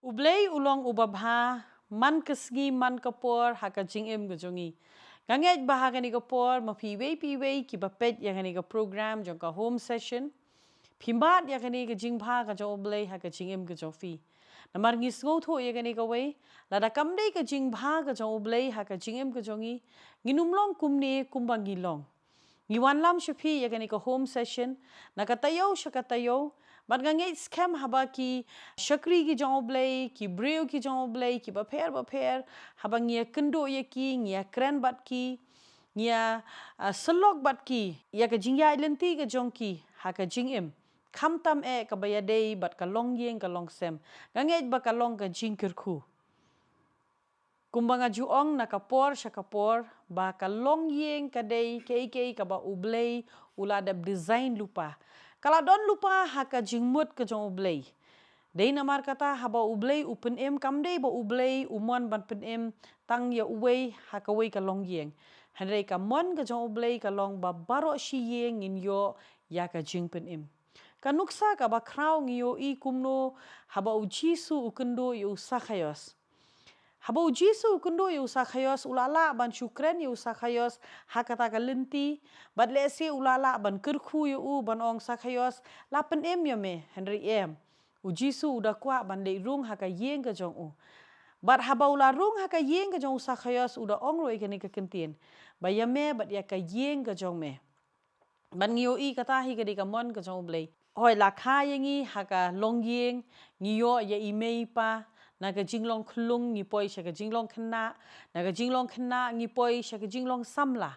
Ublay ulong ubabha man kesgi man kapor haka jingim gejongi. Ganget bahaga ni kapor mapiway ki bapet yang ni ka program jong ka home session. Pimbat yang ni ka jingba ka jong ublay haka jingim gejofi. Namar ngis ngotho yang ni ka way lada kamdei ka jingba ka jong ublay haka jingim gejongi nginumlong kumne kumbangilong. Ngiwan lam shapi yang ni ka home session nakatayo syakatayo Bat ngangai scam haba ki syakri ki jong oblay, ki breu ki jong oblay, ki baper, haba ngia kendo ye ki, ngia kren bat ki, ngia selok bat ki, ya ka jingya lenti ka jong ki, ha ka jingim. Kam tam ka bayadei bat ka long yeng ka long sem. Ngangai ba ka long ka jingkir ku. Kumbanga juong na kapor syakapor, ba ka long yeng ka day, kei ka ba ublay, uladab design lupa. Kalau don lupa haka jingmut ke jong ublay. Dei namar kata haba ublay upen em kamdei ba ublay umuan ban pen em tang ya uway haka way ka long yeng. Handrei ka mon ke jong ublay ka long ba baro shi yeng in yo ya ka jing pen em. Kanuksa ka ba kraw ngiyo I kumno haba ujisu ukendo ya usakayos. Haba ujisu kundo yu sakayos ulala ban syukren yu sakayos hakata kalenti bat lesi ulala ban kerku yu ban ong sakayos lapen em ya me Henry em ujisu udah kwa ban le rung haka yeng ke jong u bat haba ula rung haka yeng ke jong sakayos udah ong roi kini kekentien ba ya me bat ya ka yeng ke jong me ban ngiyo I kata hi ke di kamon ke jong ublay hoi lakha yengi haka long yeng ngiyo ya imei pa naga jinglong klung ngipoi syaka jinglong kena naga jinglong kena ngipoi syaka jinglong samla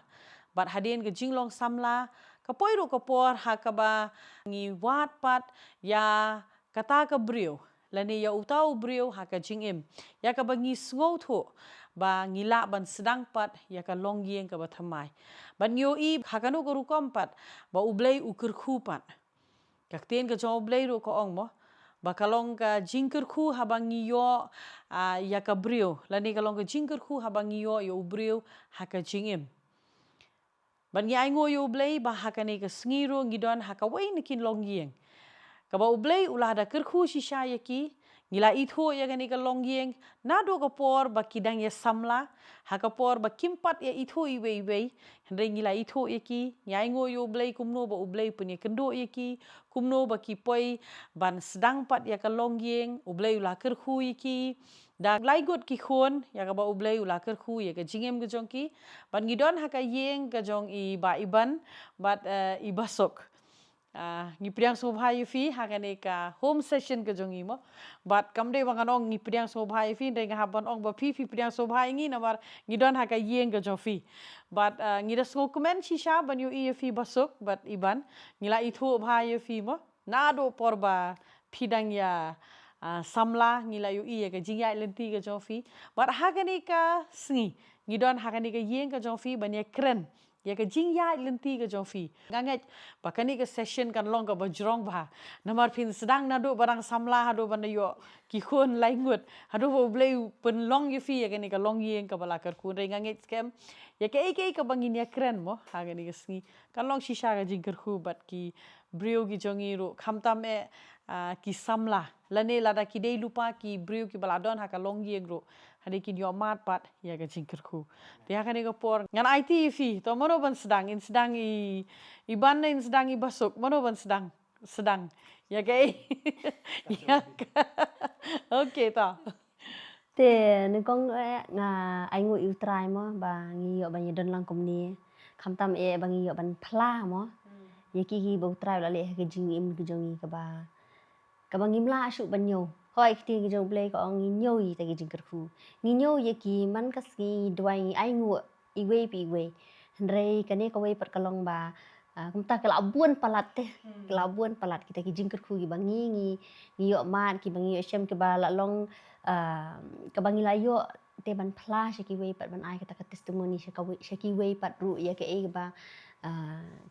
bat hadien ke jinglong samla kapoi ru kapor hakaba ngi wat pat ya kata ka brio lani ya utau brio haka jingim ya ka bangi sngoutho ba ngila ban sedang pat ya ka long yeng ka bathamai ban yo I hakanu ko rukom pat ba ublay ukurku pat kaktien ke jong ublay ru ko ong mo bakalong ka jingker ku habang iyo ya ka brio lani kalong ka jingker ku habang iyo yo brio haka jingim ban ngi aingo yo ublay ba haka ni ka sngiru ngidon haka way nikin long yeng ka ba ublay ulah da kerku shisha yaki ngila itho ya gani ka long yeng nado ka por ba kidang ya samla haka por ba kimpat ya itho iwe hendai ngila itho yaki nyaingo yo ublay kumno ba ublay punya kendo yaki kumno ba kipoi ban sedang pat ya ka long yeng ublay ulah kerku yaki da laigot ki khon ya ka ba ublay ulah kerku ya ka jingem ke jongki ban ngidon haka yeng ka jong I ba iban bat ibasok ngipriang sobhai fi hakane ka home session ke jongi mo bat kamde wanganong ngipriang sobhai fi ndai ngahabon ong ba fi priang sobhai ngi namar ngidon haka yeng ke jofi bat ngidas ngo komen shisha ban yu I fi basuk bat iban ngila ithu bhai fi mo nado porba phidang ya samla ngila yu I ka jingya lenti ke jofi bat hakane ka sngi ngidon hakane ka yeng ke jofi ban ya kren ya ka jingya lenti ke jofi nganget bakani ke session kan long ka bajrong ba namar pin sedang nado barang samla hado ban yo ki khon laingut hado bo blay pen long yu fi ya kani ka long yeng ka balakar ku re nganget scam ya ka ka bangin ya kren mo ha gani ke sngi kan long shisha ka jingker ku bat ki brio ki jongi ru khamtam ki samla lane lada ki dei lupa ki brio ki baladon ha ka long yeng ru hadi ki yo mat pat ya ka jingker ku dia kan ka por ngan IT fi to mono ban sedang iban in sedang basuk mono ban sedang ya ka ya ka okay ta Teนึกกงnga ai ngồi yêu trai mo ba ngi yo ba ni don lang kom ni kham tam ba ngi yo ban phla mo ye ki bo trai la le ke jing im ke jong ka ba ngim la shu ban yo hoi ti ke jong play ko ngi nyo yi ta ke jing ker khu ngi nyo ye ki man ka ski dwai ai ngu I we pi we ndrei ka ne ko we pat kalong ba kum ta kala buan palat te kala buan palat kita ki jing ker khu gi ba ngi yo man ki ba ngi yo shem ke ba la long kabangi layo te ban phla shaki we pat ban ai kata ka testimony shaki we pat ru ya ke ba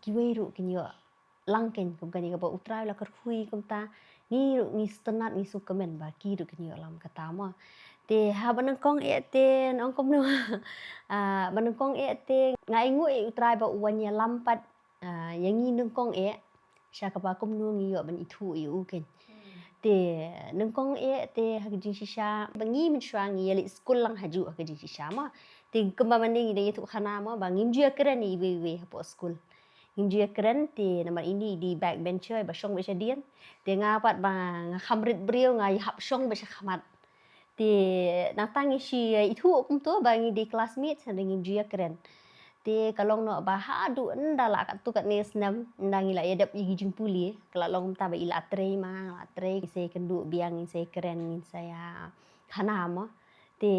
ki we ru kin yo langken kum kan ba utrai la kar khui kum ta ni ru ni stanat ni su komen ba ki ru kin yo lam kata ma te ha ban kong te nong kom no ban kong te ngai ngu utrai ba uanya lampat yang ni nong kong shaka ba kom no ngi yo ban ithu yu ken te te nengkong te hagajing shisha bangi min shwangi yali school lang haju hagajing shisha ma te kemba manding ide itu khana ma bangim jia keren iwe hapo school im jia keren te namar ini di backbencher ba shong be dian te ngapat ba khamrit brio ngai hap shong be khamat te natangi shi itu kum tu bangi di classmate ngim jia keren te kalong no baha du ndala kat tu kat ni snam ndangi la yadap igi jingpuli kala long ta ba ila atre ma atre se kendu biang se keren saya khana mo te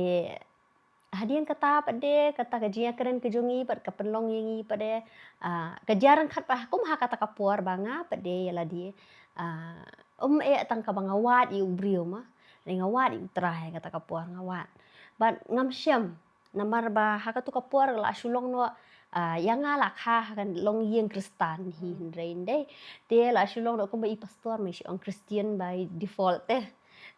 hadian kata pade kata kajia keren kejongi pat kapenlong yangi pade kejaran khat pa kum ha kata kapuar banga pade yala di tang ka banga wat yu brio ma ngawat yu trai kata kapuar ngawat bat ngam syam namar ba haka tu kapuar la sulong no yang ala kha kan long yeng kristan hi rein de te la sulong no ko ba i pastor me si on christian by default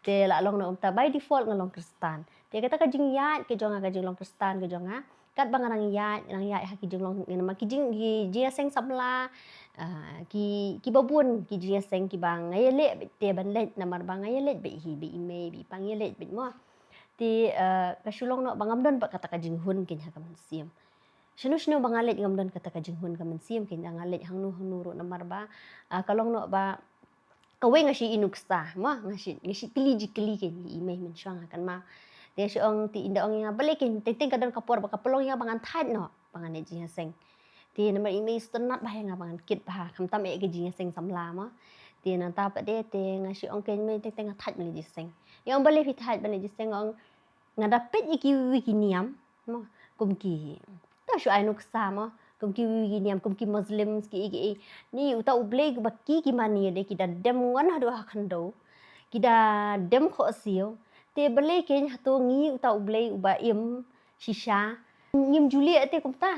te la long no ta by default ngalong kristan te kata ka jing ya ke jonga ka jing long kristan ke jonga kat bang nang ya ha ki jing long ma ki jing gi jia seng samla ki babun ki jia seng ki bang ngayele te ban let namar bang ngayele be hi be ime bi pangele be mo ti kasulong no bangam don kata ka jinghun kin ha kaman siam shinu bangalet ngam don kata ka jinghun kaman siam kin angalet hangnu ro namar ba kalong no ba kawe ngasi inuksta ma ngasi kili kin imei men syang kan ma dia syong ti inda ong nga balikin ting kadon kapor ba kapolong nga bangan that no bangan ne jinga seng ti namar imei stonat ba nga bangan kit ba kam tam e ke jinga seng samla ma ti nan ta pa de te ngasi ong ken me ting that me ji seng yang balik pi that ban ji seng ong nga dapet iki wiki niam mo kumki ta shu ai nuk sa mo kumki wiki niam kumki muslim ki ni uta ublei bakki ki mani de ki da dem ngon hadu khando ki da dem kho sio te bale ken hatu ngi uta ublei uba im shisha ngim julie te kumta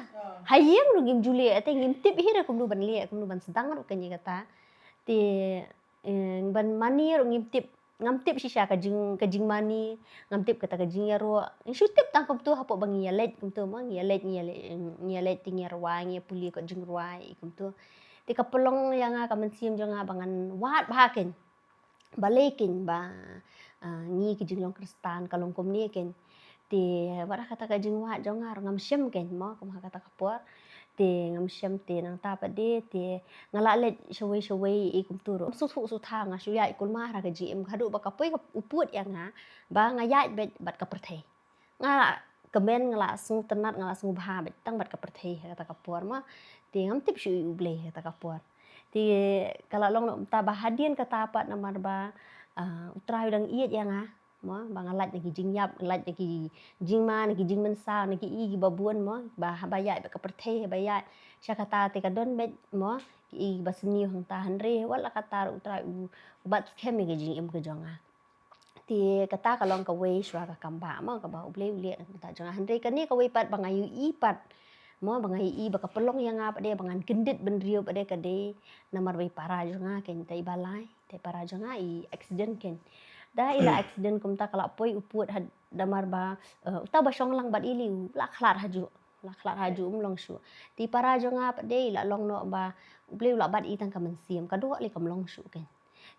hayem ru ngim julie te ngim tip hira kumdu ban lie kumdu ban sedang ru kenyi kata te ban mani ru ngim tip ngam tip shisha ka jing mani ngam tip kata ka jing yaro shu tip tangkap tu hapo bang yalet kum tu mang yalet ting yarwa ngi puli ko jing ruai kum tu te kapolong yang ka mensiam jonga bangan wat bahaken balekin ba ngi ki jing long kristan kalong kom ni ken te wara kata ka jing wat jonga ngam syem ken mo kum kata kapor te ngam syem te nang ta pa de te ngala let shawai ikum turo su tha nga shu ya ikul ma ra ka ji em khadu ba ka poi ka uput yang nga ba nga ya bat ka perthei nga kemen ngala su tenat ngala su bha bet tang bat ka perthei kata kapor ma te ngam tip shu uble kata kapor te kala long ta ba hadien kata apa namar ba utrai dang iet yang nga mo bang alat ki jing yap alat ki jing ma ki jing men sa ki i babuan mo ba habaya ba ka perthei habaya syakata te ka don bet mo ki basni hang ta hanre wala kata utrai ubat khem ki jing em ke jonga ti kata kalong ka we shwa ka kamba mo ka ba uble ule ta jonga hanre ka ni ka we pat bang ayu i pat mo bang ayu i ba ka pelong yang apa de bangan kendit ben rio pa de ka de namar bai para jonga ken tai balai te para jonga i accident ken da ila accident kum ta kala poi uput had damar ba uta ba syong lang bat ili la khlat haju long shu ti para jonga pa de ila long no ba uble la bat i tang kamen siam ka do li kam long shu ken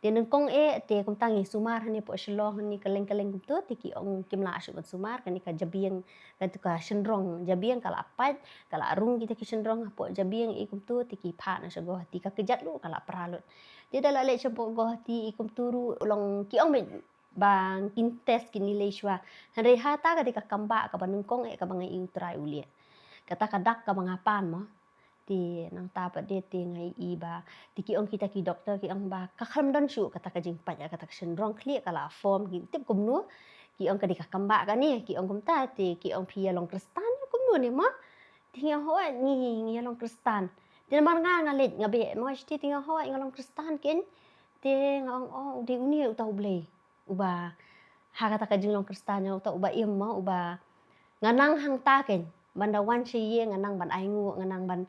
te neng kong te kum tangi sumar hani po shlo hani kaleng kum tu ti ki ong kim la shu ban sumar kan ka jabieng kan tu ka shendrong jabieng kala apat kala arung kita ki shendrong po jabieng i kum tu ti ki pha na sho ti ka kejat lu kala pralut ti dala le sho go ti ikum turu long ki ong bang kin test kin nilai shwa hanre hata ka ka kamba ka banung kong ka bangai utrai ulia kata kadak ka mangapan mo ti nang ta pa de ti ngai i ba ti ki ong kita ki doktor ki ong ba ka kham don shu kata ka jing pa ya kata sendrong clear kala form ki tip kum nu ki ong ka di ka kamba ka ni ki ong kum ta ti ki ong pia long kristan kum nu ni ma ti nga ho ni long kristan ti mar nga ngalet ngabe mo ti nga ho ngalong kristan ken ti ngong di uni utau blei uba ha kata ka jing long kristan uta uba im mo uba nganang hang ta ken banda wan shi ye nganang ban ai ngu nganang ban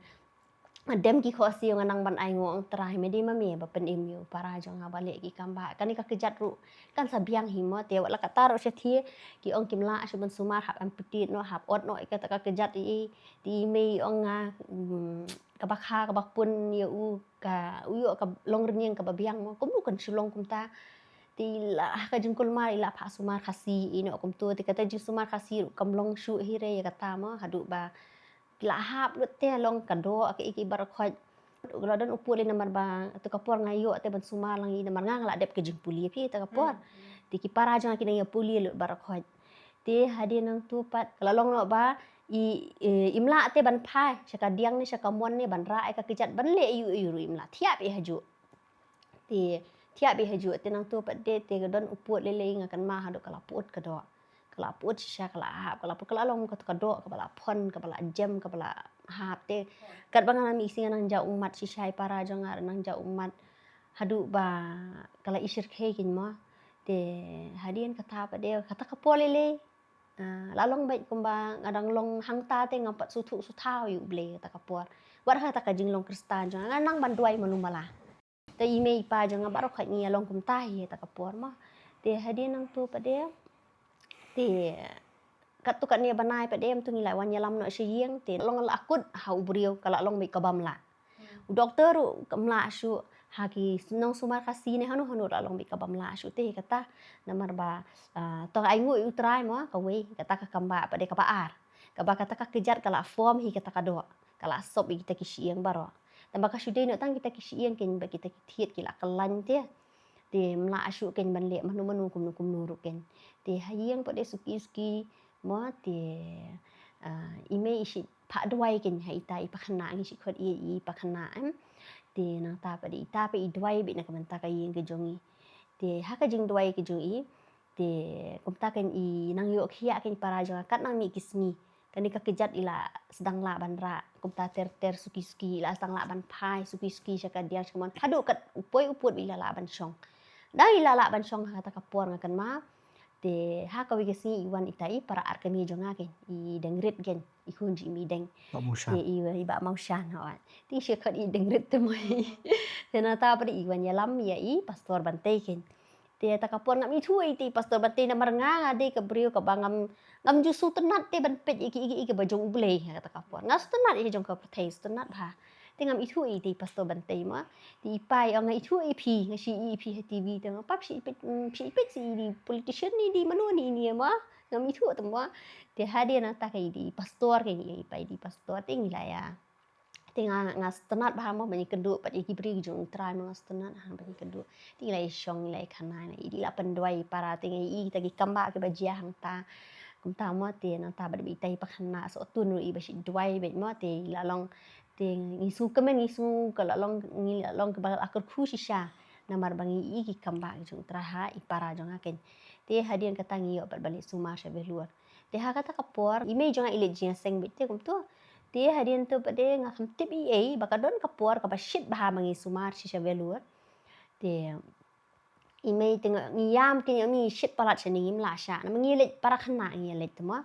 dem ki kho si nganang ban ai ngu trai me di mami ba pen im yu para jong nga balik ki kamba kan ka kejat ru kan sabiang himo te wala kata ro she thi ki ong kim la shu ban sumar hap am petit no hap ot no ka ka kejat i ti me ong nga ka bakha ka bakpun ye u ka long rnyeng ka babiang mo kum kan shulong kum ta Tila ka jengkol mar ila pak sumar kasi ino kum tu ti kata jeng sumar kasi kam long shu hire ya kata mo hadu ba la hap lut te long kado ke iki bar khoj la dan upu le namar ba tu kapor ngayo te ban sumar lang ina mar ngang la dep ke jeng puli pi ta kapor ti ki para jang ki ya puli lu bar khoj ti hadi nang tu pat la long no ba imla te ban phai shaka diang ni shaka mon ni ban ra ka kijat ban le yu imla thiap e haju ti thiap e haju te nang tu pat de te don uput le ngakan ma hadu kala put kado kala put sha kala hap kala put kala long ka kado kala phon kala jam kala hap te kat bangan mi singa nang ja umat shai para jangar nang ja umat hadu ba kala isir khe kin ma te hadian kata pa de kata kapolele lalong bai kumba ngadang long hangta te ngapat sutu sutau yu ble ta kapor war ha ta ka jinglong kristan jangan nang banduai manumala te email pa jangan baru khat ni long kum tai ta kapor ma te hadian nang tu pa de te kat tu kat ni banai pa dem tu ni lai wan yalam no shiyeng te long la akut ha ubriu kala long mi kabam la dokter kamla shu haki nong sumar kasi ne hanu la long bi kabam la shu te kata namar ba to ai ngui utrai mo ka we kata ka kamba pa de ka paar ka ba kata ka kejar kala form hi kata ka do kala sop kita kisieng baro tamba ka shude no tang kita kisieng ken ba kita thiet kila kalan te te mla shu ken ban le manu kum nuru ken te hayeng pa de suki mo te ime isi pha dwai ken hai tai pa khana ngi shi khot i pa khana te nang ta pa di ta pa i dwai bi na kaman ta ka yeng ke jongi te ha ka jing dwai ke jongi te kum ta ken i nang yo khia ken para jong kat nang mi kismi kani ka kejat ila sedang la ban ra kum ta ter suki ila sedang la ban phai suki shaka dia chamon hadu kat upoi uput ila la ban shong dai ila la ban shong ha ta ka por ngakan ma te ha ka wi kesi iwan itai para arkani jonga ken i dengrit gen i kunji mi deng Pak Musa. te i ba mau shan hawan ti she khat i dengrit te moi te na ta pa i wan yalam ya i pastor bante ken te ta ka por ngam i thui ti pastor bante na maranga de ka brio ka bangam ngam ju su tenat te ban pet iki ba jong ble ha ta ka por ngas tenat i jong ka thai tenat ba te ngam i thui ti pastor bante ma ti pai ang i thui phi ngashi i phi tv te pap si pet si di politician ni di manu ni ma ngam i thu te ma te hadia na ta kai di pastor ke i pai di pastor te ngi la ya te ngas tenat ba mo bani kedu pat iki bri jong trai ngas tenat ha bani kedu ti lai shong lai khana na i di la pendwai para te ngi i ta ki kamba ke bajia hang ta kum ta mo te na ta ba bi tai pa khana so tun ru i ba shi dwai be mo te la long te ngi su kemen ngi su ka la long ke ba akar khu shisha namar bangi i ki kamba jong traha i para jong aken te hadian kata ngi yo pat balik suma sha beluar te ha kata kapor ime jong ile jing seng bit te kum tu te hadian tu pade nga kham tip i ei bakadon kapor ka ba shit bah mangi sumar shisha beluar te ime tengok ngiyam ke mi shit palat shani ngim la sha na mangi le para khana ngi le tma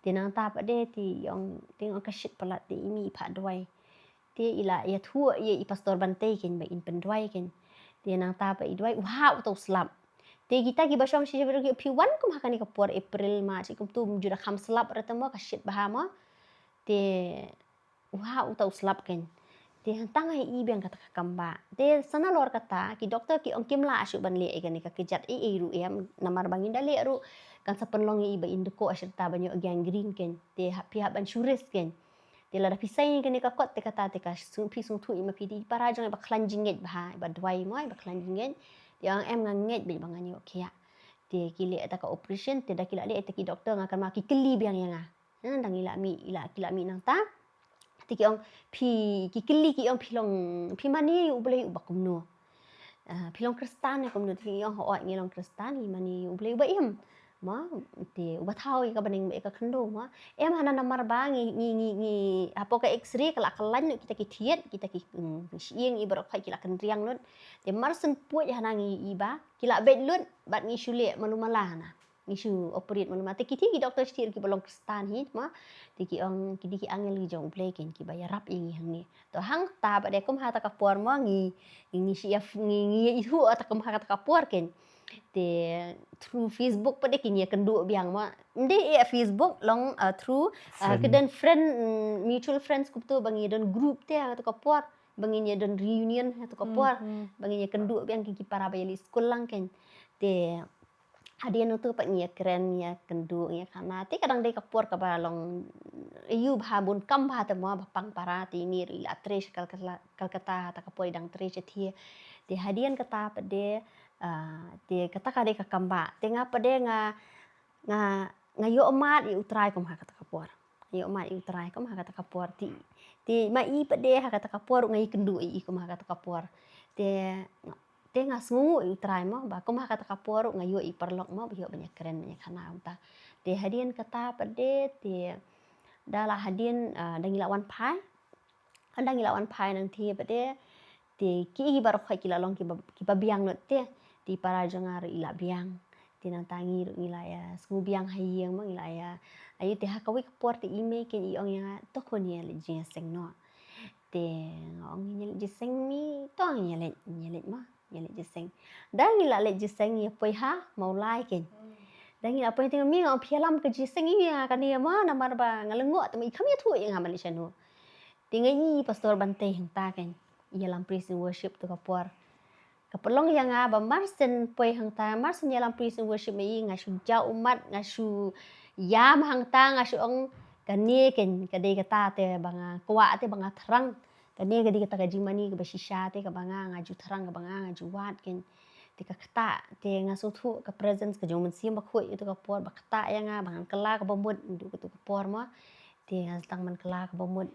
te nang ta pade ti yong tengok ka shit palat ti imi pha dwai te ila ya thua ye i pastor bante ken ba in pendwai ken te nang ta pa i dwai wow to slap te kita ki basong shi beru ki wan kum hakani ka por april ma chi kum tu jura kham slap ratamo ka shit bahama te wow to slap ken te hantang ai i beng kata kamba te sana lor kata ki doktor ki ong kimla asyu ban le egani ka kijat i ru em namar bangin dale ru kan sa penlong i ba indeko asyta banyo agyang green ken te pihak ban syuris ken te la pisai ni kene ka kot te kata te ka sung pi sung thu i ma pi di para jong ba klanjinget ba ba dwai moi ba klanjinget te ang em nganget be bangan yo kia te kile ta ka operation te da kila le te ki doktor ngakan ma ki keli biang yang dang ila mi nang ta ti ki ong pi ki keli ki ong pilong pi mani u boleh u bakum no pilong kristan ne kom no ti ong ho ngi long kristan i mani u boleh ba im ma ti u bathau ka baning ka khando ma em hana namar ba ngi apo ka x-ray kala kalan kita ki thiet kita ki sieng i barok kila kan riang lot te mar sen puat hana ngi i ba kila bed lot bat ngi shule malumala na ngi shu operate maluma te ki ti ki doktor stir ki bolong kristan hi ma ti ki ong ki di ki angel ki jong play ken ki bayar rap ingi hangi to hang ta ba de kum ha ta ka por mo ngi si ngi i hu ta kum ha ta ka por ken te through Facebook pa de kinya kendu biang ma ndi Facebook long through kedan friend mutual friends kup tu bangi don group te to ka por bangi nya don reunion to ka por bangi nya kendu biang ki para ba yali school lang ken Te hadian itu pak ngia keren ngia kendu ngia karena ti kadang dei kapur ka balong iu bha bun kam bha te mo bapang para ti ni ri la tres kata ta kapur idang tres ti te hadian kata pede te kata ka dei ka kamba te nga pede nga yo mat i utrai kum ha kata kapur yo mat i utrai kum ha kata kapur ti ma i pede ha kata kapur ngai kendu i kum ha kata kapur te nga sungu i utrai mo ba kum ha kata kapur ngayo i perlok mo bio banyak keren banyak kana unta te hadian kata pede te dala hadian dangi lawan pai andang lawan pai nang ti pede te ki baru khai ki lalong ki ba biang no te ti para jangar ila biang ti nang tangi ru ila ya sungu biang hayeng mo ila ya ayu te ha kawi kapur te ime ke i ong ya to ko ni le jing seng no te ngong ni le seng mi to ni le ma ni le seng dang ila le seng ya poi ha mau lai ken dang ila poi te mi ngong phialam ke seng i ya kan ya ma na mar ba ngalengo te mi kham ya thu ya ngamal chanu te ngai pastor bante hang ta ken ia lam praise and worship tu kapur kapelong yang ba marsen poi hang ta marsen ia lam praise and worship mai ngasu jau umat ngasu yam hang ta ngasu ong kani ken kadai kata te banga kwa te banga thrang kani kadai kata ka jimani ka basisha te ka banga ngaju thrang ka banga ngaju wat ken te ka kata te ngasu thu ka presence ka jong sim ba khoi itu ka por ba kata yang banga kala ka bomut ndu ka tu ka por ma te ngasang man kala ka bomut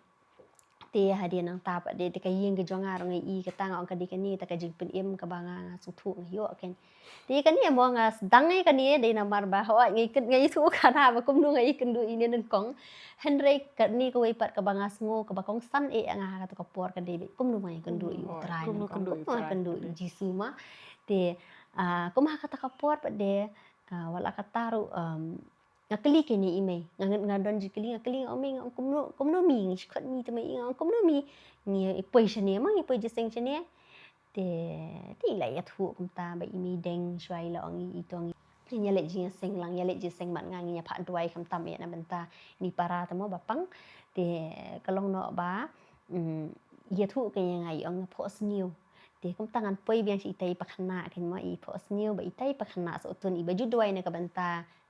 te hadian nang tap de te kayeng ke jonga rong i ka tanga ong ka di kani ta ka jing pen im ka banga su thu ngyo ken te kani mo nga dang ngai kani de na mar ba ho ngai thu kana ba kum nu ngai ken du ini nang kong henry kani ka wei pat ka banga sngo ka ba kong san nga ka to ka por ka de kum nu ngai ken du i utrai nang kong ken du i jisu ma te kum ha ka ta ka por pa de wala ka taru ngakeli kini ime ngadon jikeli ngakeli ome kumno mi shkot mi te mai kumno mi ni ipoi chane mang ipoi jeseng chane te la ya thu kumta ba ime deng shwai la ong i tong nya le jing seng lang ya le jeseng mat ngang nya pha duai kham tam ya na benta ni para tamo bapang te kalong no ba ya thu ke ngai ong pho sniu te kum tangan poi biang si tai pakhana ken ma i pho sniu ba i tai pakhana so tun i baju duai na ka benta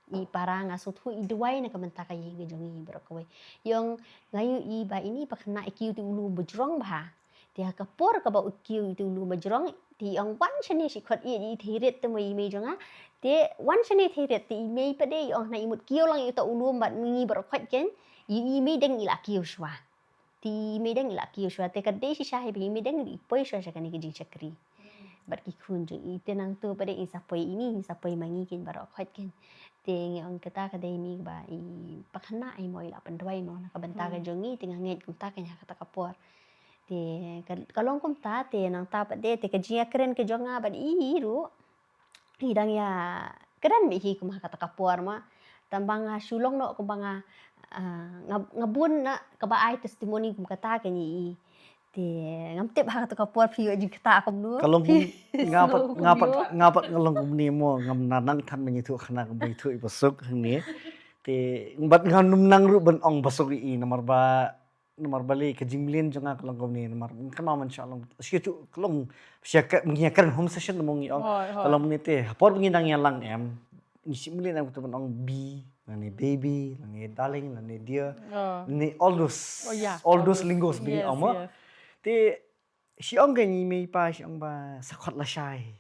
i parang asut hu i duai na kamenta ka yeng jongi berokwe yung ngayu i ba ini pakna ikiu ti ulu bejrong ba dia ka por ka ba ikiu ti ulu bejrong ti ang wan chane shi khot i thiret te mai me jonga te wan chane thiret ti me pa de ong na imut kiu lang i to ulu bat ngi berokwat ken i me deng ila kiu shwa ti me deng ila kiu shwa te ka de shi shahi bi me deng i poi shwa shakani ki jing chakri bat ki khun jo i tenang tu pada i sapoi ini sapoi mangi ken berokwat ken te ngeong kata ka dei mi ba i pakhana ai moi la pandwai mo na kabanta ka jongi tinga nget kumta ka nya kata kapor te kalong kumta te nang ta pa de te ka jia keren ke jonga ba i ru hidang ya keren mi hi kum kata kapor ma tambang sulong no kumbanga ngabun na ka ba ai testimoni kum kata ka ni te ngamtip ha kata kapor phi ji kata kum nu Kalong ngapat kalong ni mo ngam nanang than me thu khana ka bai thu basuk ni te bat ngam num nang ru ban ong basuk i nomor ba le ka jinglen jonga kalong ni nomor kama man sha long shi tu kalong sha ka ngi kan home session mo ngi ong kalong ni te por ngi nang yang lang em ni simlen am tu ban ong bi ni baby ni darling ni dear ni all those lingos bi ong te siong ke ni mei pa siong ba sakhot la shai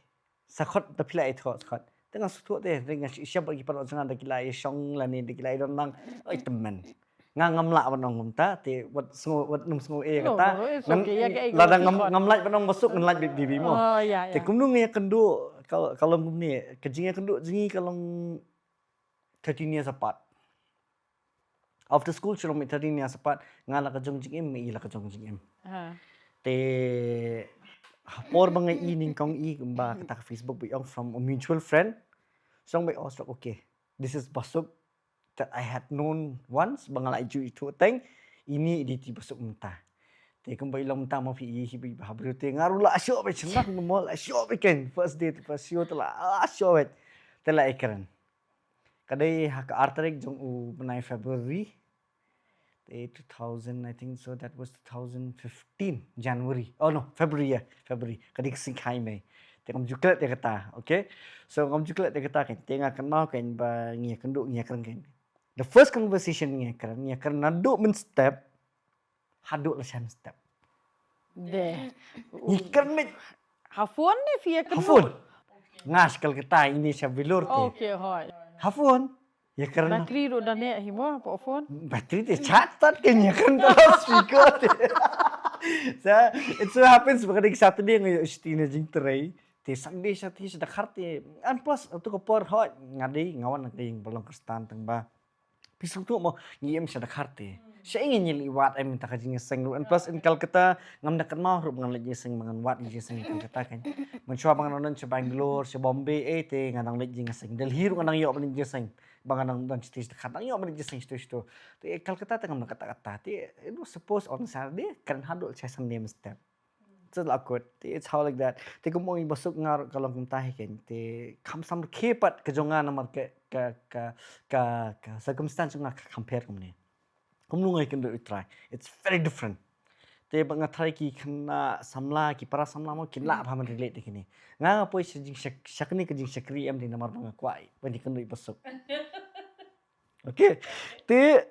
sakhot da phila e tho sakhot tenga su tho te ringa siap bagi pa janga da kila e siong la ni da kila don nang ai temen ngam la ban ong ta te wat num sngo e kata la da ngam lai ban ong masuk ngan lai bibi mo te kum nu nge kendu kalau kum ni ke jinga kendu jingi kalau 13 years apart after school chiro 13 years apart ngala ka jong jing em la ka jong jing em te por bang i ning kong i ba kata Facebook bi ong from a mutual friend song by also okay this is basuk that I had known once bangala ju itu teng ini di ti basuk menta te kum bai long ta ma phi hi bi ba bru te ngaru la sho be chnak mo la sho be ken first day first show tla sho be tela ekran kadai hak artarik jong u benai February 2000 I think so that was 2015 January oh no February February kadik sing khai me Te ngam juklet dia kata, okay? So ngam juklet dia kata kan, te ngakan mau kan ba ngia kenduk ngia keren kan. The first conversation ngia keren naduk men step, haduk lesan step. Deh. Ngia keren met Hafon ni via kan. hafun. Ngas kal kita ini siya bilur te. Okay, hoi. Hafun. Ya keren. Bateri ro dan nek himo apa phone? Bateri te catat kan ya keren kalau speaker te. So it so happens bagay Saturday ngayon istina jing terai. Te Sunday siya ti sa dakar te. And plus tu ko por hot ngadi ngawan ng ting balong kristan tang ba. Pisang tu mo ngiem siya dakar te. Siya ingin liwat ay minta kajing sing and plus in Calcutta ngam dakat mau rub ngan lejing sing mangan wat lejing sing Calcutta kan. Mencoba mangan non sa Bangalore, sa Bombay te nganang lejing sing. Delhi ro nganang yo lejing sing. Bangan nang stage dekat nang yo lejing sing sto. Te Calcutta tengam nakata-kata. Te it was supposed on Saturday kan hadul sa Sunday step. It's awkward. It's how like that. Te kung mo ibasok nga kalong kung tahi ken te kam sam kepat kajonga na ka circumstance nga compare kum ni. Kum nungay ken do try. It's very different. Te bang try ki kana samla ki para samla mo kin la pa man relate kini. Nga po si jing shakni ka jing shakri am din namar bang kwai. Pwede ken do ibasok. Okay. Te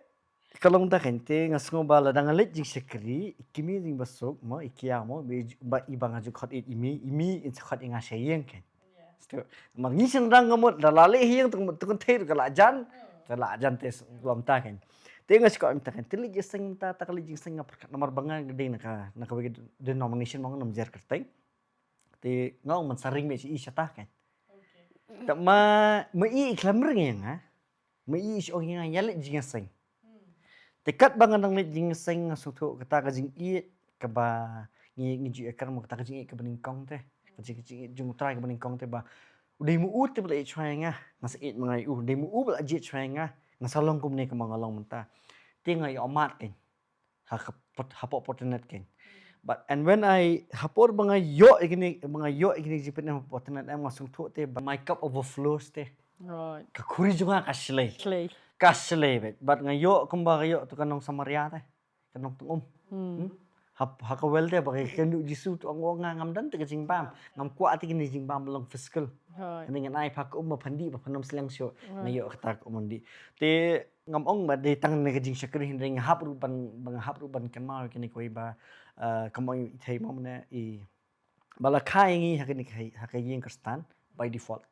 kalau kita kente ngasong bala dengan let jing sekri ikimi jing basok mo ikia mo ba ibang ajuk khot imi in khot inga sayeng kan sto mangi senrang ngamot dalale hiang tukun ther kala jan tes guam ta kan te ngas ko imta kan tili jeseng ta takali jing seng nomor banga gede naka wege denomination mo nam jar kertai te ngau man saring me si isata kan ta ma i iklamr nga ma i is ong nga yalet jing seng Tekat bangan nang let jing seng sutu kata ka jing i ka ba ngi ju ekar mo kata ka jing i ka bening kong te. Jing jung try ka bening kong te ba. Udai mu ut te bla try nga ngas it mangai udai mu u bla ji try nga ngasalong kum ne ka mangalong menta. Te ngai omat ken. Hapok potnet ken. But and when I hapor mga yo igini jipit na potnet am ngasung tu te my cup overflows te. Right. Ka kuri juga ka slay. Clay. Kaslebet but ngayo kumba kayo to kanong Samaria te kanong tungom hakawel te bakay kanu jisu to ang nga ngam dan te jing bam ngam kwa ti kini jing bam long fiscal Right. dengan ai pak mapandi ba panom silang syo ngayo katak umundi te ngam ong ba de tang ne jing shakri hin ring hap ruban kan ma kini koi ba kamoi thai mom ne i bala khai ngi hakini kristan by default.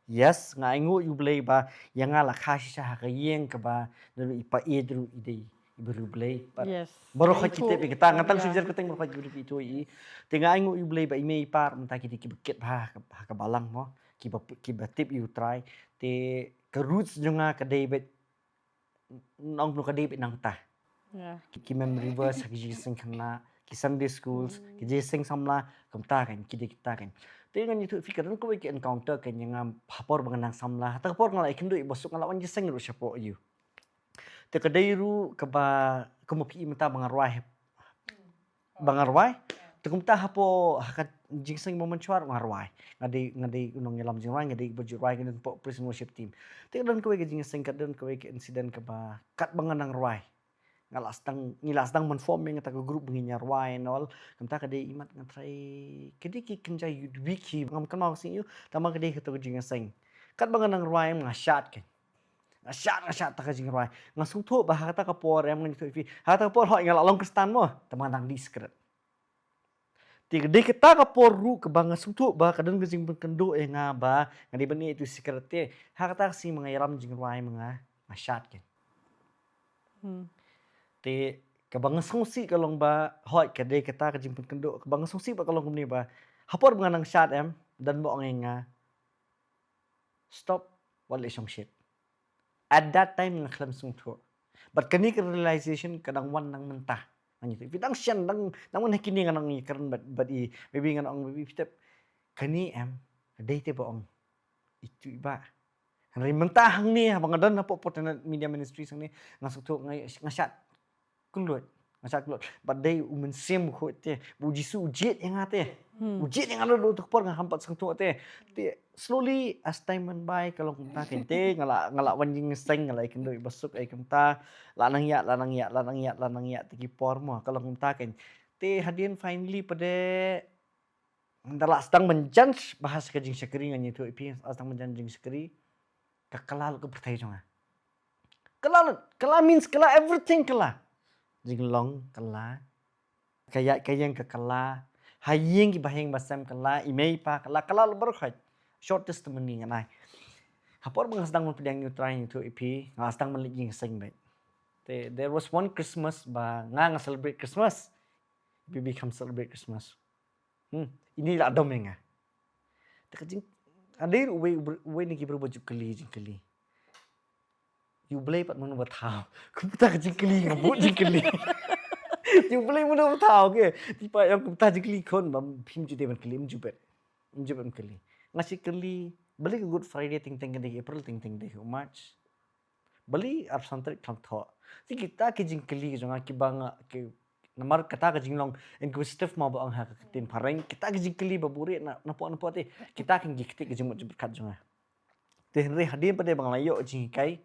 Yes, nga ingo yublay ba yang nga la kasi siya hakayeng ka ba dulu ipa idru ide iberublay. Yes. Baru kita kita ngatang sujar keteng baru itu i. Tinga ingo yublay ba ime ipar menta kiti kibeket ba hakabalang mo kibatip you try te ka roots nga ka David nong no ka David nang ta. Yeah. Ki memory verse hakijising kana ki Sunday schools ki jesing samla kamta kan kita kan. Dengan itu fikiran ko ki encounter kan yang hapor banganang samla ta hapor ngala ikindu ibosok ngala wan jeseng ru siapo you te kadairu ka ba kumupi mata bangarwai te kumta hapo hakat jingseng momenchuar bangarwai ngadi unong nyelam jingwai ngadi bujurwai ngadi po prison worship team te dan ko ki jingseng kadan ko ki incident ka ba kat banganang rwai ngilas tang menforming ta group benginyar wai nol kamta kade imat ngatrai kede ki kenja wiki ngam kan mau sing yu tama kede keto jing seng kat bangan nang ruai ngashat kan ngashat ta jing ruai ngasung thu ba kata ka por em ngi fi hata por ho ngal long kristan mo tama nang diskret ti kede kita ka por ru ke bang ngasung thu ba kadang ke jing kendo nga ba ngadi bani itu secret te hata si mga yaram jing ruai mga ngashat kan te kabang songsi kalong ba hoi kade kita ka jimpun kendo kabang songsi ba kalong ni ba hapor mga nang shot em dan mo ang nga stop wala isang shit at that time na klam sung thu but kani ka realization kadang wan nang mentah ani tu bidang sian nang namun kini nga nang karon but i maybe nga ang maybe step kani em date ba ong itu iba Henry mentahang ni habang adan na po na media ministry sang ni ngasuk thu nga shot keluar masak keluar badai umensim ko te bu jisu ujit yang ate ujit yang ada untuk por ngah hampat sang tu te slowly as time went by kalau kita kente ngala wanjing seng ngala ikan doi basuk ai kamta lanang ya tiki por mo kalau kita ken te hadian finally pada Ndala sedang menjudge bahasa ka jing syakri ngan itu ipi sedang menjudge jing syakri kakalal ko pertai jonga. Kala means kala everything kala. Jing long kala. Kayang kala. Haying ki bahing basam kala imei pa kala berkhat. Short testimony nganai. Hapor bang sedang menpedang you trying itu ipi nga sedang menlijing sing baik. There was one Christmas ba nga celebrate Christmas. We become celebrate Christmas. Ini lah dom yang Tekajing ada way ni kibru baju keli. You boleh pat mana bertahu. Kumpta kajing keli ngabut jing keli. You boleh mana bertahu ke? Tiba yang kumpta jing keli kon bam phim jute ban keli mjubet keli. Ngasih keli beli ke Good Friday ting deh April ting deh March. Beli ar santai kam tho. Ti kita kajing keli jonga kibanga ke namar kata kajing long inquisitive mau bang ha tin pareng kita kajing keli baburi na napo te kita kan gikti kajing mo berkat jonga. Te henry hadir pada bang layo jing kai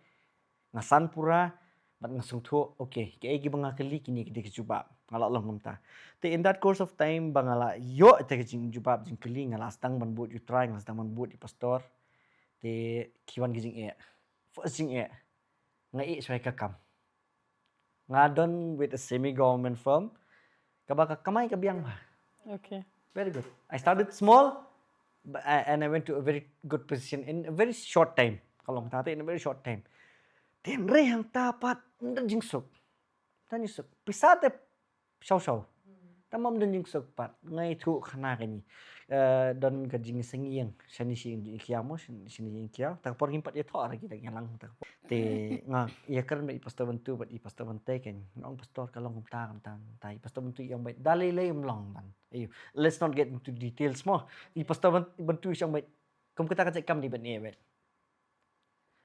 ngasan pura bat ngasung tho okay ke gi bang keli kini kita kejuba ngala long menta. Te in that course of time bangala yo te kajing jubab jing keli ngala stang ban buat you try ngala stang ban buat di pastor. Te kiwan kajing first jing ngai swai kakam. Ngadon with a semi-government firm. Kabaka kamay kabiyang ba. Okay. Very good. I started small and I went to a very good position in a very short time. Kalong tate in a very short time. Tenre yang tapat ndang sok. Tani sok. Pisate shaw. Tamam ndang sok pat ngai thu khana kani. Don kajing sengiyang shani sing kiamo shani kiao tak por himpat ya tho lagi tak yalang tak te nga ya kan mai pastor bantu bat i pastor bante ken ngong pastor kalong kumta tai pastor bantu yang baik dalai lay umlong ban ayo let's not get into details mo i pastor bantu yang baik kum kita ka kam di ban e bet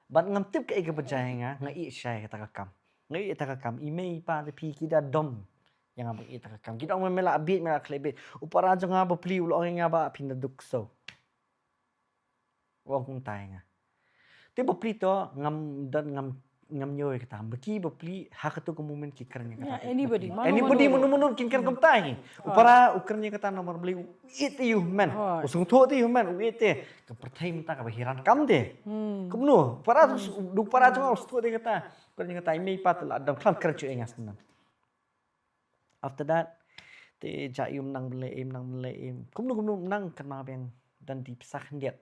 ban ngam tip ka percaya nga i shai ka kam ngai ta kam email pa pi kita dom yang abang ita kakam kita orang mela abit mela klebet upara aja ngaba pli ulo nga ba pinda dukso wong kung tay nga te bopli to ngam nyoy kata beki bopli hakatu kemumen kikernya kata Anybody munu kinker kum tay upara ukernya kata nomor beli it you man usung tho ti man it ke pertai minta ka bahiran kam de kumno para du para aja ngos tho de kata ukernya kata imi pat la dam klan kerju engas nan. After that, te jayum nang beleim. Kumnu nang kenal yang dan dipisah hendiat.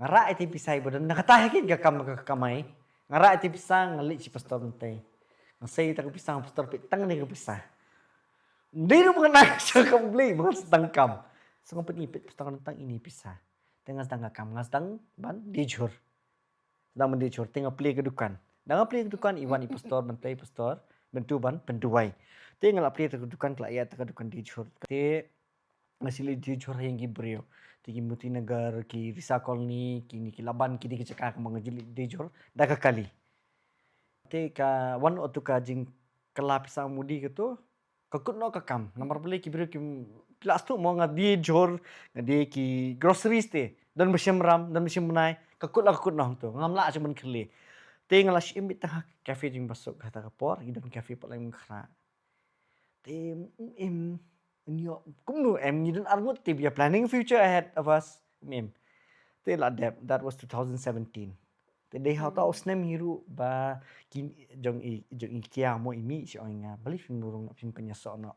Ngara iti pisai bodan nakatahakin ka kamay. Ngara iti pisang ngali si pastor nte. Ngasay ta pisang pastor pitang ni pisah. Hindi mo kana sa kambli mga sedang So ngapit ipit pastor nang ini pisah. Tengah sedang kam ngasdang ban dijur. Sedang mendijur tengah play kedukan. Dengan play kedukan iwan i pastor nte pastor bentu ban penduai. Te ngalap dia terkedukan kelaya terkedukan dijur. Te ngasili dijur yang gibrio. Te gimuti negar ki risa koloni kini kilaban kini kecekak mengajili dijur dah kali. Te ka one otu ka jing kelapisa mudi gitu kakut no kakam. Nomor beli kibrio kim kelas tu mau dijur ngadi ki groceries te dan mesin ram dan mesin menai kakut no tu ngamla aja men keli. Te ngalash imbit tah cafe jing basuk kata kapor dan cafe paling khra. Te nyo kumno you don't armut te we are planning future ahead of us te la that was 2017 te dei how ta usnem hiru ba kin jong kia mo imi si oinga beli finurung pin penyeso no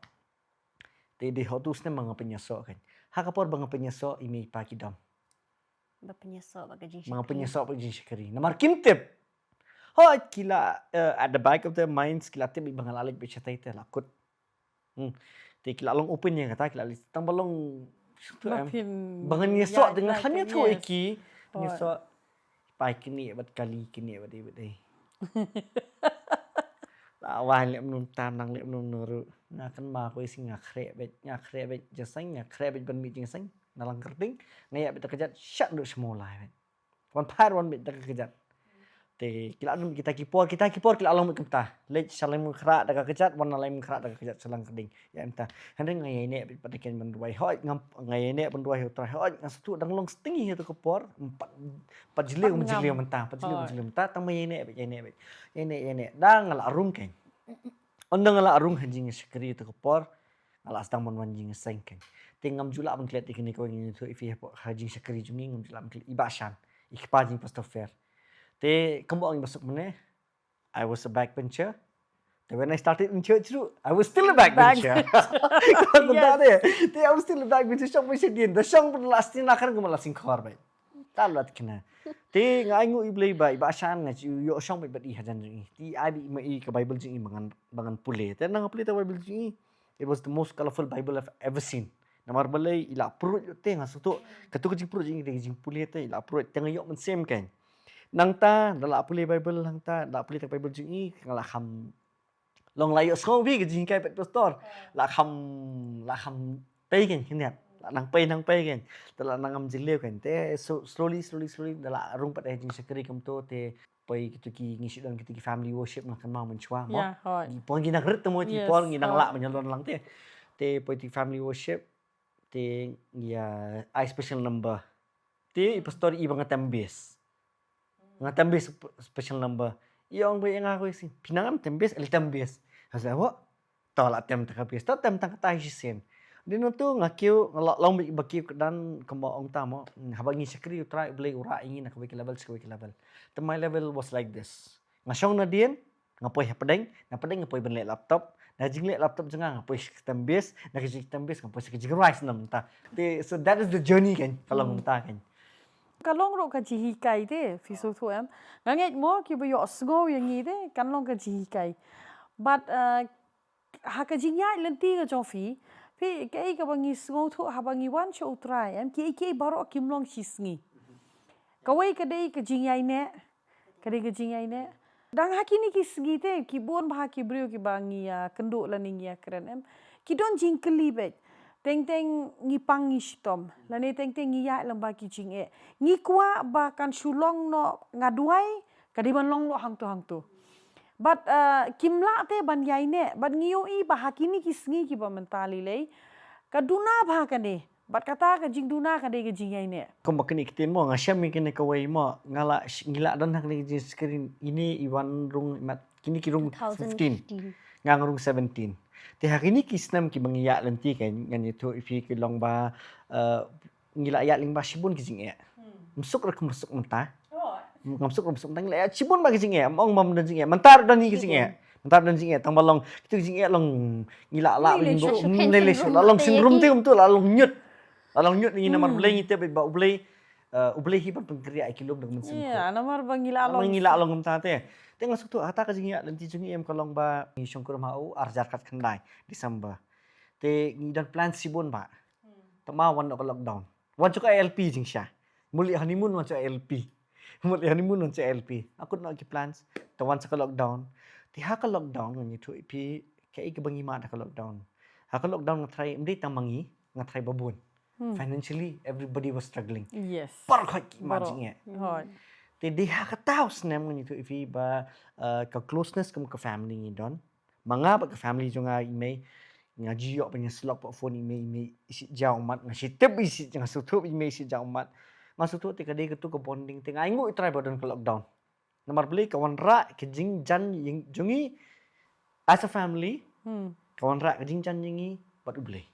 te dei how tu usnem mga penyeso kan ha kapor bang penyeso imi pa kidam Ba penyeso ba kajing mga penyeso pa jing shikari namar kimtip ho kila at the back of their minds kila tip ibang alalik bi chatai te lakut Te kila long open nya kata kila tang balong bangan nyesok dengan hanya tu iki nyesok pai kini bat kali kini bat dei lawan lek menung tam nang lek menung nuru ngakan ma ko isi ngakre bet jasang ngakre bet ban mi jasang nalang kerting ngayak bet kejat syak duk semula bet wan par wan bet kejat te kila kita kipor kila long kemta lej saling mengkerak daga kejat warna lain mengkerak daga kejat selang keding ya entah hendak ngai ne padaken menduai hoi ngam ngai ne menduai hoi hoi ngastu dang long stingi itu kepor empat jeli mentah tang mai ne dang ngala arung ken ondang ngala arung hanjing sekeri itu kepor ngala astang mon wanjing sengken te ngam jula ban klet ikini ko ngin tu ifi hajing sakri jungi ngam jula ban klet ibashan ikpa jing pastor fair te kambo ang basuk mene I was a backbencher. When I started in church too, I was still a backbencher. Kau tahu deh, I was still a backbencher. Song masih dia, the song pun lasting nak kan kau lasting khawar baik. Tak luat kena. Te ngai ngu iblay baik, bahasan ngai yo song baik beri hajan jengi. Ti I bi mai ke Bible jengi bangan pule. Te nang pule te Bible jengi. It was the most colorful Bible I've ever seen. Namar balai ila perut te ngas tu. Ketu kecing perut jengi jengi pule te ila perut tengah yok men same kan. Nang ta dalak pule Bible nang ta dalak pule te Bible jengi ngalah ham long layo song vi ke jing kai pet pastor la kham pay kan hinet la nang pay kan tala nang am jileu kan te so slowly dala rung pat jing sekri kam to te pay kitu ki ngisi dan kitu ki family worship nak kan mau menchua mo Yeah, hoi. pon gi nak ret temo ti Yes, pon gi nang hoi. la menyalon lang te pay ti family worship te ya I special number te pastor i bang tembes tembes special number yang bai nga ko si pinangam tembes el tembes hasa wo tolak tem takapis to tem tang tai sen dino tu ngakiu long bakiu dan kemo ong tamo habangi sekri try blay ura ingin nak level the my level was like this ngasong na dien ngapoi hapedeng na pedeng ngapoi benle laptop na jingle laptop jenga ngapoi tembes na kejik tembes ngapoi kejik rice nam ta so that is the journey kan kalau ta kan Kalong ro ka jihikai de fiso tu em. Nganget mo ki bo yo sngo yang ni de kalong ka jihikai. But ha ka jinya lenti ka jofi. Pi kai ka bangi sngo tu ha bangi wan cho utrai em ki baro kimlong chisngi. Kawai ka dei ka jinya ne. Ka dei ka jinya ne. Dang hakini ki sgi te ki bon bah ki brio ki bangi kenduk laning ya keren em. Ki don jingkeli bet. Teng ngipang ngistom lani teng ngiya lamba ki jinge ngi kwa ba kan sulong no ngaduai kadiban long lo hang tu but kimla te ban yai ne ban ngiyo I ba hakini ki sngi ki ba mentali lei kaduna ba kane bat kata ka jing duna ka de ka jingai ne ko makni kitin mo ngasham kini kawai mo ngila dan hak ni screen ini iwan rung kini ki rung 15 ngang rung 17 te hakini kisnam ki bangiya lenti kan ngan itu ifi ki long ba ngila ya ling ba sibun ki jing musuk rek musuk mentah musuk mentah ngila ya sibun ba ki jing mong mam dan jing mentar dan ki jing mentar dan jing tang balong itu jing long ngila la lele long sindrom te tu la long nyut ni namar bleng ite ba ublei hi pan pengkria kilom dengan mensim ya namar bangila long long mentah te tengah suatu hata ka jingia lenti jungi kalong ba ngi syongkur mau arjar kat kendai Desember te ngi dan plan sibon ba tama wan ko lockdown wan chuka LP jing sya muli honeymoon wan chuka LP aku nak ki plans te wan chuka lockdown ti ha ka lockdown ngi tu pi kai ke bangi ma da ka lockdown ngatrai mdi tamangi ngatrai babun financially everybody was struggling yes par kha ki ma jing hoi te dia ka taus nem ngi tu ifi ba ka closeness kum ka family ni don manga ba ka family jonga ime ngaji yo punya slot pa phone ime isi jauh mat ngasi tep isi jang sutu ime isi jauh mat ngasutu te ka de ka tu ka bonding te ngai ngu try bodon ka lockdown namar beli kawan ra ke jing jan ying jungi as a family kawan ra ke jing jan jingi bat ublei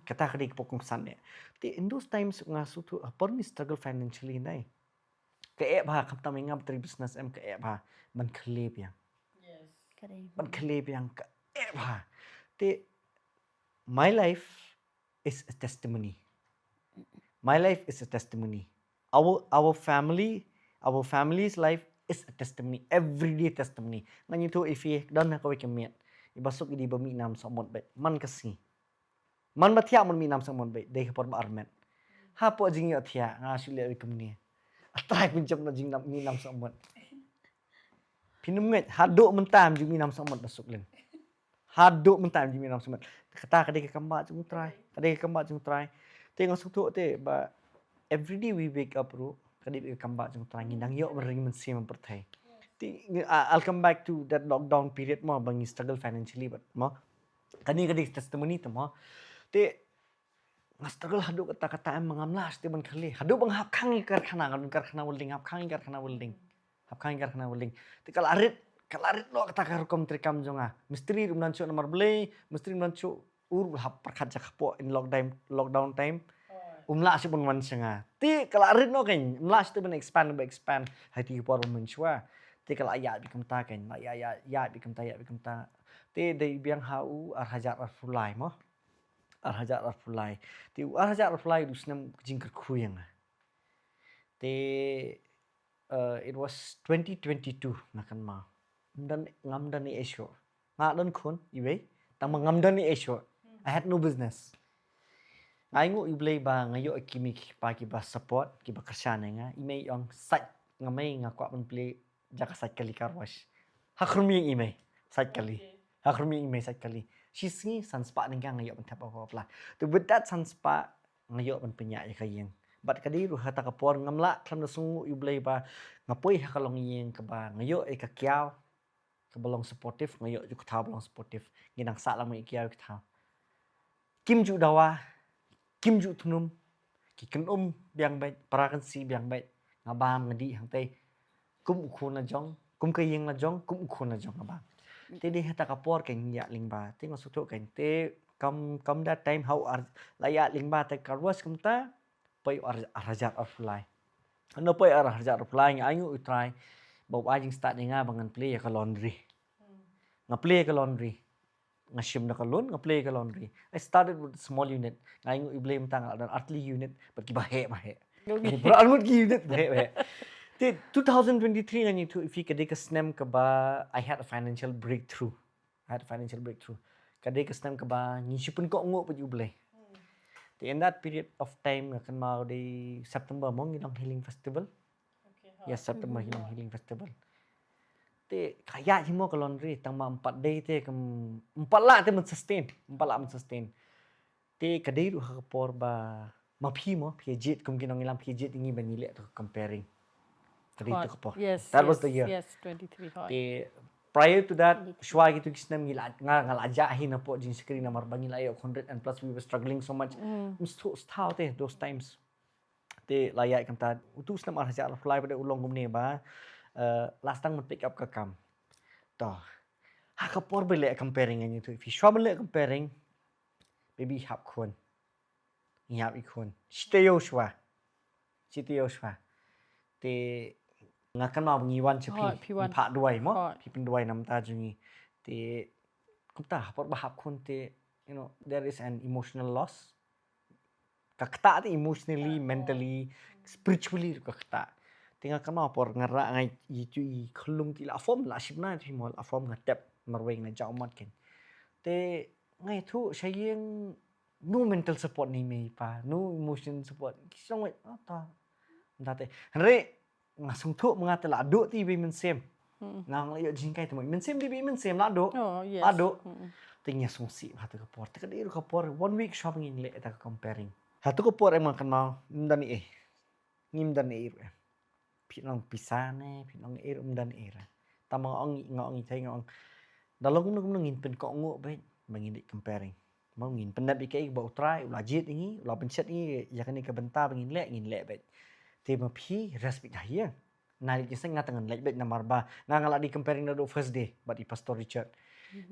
kata ka de pokong san ne te in those times ngasutu apor ni struggle financially nai ke ba kam tam ngam tri business em ke ba man khleb yang man khleb yang ke ba te my life is a testimony our family's life is a testimony everyday testimony ngani tu ifi dan ka we kemet ibasuk di bami nam somot bet man kasi man bathia man mi nam somot bet de por ba armet ha po jing yo thia nga sule we kemni atrai pun jam na jing nam mi nam somot pinum nget haduk mentam jing mi nam somot basuk len haduk mentam jing mi nam somot kata ka de ka kamba jung try tengok sutu te ba everyday we wake up ru kadi ka kamba jung try ngindang yo bering mensim pertai I'll come back to that lockdown period mo bangi struggle financially but mo kadi testimony to mo te struggle haduk kata-kata em mangamlas te ban khali haduk bang hap khang karkhana welding te kalarit lo kata karukom trikam jonga mistri rumnan chu nomor blei mistri rumnan chu hap perkat jak po in lockdown time umla si pun man senga ti kala rin no kan umla si ben expand hati por men chwa ti kala ya bi kamta kan ya bi kamta ti dei biang hau hajar fulai mo hajar fulai ti hajar fulai dus nam jingker khuyang ti it was 2022 nakan ma ngam dan ni esyo nga don khun iwe tang ngam dan ni esyo I had no business ai ngu iblay ba ngayo kimi pa ki ba support ki ba kersana nga imay yang sat ngamay nga kwa man play jaka sat kali karwash hakrumi yang imay sat kali hakrumi imay sat kali shisngi sanspa ningka ngayo man tap apa pla to with that sanspa ngayo man penya ya kayeng bat kadi ru hata kapor ngamla klam na sungu iblay ba ngapoy hakalong yeng ka ba ngayo e ka kyaw ka balong supportive ngayo ju ka balong supportive ginang sa lang mo ikyaw ka kim ju dawa kim ju thunum ki kan biang bai parakan si biang bai ngabam ngadi hang tei kum khu na jong kum ka yeng na jong kum khu na jong ngabam te di hata kapor ken ya lingba te ngo sutu ken te kam that time how la ya lingba te karwas kum ta pai arajat offline no pai arajat offline ayu try bau ajing start nga bangan play ya ka laundry nga play ka laundry nga shim na kalon nga play ka laundry I started with a small unit ngayon i-blame tanga dan artly unit but kibahe pero almut ki unit bahe te 2023 nga to if you kadai ka snem ka ba I had a financial breakthrough kadai ka snem ka ba ni sipun ko ngo pud ublay te in that period of time nga kan mao day September mo nginang healing festival yes September healing festival te kaya himo ka laundry tang ma 4 day te kam 4 la te man sustain te kadai ru ha por ba maphi mo pjit kum kinong ilam pjit ingi banile to comparing kadai to kapor Yes. that was the year Yes, 23 hot. te prior to that shwa gitu kisnam ngila ngalaja hin na po jin screen na marbangil ayo 100 and plus we were struggling so much stau te those times te layak kam ta utus nam arja fly pada ulong gumne ba last time pick up ka kam to ha kapor bele comparing ani to if you shwa bele comparing maybe hap khon ngap ikon steo shwa te ngakan ma ngiwan chepi Piwan. pha duai mo Hot. pi pen duai nam ta jungi te kumta hapor ba hap khon te you know there is an emotional loss kakta te emotionally mentally spiritually kakta tinga kama por ngara ngai itu I khulung ti la form la shipna ti mol a form nga tep marweng na jaumat ken te ngai thu shayeng no mental support ni me pa no emotion support kisong ata ndate re ngasung thu mga tela do ti be men sem ngang la yo jingkai tu men sem di be men sem la do Oh, yes. ado tingnya sungsi hatu ka por te ka dir ka por 1 week shopping in le ta comparing hatu ka por emang kan mau ndani ngim dan pinong pisane pinong dan era tamang ngong thai ngong dalong nung ngin pen ko ngo be mangin comparing mau ngin pendat ikai ba utrai ulajit ini ula pencet ini ya kan ka benta ngin le be te ma phi respect haya nari kisang ngatangan like bet namar ba ngala di comparing na do first day but I pastor Richard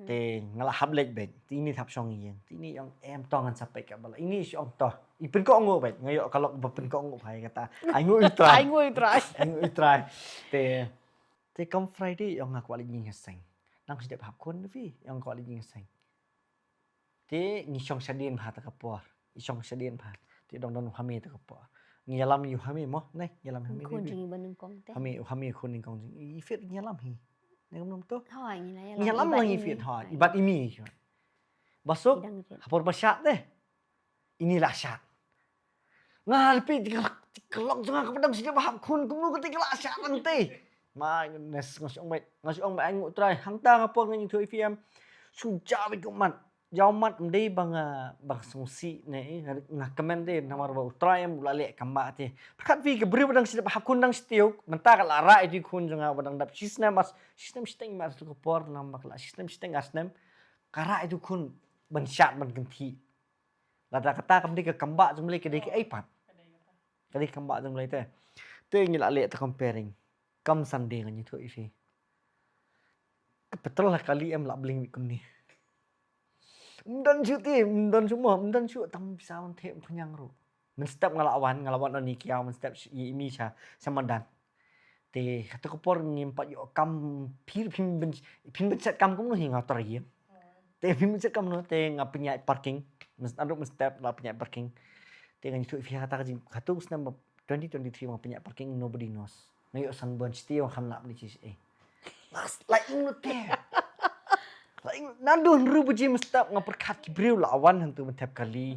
te ngala hab like bet ini thap song yen ini yang em tongan sampai ka bala ini song to ipin ko ngo bet ngayo kalau bapen ko ngo phai kata ai ngo try te come Friday yang ngaku ali ngaseng nang sedep hab kon vi yang ko ali ngaseng te ni song sadin ha ta kapor isong sadin pha te dong hame ta kapor ngialam yu hame mo nai ngialam hame Khun jing ban kong te. hame khun ning kong I fit ngialam hi nang nom to Hoi ngi la ngialam lang I fit ha ibat imi basok hapor basyat deh inilah syat ngalpi kelok jangan kepadang sida bahap khun kumnu ketika la syat nanti my goodness ngasiong mai angu try hangta ngapor ngin thu IFM suja bi kumat jaumat mdei bang sungsi ne ngakemen de namar ba utrayam ulale kamba te phat vi ke bri badang sida hakun dang stiuk menta ka lara idi khun jonga badang dap system steng mas ko por nam bakla system steng asnem kara itu khun ban syat ban genti lada kata kam de ke kamba jumle ke de ke ai pat kali kamba jumle te ngila le ta comparing kam sunday ngani thu ifi betul lah kali em la bling kum ni dan cuti dan semua dan cu tam bisa on tem penyang ru men step ngalawan on ni kiau men step imi cha sama dan te kata ko por ngimpat yo kam pin bencet kam ko hi ngator ye te pin bencet kam no te ngapnya parking men step la punya parking te ngan tu fi kata jing katu snam 2023 mau punya parking nobody knows ngayo san bon stio ham lap ni cis like no te Nandun rubu je mestap ngaperkat ki breu lawan hantu mentap kali.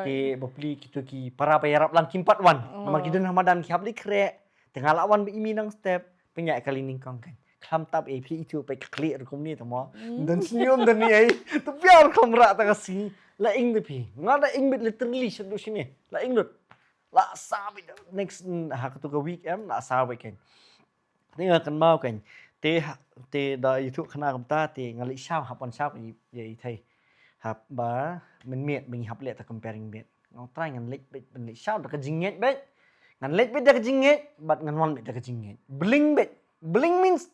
Te bopli kitu ki para payarap lang kimpat wan. Nama kidun Ramadan ki habli krek. Tengah lawan be imi nang step penyak kali ningkong kan. Klam tap AP itu pe klik rekom ni tamo. Dan senyum dan ni ai. Tu biar kamera ta kasi. La ing de pi. Ngada ing bit literally sadu sini. La ing lut. La sabi next ha tu ka weekend la sabi kan. Ni akan mau kan. Te da itu khana kam ta te ngali shao hapon shao ye thai hap ba men miet bing hap le ta comparing bet ngau try ngan lek bet ben le shao da ka jinget bet ngan lek bet da ka jinget bat ngan wan bet da ka jinget bling means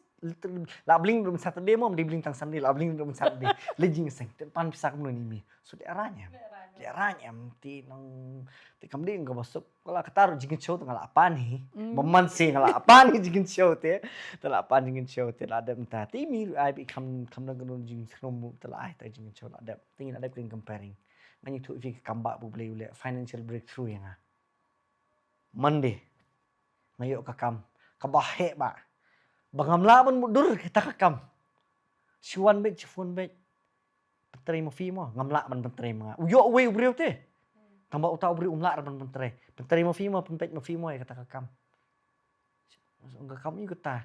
la bling dum Saturday mom di bling tang Sunday la bling dum Saturday le jing seng te pan pisak mun ni mi so de aranya ti nang te kam ding ka basuk kala kataru jingin show tengah apa nih meman sih ngala apa nih jingin show te tela apa jingin show te la adem ta ti mi ai bi kam nang gunung jing krom tela ai ta jingin show la adem tingin adem king comparing ngani tu fi kamba bu blei ule financial breakthrough yang Monday ngayo ka kam ka bahe ba bangamla ban mudur kita ka kam siwan bet phone bet pentere mo fi mo ngamla ban pentere ma uyo we breu te tambah utau beri umla ban pentere mo fi mo penpet mo fi mo kata kam enggak kam ikut ta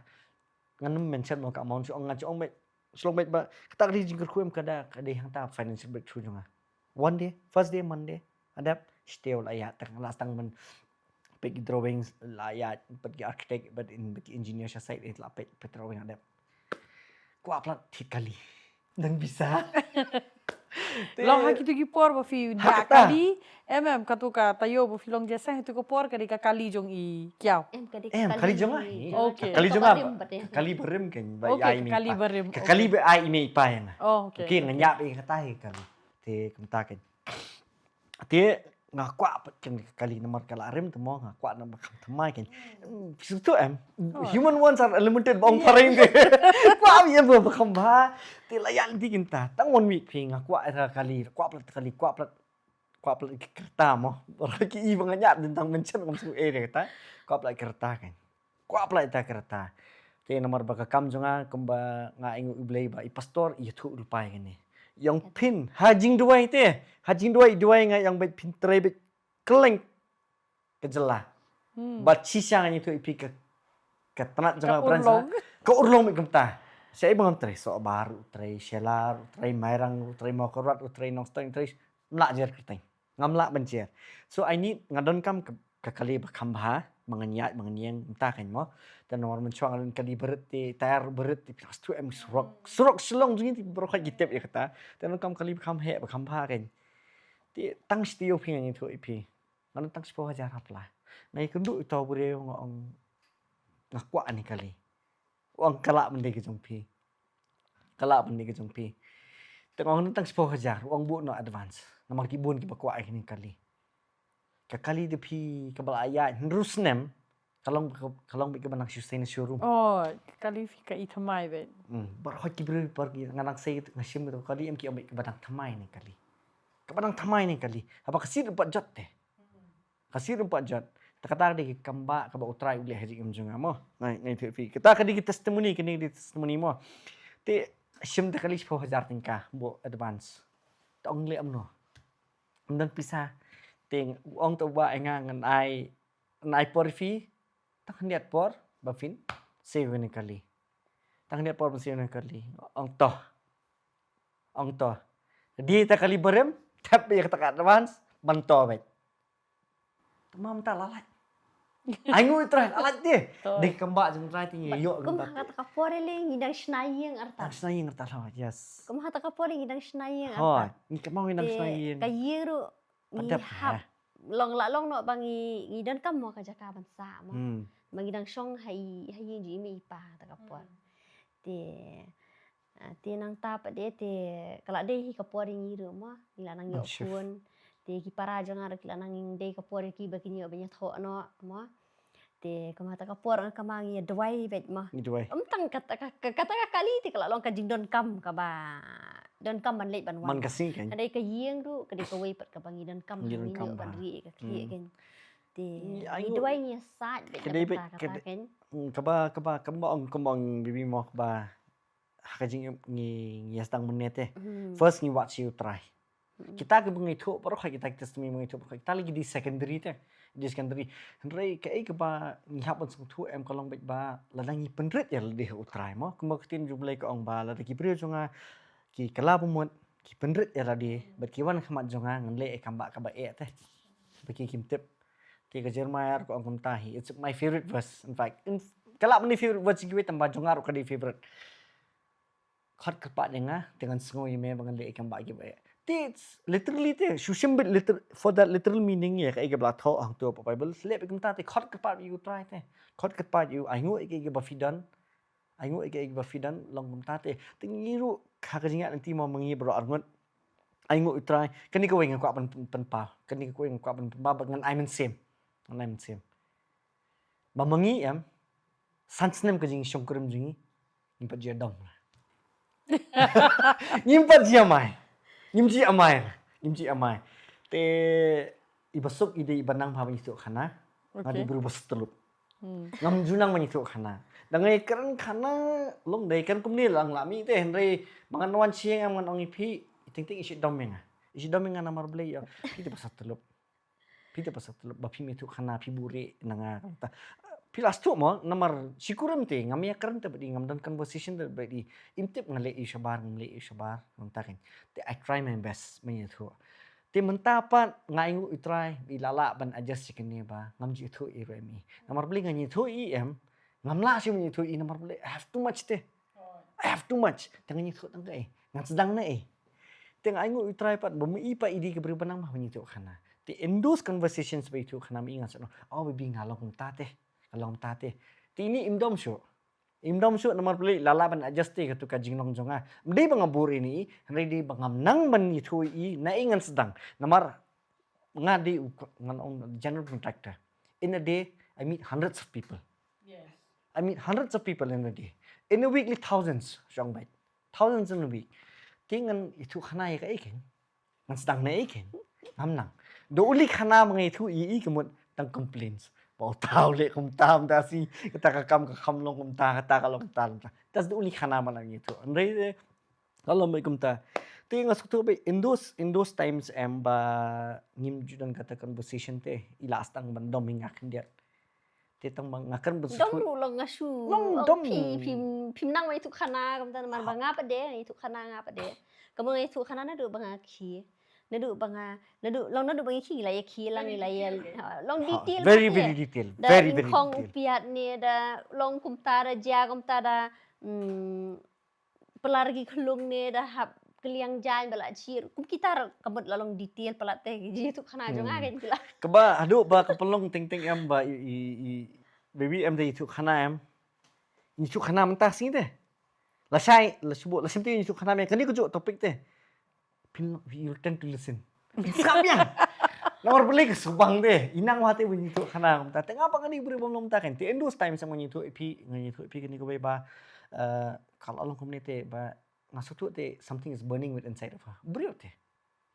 ngan mention mo ka mon si ong ngaci ong bet slong bet ba kata di jingker kuem kada hang ta financial breakthrough jonga one day first day Monday adap still ayat tang lastang men pek drawing layat pergi architect but in engineer side it la pek drawing adap ku upload kali dan bisa Long haki tu ki por ba fi da kali katu ka tayo bo filong jesa itu ko por kali ka kali jong i kiao. Kali jong ah. Okay. Kali jong ah. Kali berem kan ba ai mi. Kali berem. Kali be ai mi pa yang. Okay. Okay nganyap i kata kali. Te kumta kan. Te ngakwa kan kali nomor kala rem temo ngakwa nama kam thamai kan. Situ human ones are limited bong pareng te. Kwa mi bo bakam ba. Te layan di kinta. Tang mon mi phi ngakwa kali kwa plat kerta mo. Oraki i banganyap tentang mention kam su kata. Kwa plat kerta kan. Kwa plat ta kerta. Te nomor bakam jonga kumba nga ingu iblei ba i pastor i thu rupai kan ni. Yang pin hajing duai te hajing duai nga yang bet pin trebet keleng kejela bat sisang itu ipi ke tanat jangan peransa ke urlong mi gemta saya bangam tre so baru tre shelar tre mairang tre mokorat tre nongstang tre melajar kerteng ngamla benjer so I need ngadon kam ke kali bakambha menganyat mengenyang entah kan mo dan nomor mencuang alun kali beret ti tayar beret ti plus 2 surok selong jing ti brokat gitep ya kata dan kam kali bakam he bakam pha kan ti tang stio phing ni thu ipi ngan tang spo hajar hapla nai kundu to bure ngong ngakwa ni kali wang kala mende ke jongpi tengong tang spo hajar wang bu no advance nama kibun ki bakwa ni kali kali depi kabal ayat terus nem kalong bi kebanang sustain showroom kali fi ka ithamai bet bar hot ki bru pergi nganak sei ngashim tu kali em ki ambil kebanang thamai ni kali apa kasir 4 jot teh kasir 4 jot kata di kamba kaba utrai ule haji em junga mo ngai tu fi kita kadi testimoni kini di testimoni mo te shim te kali 10,000 tingkah bo advance tong le am no dan pisah ting ong to ba nga ngan ai por fi tak niat por ba fin save ni kali tak niat por save ni kali ong to di ta kali berem tap ya kata advance banto bet tamam ta lalat ai ngui trai lalat dia de kamba jeng trai ti yo kum kata kapore le ngidang snayeng arta lah yes kum kata kapore ngidang snayeng arta ni kamau ngidang snayeng kayiru ni hap long no bangi ngidan kam mo ka jaka bansa mo mangidang song hai ji mi pa ta kapor te ti nang ta pa de ti kala de hi kapor ngi ru mo ila nang yo Chef. pun ti ki para jo ngar kila nang de kapor ki ba ki nyo banya tho no mo ti kamata kapor ang kamangi dwai bet mo Gitu ay. tang kata kali ti kala long ka jing don kam ka ba don kam ban le ban Man wan kasing kan. kadai ka yieng ru kadai ka wei pat ka bangi don kam Ngi ngi don kam nyo ban ba. ri ka kli ken ti Ay, ni dwai ni sa bet Kadai bet kata kata ken kembang bibi mo ba hakajing ngi yasdang menete. Hmm. First ngi watch you try. Kita ke bungi tu baru kita testami bungi tu kita lagi di secondary teh. Di secondary. Henry ke ba ngi hapan sung tu kalong bet ba ladang ngi penrit ya lebih utrai mo. Kemudian jumlah ke ong ba ladang ki beri jonga ki kala pumut ki penrit ya ladi. Berkiwan kemat jonga nganle kambak kaba teh. Bagi kim tip. Ti ke Jeremiah ko ong tahi. It's my favorite verse. In fact, kalau meni favorite verse gue tambah jonga ro kadi favorite. Khat kepat denga dengan sengoi me bangan le kambak ki ba. It's literally te shushim bit for that literal meaning ya kai gebla tho ang tu pa Bible slep ikum ta te khot kepat you try te khot kepat you aingu ke ge bafidan aingu ke ge bafidan long kum ta te tingiru kha ka jinga nanti mau mengi bro arngot aingu try kani ko weng kwa pen pa kani ko weng kwa pen pa dengan I'm same ba mengi am sansnem ke jing shongkurim jingi impat dia dong nyimpat dia mai Nimji amai. Te ibasuk ide ibanang pa manyitu khana. Ngadi berubah setelup. Ngam junang manyitu khana. Dangai keren khana long dai kan kumni lang lami te henry mangan wan chieng mangan ong ipi ting isi domenga. Isi domenga namar blay ya. Pi te pasat telup. Bapi mitu khana pi buri nanga kata. Pilas tu mo namar sikurum te ngam ya keren te badi ngam dan conversation te badi intip ngale ishabar ngontakin. Te I try my best menyitu. Te mentapa ngai try bilala ban adjust sikini ba ngam ji tu i remi. Namar beli nganyi tu i ngam la si menyitu i namar beli I have too much te. I have too much. Tangan nyitu tangga ngan sedang na Te ngai try pat bumi pa idi ke berbenang mah menyitu khana. Te in those conversations ba itu khana mi ingat oh bibi ngalong tate. Kalau tate. Tini imdom syo namar beli lalaban adjust te katu kajing nong jonga. Mdi bangabur ini, ready bangam nang ban itu i na ingan sedang. Namar ngadi ngan general contractor. In a day, I meet hundreds of people. Yes. I meet hundreds of people in a day. In a weekly thousands, syong bait. Thousands in a week. Tingan itu khana ya iken. Ngan sedang na iken. Ngam nang. Do uli khana mga itu i kemut tang complaints. Bảo tao lệ không tam ta si ta ka kam ka kham long kum ta ka long ta tas du li khana mana gitu andre kalau mai kum ta te nga sukto be in those times ba ngim judan kata conversation te ilas tang ban dom ngak dia te tang bang ngakan dong besu ru long ngasu Long dom. phim nang mai tu khana kam tan mar banga pa de tu khana nga pa de kam ngai tu khana na du banga khi na du banga na du long na du bangi khi la ya khi lang la ya long detail very detail da very in khong detail piat ni da long kum ta da ja kum ta da pelargi khulung ni da hap keliang jan bala chir kum kita kabut la long detail pelat te ji tu khana jong agen kila keba adu ba kapelong ting ting em ba i baby em de itu khana em itu khana mentah sing te la sai la subu la sim te itu khana me kani ko topik te you tend to listen. Saknya. Nomor beli ke subang deh. Inang wate bunyi tu kana kum ta. Tengah apa kani beri bom ta kan. Ti endus time sama nyitu ipi kani ko ba kalau long community ba ngasu tu te something is burning with inside of her. Beri te.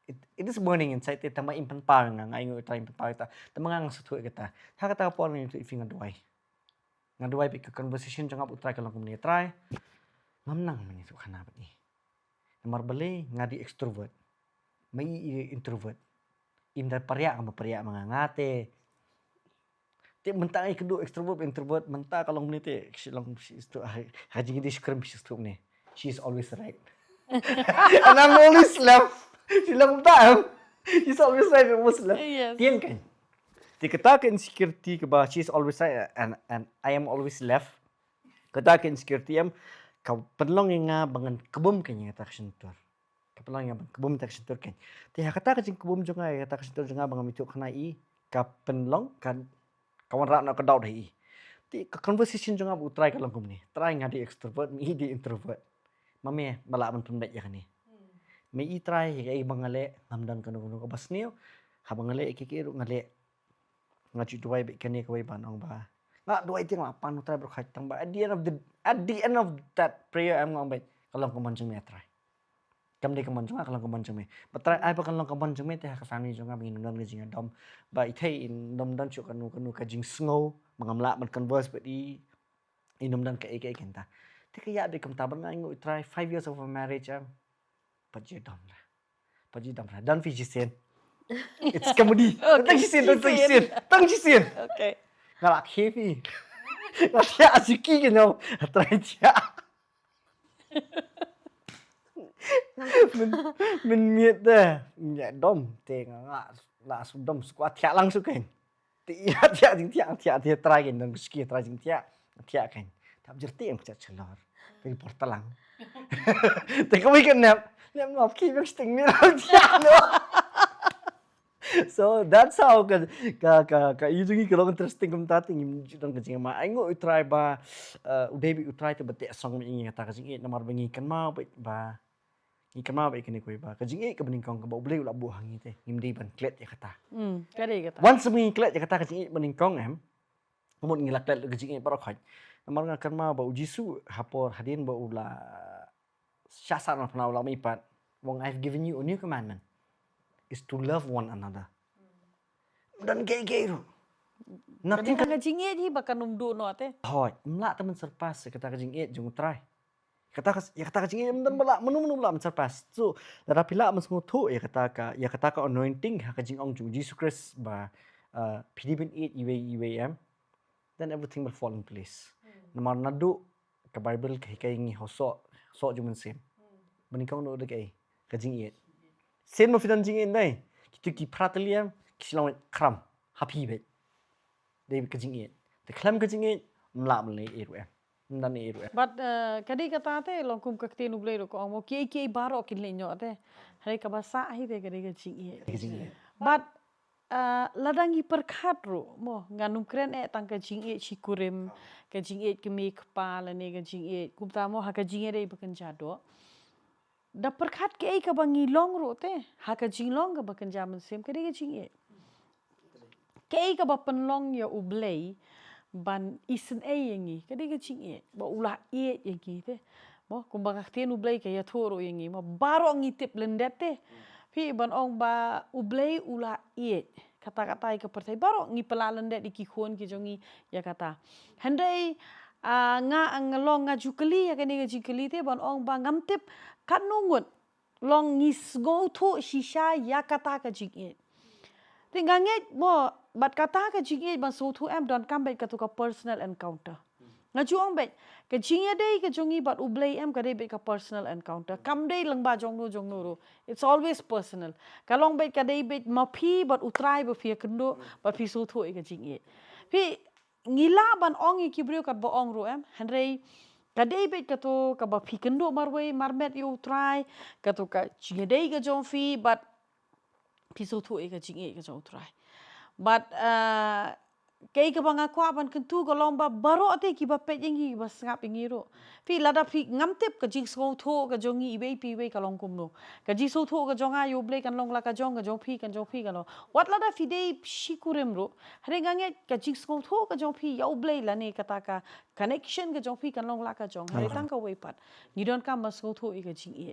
It is burning inside te tama impan pa nga ngai ngai try impan pa ta. Tama nga ngasu tu kita. Ha kata po ni tu ifi ngaduai. Ngaduai pi conversation jangap utrai kalau community try. Ngamnang menyitu kana ba ni. Nomor beli ngadi extrovert. Mai introvert. Imda pariak mga ngate. Ti mentang kedua introvert mentang kalau ni te long istu haji di skrim istu ni. She is always right. And I'm always left. Silang tahu. She's always right and always left. Yes. Tiang kan. Ti kata ke insecurity ke ba she is always right and I am always left. Kata ke insecurity am kau penlong nga bangan kebum kanya kata kesentur. Kapelong nga kebum tak kesentur kan. Ti kata ke kebum jonga kata kesentur jonga bangan mitu kena i ka penlong kan kawan rak nak kedau dah. Ti conversation jonga utrai kalau kum ni. Try nga di extrovert mi di introvert. mame bala man pun bet ya kani me I try ya bangale ngamdan kanu ko basniu habangale kikiru ngale ngacu duai bet kani ko ban ong ba nga duai ting lapan try berkait tang ba at the end of that prayer am ngom bet kalau ko man me try kam de kamon chunga kalau kamon chume but try ai pa kalau kamon chume te ka family chunga bin non ge jinga dom ba I thei in dom dan chu kanu ka jing sngo mangamla man converse bet I inom dan ka eke kenta te ka ya de kam taban ngai ngu try 5 years of a marriage am paji dom ra dan fi jisen it's comedy tang jisen Okay. ngalak heavy ngalak asiki ke no try dia mình miệt đây nhẹ đom te nga la su dom squat thia lang su ken ti ya thia try gen dan ski try jing thia ken thap jerti em chat chelor pe portalang te ko weekend nap ngop ki bek sting ni thia no so that's how ka usually kalau interesting kum ta ting dan ka jing ma ai ngo try ba udai bi try te bete song mi ngata ka jing nomor bengi kan ma ba ikan ma ba ikani ko ba ka jing ka bening kong ka ba blei la bu hangi te ngimdi ban klet ya kata Kari kata. once mi klet ya kata ka jing bening kong em mun ngilak klet ka jing ba khoj namar nga kan ma ba ujisu hapor hadin ba ula syasa na pna ula mi pat wong I've given you a new commandment is to love one another dan gay ro nothing Kani ka jingit hi baka numdu no ate. hoj mla ta man surpass kata ka jing jung try kata ka jing dan bala menum la man surpass so dara pila mas ngutu ya kata ka anointing ha ka jing ong ju Jesus Christ ba pidibin 8 iwam then everything will fall in place namar nadu ka Bible kai ngi hoso so ju men sem benikong no de kai ka jing sen mo fidan jing dai kitu ki prateliam kisilong kram happy bet dei ka jing de klam ka jing mla mle em dan eru But kadi kata ate long kum ka tinu blei ro ko mo ki baro kin le nyo ate. Hari ka basa hi te kadi ka jingit. But ladangi perkhat ro mo nganum kren tang ka jingit chikurim ka jingit ke mi kpala ne ka jingit kumta mo ha ka jingit dei bakan jado. Da perkhat ke ka bangi long ro te ha ka jinglong ka bakan jaman sem kadi ka jingit. Ke ka ba penlong ya ublei ban isen yengi kadi ka chingi ba ulah yengi te mo kumbaga tenu blai ka ya thoro yengi mo baro ngitip lendet te pi ban ong ba ublei ulah kata-kata ka pertai baro ngi pelalendet di kikhon ki jongi ya kata handai nga ngalong nga jukeli ya kani ka jikeli te ban ong ba ngamtip kanungut long ngis go tho shisha ya kata ka jingi Tinganget mo bat kata ka jingi ban so thu em don kam bet ka tu ka personal encounter. Nga juang bet ka jingi dei ka jongi bat ublei em ka dei bet ka personal encounter. Kam dei lang ba jong no ro. It's always personal. Kalong bet ka dei bet mapi bat utrai ba fia kendo ba pi so thu ka jingi. Pi ngila ban ong ki brio kat ba ong ro em. Henrei ka dei bet ka tu ka ba pi kendo marwei marmet yo utrai ka tu ka jingi dei ka jong fi bat piso thu ka jingi ka jong try but kay ka banga kwa ban kentu ka lomba baro ate ki ba pet yengi ba ngap yengi ro pi lada pi ngamtip ka jing so thu ka jongi ibe pi we ka long kum no ka ji so thu ka jonga yo ble kan long la ka jong pi kan jong pi kan lo what lada fi de shikurem ro hare gange ka jing so thu ka jong pi yo ble la ne kata ka connection ka jong pi kan long la ka jong hare tang ka we pat ni don ka ma so thu ka jingi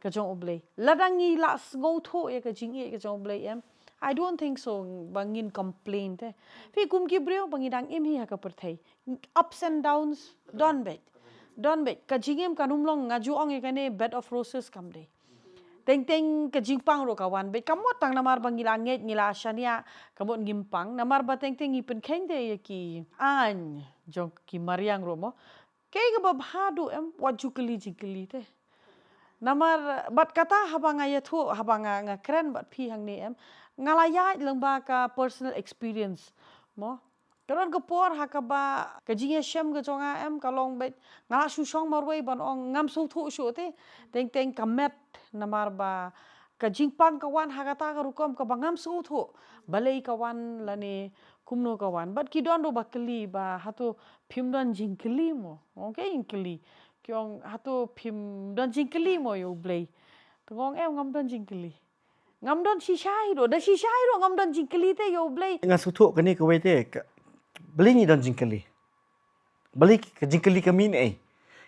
ka jong oblei ladangi la go tho ya ka jingi ka jong oblei em I don't think so bangin complain te fi kum ki brio bangidang em hi ha ka perthai ups and downs don bet ka jingem kanum long ngaju ong e kane bed of roses kam dei teng ka jingpang ro kawan bet kamot tang namar bangila nget ngila shania kamot gimpang namar ba teng ipen khen de ki an jong ki mariang ro mo ke ga ba bhadu em wajukeli jikeli te namar bat kata habanga ya thu habanga nga kren bat phi hang ni em ngalaya lengba ka personal experience mo karon ko por hakaba ka jinge shem ga jonga em kalong bet ngala su shong marwei ban ong ngam su thu shu te teng kamet namar ba ka jingpang kawan hakata ka rukom ka bangam su thu balei kawan lane kumno kawan bat kidon do bakli ba hatu phimdon jingkli mo okay inkli kyong hatu phim don jingkeli mo yo blay tengong em ngam don jingkeli ngam don shisha ro da shisha ro ngam don jingkeli te yo blay Nga sutu kani ka wete beli ni don jingkeli. Beli ke jingkeli kami ni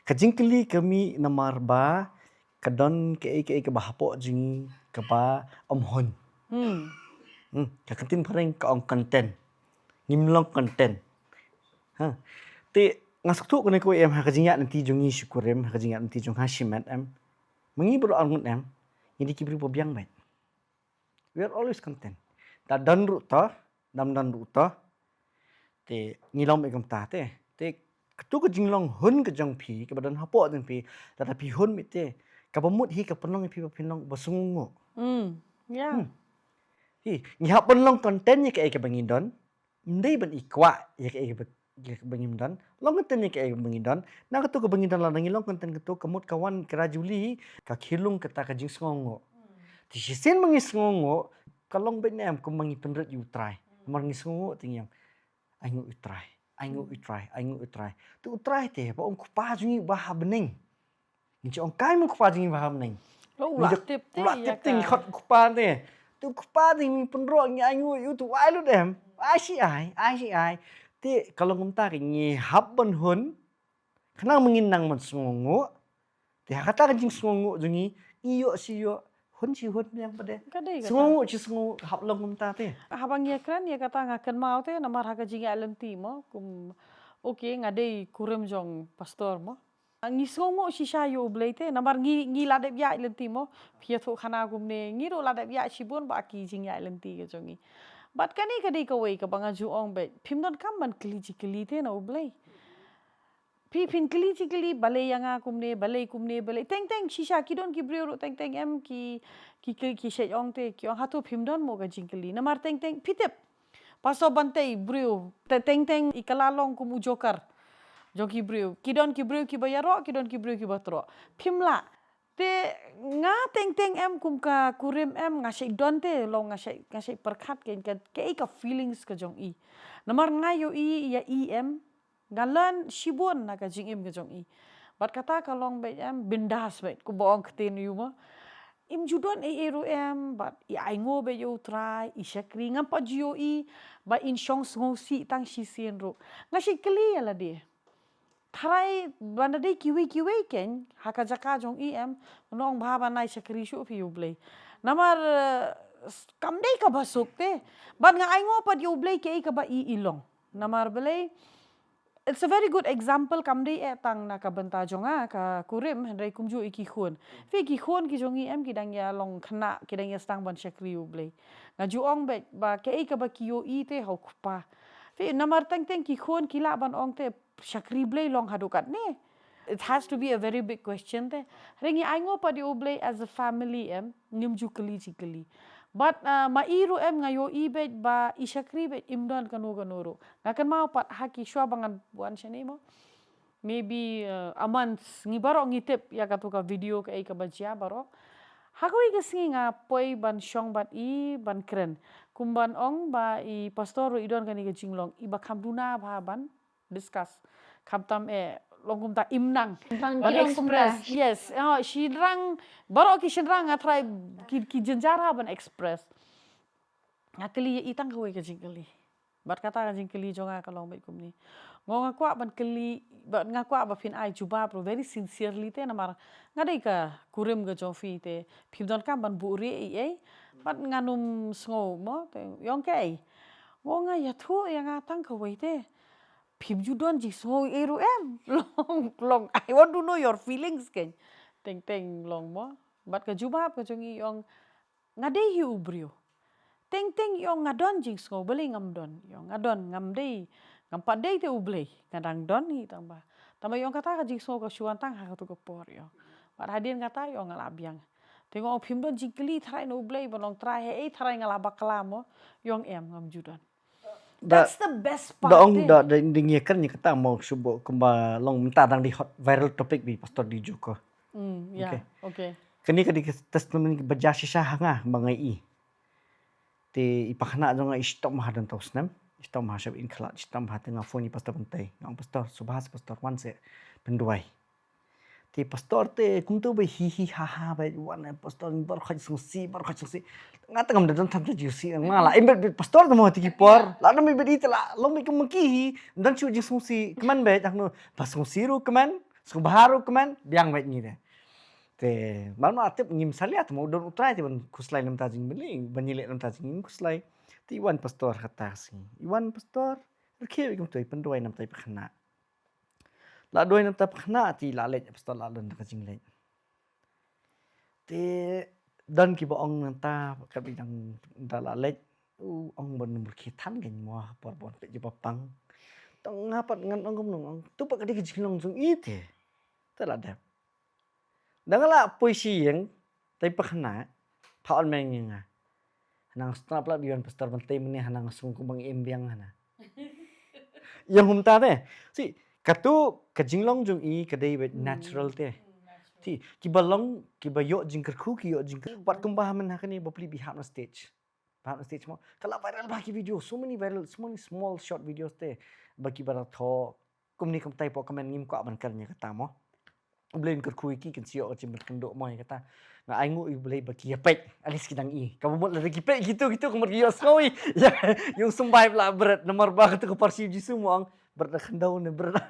Ka jingkeli kami namar ba ka don ke bahapo jingi ka ba omhon. Ka kantin pareng ka ong content. Ngimlong content. Ha. Te ngasuk kani ko em ha ka jingat nanti jungi syukurem ha ka jingat nanti jung hashimat em. Mengi bro angun em. Ini kibri pobiang baik. We are always content. Ta dan ru ta, dam dan ru ta. Te ngilom egam ta te. Te ketu ke jinglong hun ke jong pi ke badan hapo den pi. Tetapi hun mi te ka pemut hi ka penong pi pinong basungo. Yeah. Hi ngihap penong content ni ke bangidon. Ndai ban ikwa ya ke bangidon. Long content ni ke bangidon. Na ketu ke bangidon la ngilong content ketu kemut kawan kerajuli ka khilung kata ka jing songo. Ti sisen mangi songo kalong ben em ko mangi penret you try. Mangi songo tingyang aingu utrai. Aingu utrai. Tu utrai te pa ong kupa jungi baha bening. Ni ong kai mo kupa jungi baha bening. Lo ulat tip te Ulat tip ting khot kupa te. Tu kupa ting penro ngi aingu you tu ai lu dem. Ai si ai. Te kalau ngumta ke ngi habban hun kenang menginang man songo. Te kata kan jing songo jungi iyo si yo hun si hun yang pada. Kadai kata. Songo ci songo hablong ngumta te. Habang ya kran ya kata ngakan mau te namar haka jinga lenti mo kum ngadei kurem jong pastor mo ngi songo shisha yo blay te namar ngi ladep ya lenti mo pia tho khana gumne ngi ro ladep ya shibon ba ki jinga lenti ke jongi bat kani kadai ka wei ka banga ju ong be phimdon kam ban kli te na blay pi phin kli balai yanga kumne balai teng shisha kidon ki brio teng em ki she ong te ki ong hatu phimdon mo ga jingkeli namar teng pitep paso bantai brio teng ikalalong kum ujokar joki brio kidon ki bayaro kidon ki brio ki batro phimla te nga teng em kum ka kurim em ngasai don te long ngasai perkhat ke feelings ka jong i namar ngayo i ya em galan shibon na ka jing im ka jong i bat kata kalong be em bindas be ku boong kten yu mo im judon ero em but I ngo be yo try I shakri ngam pa jio I ba in shong si tang shi sien ro ngashi kli ala de tharai banda de kiwi ken haka jaka jong I em nong bha ba nai shakri shu pi ublei namar kam dei ka basuk te ban nga ai ngo pa yo blei ke ka ba I ilong namar belei it's a very good example kam dei tang na ka banta jonga ka kurim hendrai kumju iki khun fi ki khun ki jongi em ki dang ya long khna ki dang ya stang ban shakri u blei nga ju ong be ba ke ka ba ki yo I te ho khupa fi namar teng ki khun ki la ban ong te shakri blei long hadukat ne it has to be a very big question te rengi ai ngo pa di u blei as a family em ngim ju kali but mairu em ngayo ibet ba ishakri bet imdan kanuro ngakan mau pat haki shwa bangan buan shane mo maybe a month ngi baro ngi tip ya katuka video ka ka bajia baro hakoi kesingi nga poi ban shong bat I ban kren kumban ong ba I pastor idon kani ke jinglong I ba kamduna ba ban discuss kamtam longkum ta imnang ban express yes shidrang baro ki shidrang try ki jenjara ban express ngakeli itang kawai ka jingkeli bat kata ka jingkeli jonga kalong bai kumni ngonga kwa ban keli ban ngakwa ba fin ai juba pro very sincerely te namar ngadai ka kurim ga jofi te phimdon kam ban buri bat nganum sngo mo te yong kai ngonga ya thu ya ngatang kawai te phim judon ji sngo eru em long I want to know your feelings ken teng long mo bat ka juba ka jongi yong ngadai hi ubrio teng yong ngadon jing sngo beli ngam don yong ngadon ngam dei ngam pa dei te ublei ngadang don hi tamba yong kata ka jing sngo ka shuan tang ha tu ka por yo bat hadin kata yong ngalabiang tengok phim don jingkeli tharai no ublei bonong trai tharai ngalaba kalamo yong em ngam judon that's the best part Da dingi kan ni kata mau subo kumba long minta dang di hot viral topic bi pastor di joko. Yeah, okay. Kani kadi testimoni baja shisha hanga bangai I. Te ipakna jonga istom hadan tausnam. Istom hasab in khala istom hatanga phone pastor bantai. Ngam pastor subhas pastor wan se penduai. Ti pastor te kum tu be hi hi ha ha be wan pastor bar khaj sungsi ngata ngam dan tan ta jusi ngala imbe pastor mo ti por la no mi be di la lo mi kum ki dan chu ji sungsi keman be tak no pas sungsi ru keman sung baharu keman biang be ni de te mal ma atip ngim saliat mo don utrai ti ban kuslai nam ta jing beli banile nam ta jing kuslai ti wan pastor kata si iwan pastor ke kum tu pendoi nam tai khana la doi nam ta khana ti la le pastor la don ka jing le te dan ki ba ong nam ta ka bi dang da la le ong bon number ki than gen mo por bon pe je pang tong ngapat ngan ong kum nong tu pa ka di jing long jung i te ta la da dang la puisi yang tai pa khana pa on meng nga hanang strap la bion pastor ban te meni hanang sung ku bang embiang hana yang hum ta te si katu ka jing long jung i ka dei natural te ti ki balong ki ba yo jingker khu ki yo jingker wat kum ba man hakani ba pli behave on stage mo kala viral ba ki video so many small short videos te ba ki ba tho kum ni kum tai po comment ngim ko ban kar nya kata mo blain ker khu ki kan sio chim kan do mo kata nga ai ngu i blai ba ki pek alis kidang i kamu mo la ki pek gitu kumur yo skoi ya yung sumbai la berat nomor ba tu ko parsi jisu mo ang berdakandau ne berda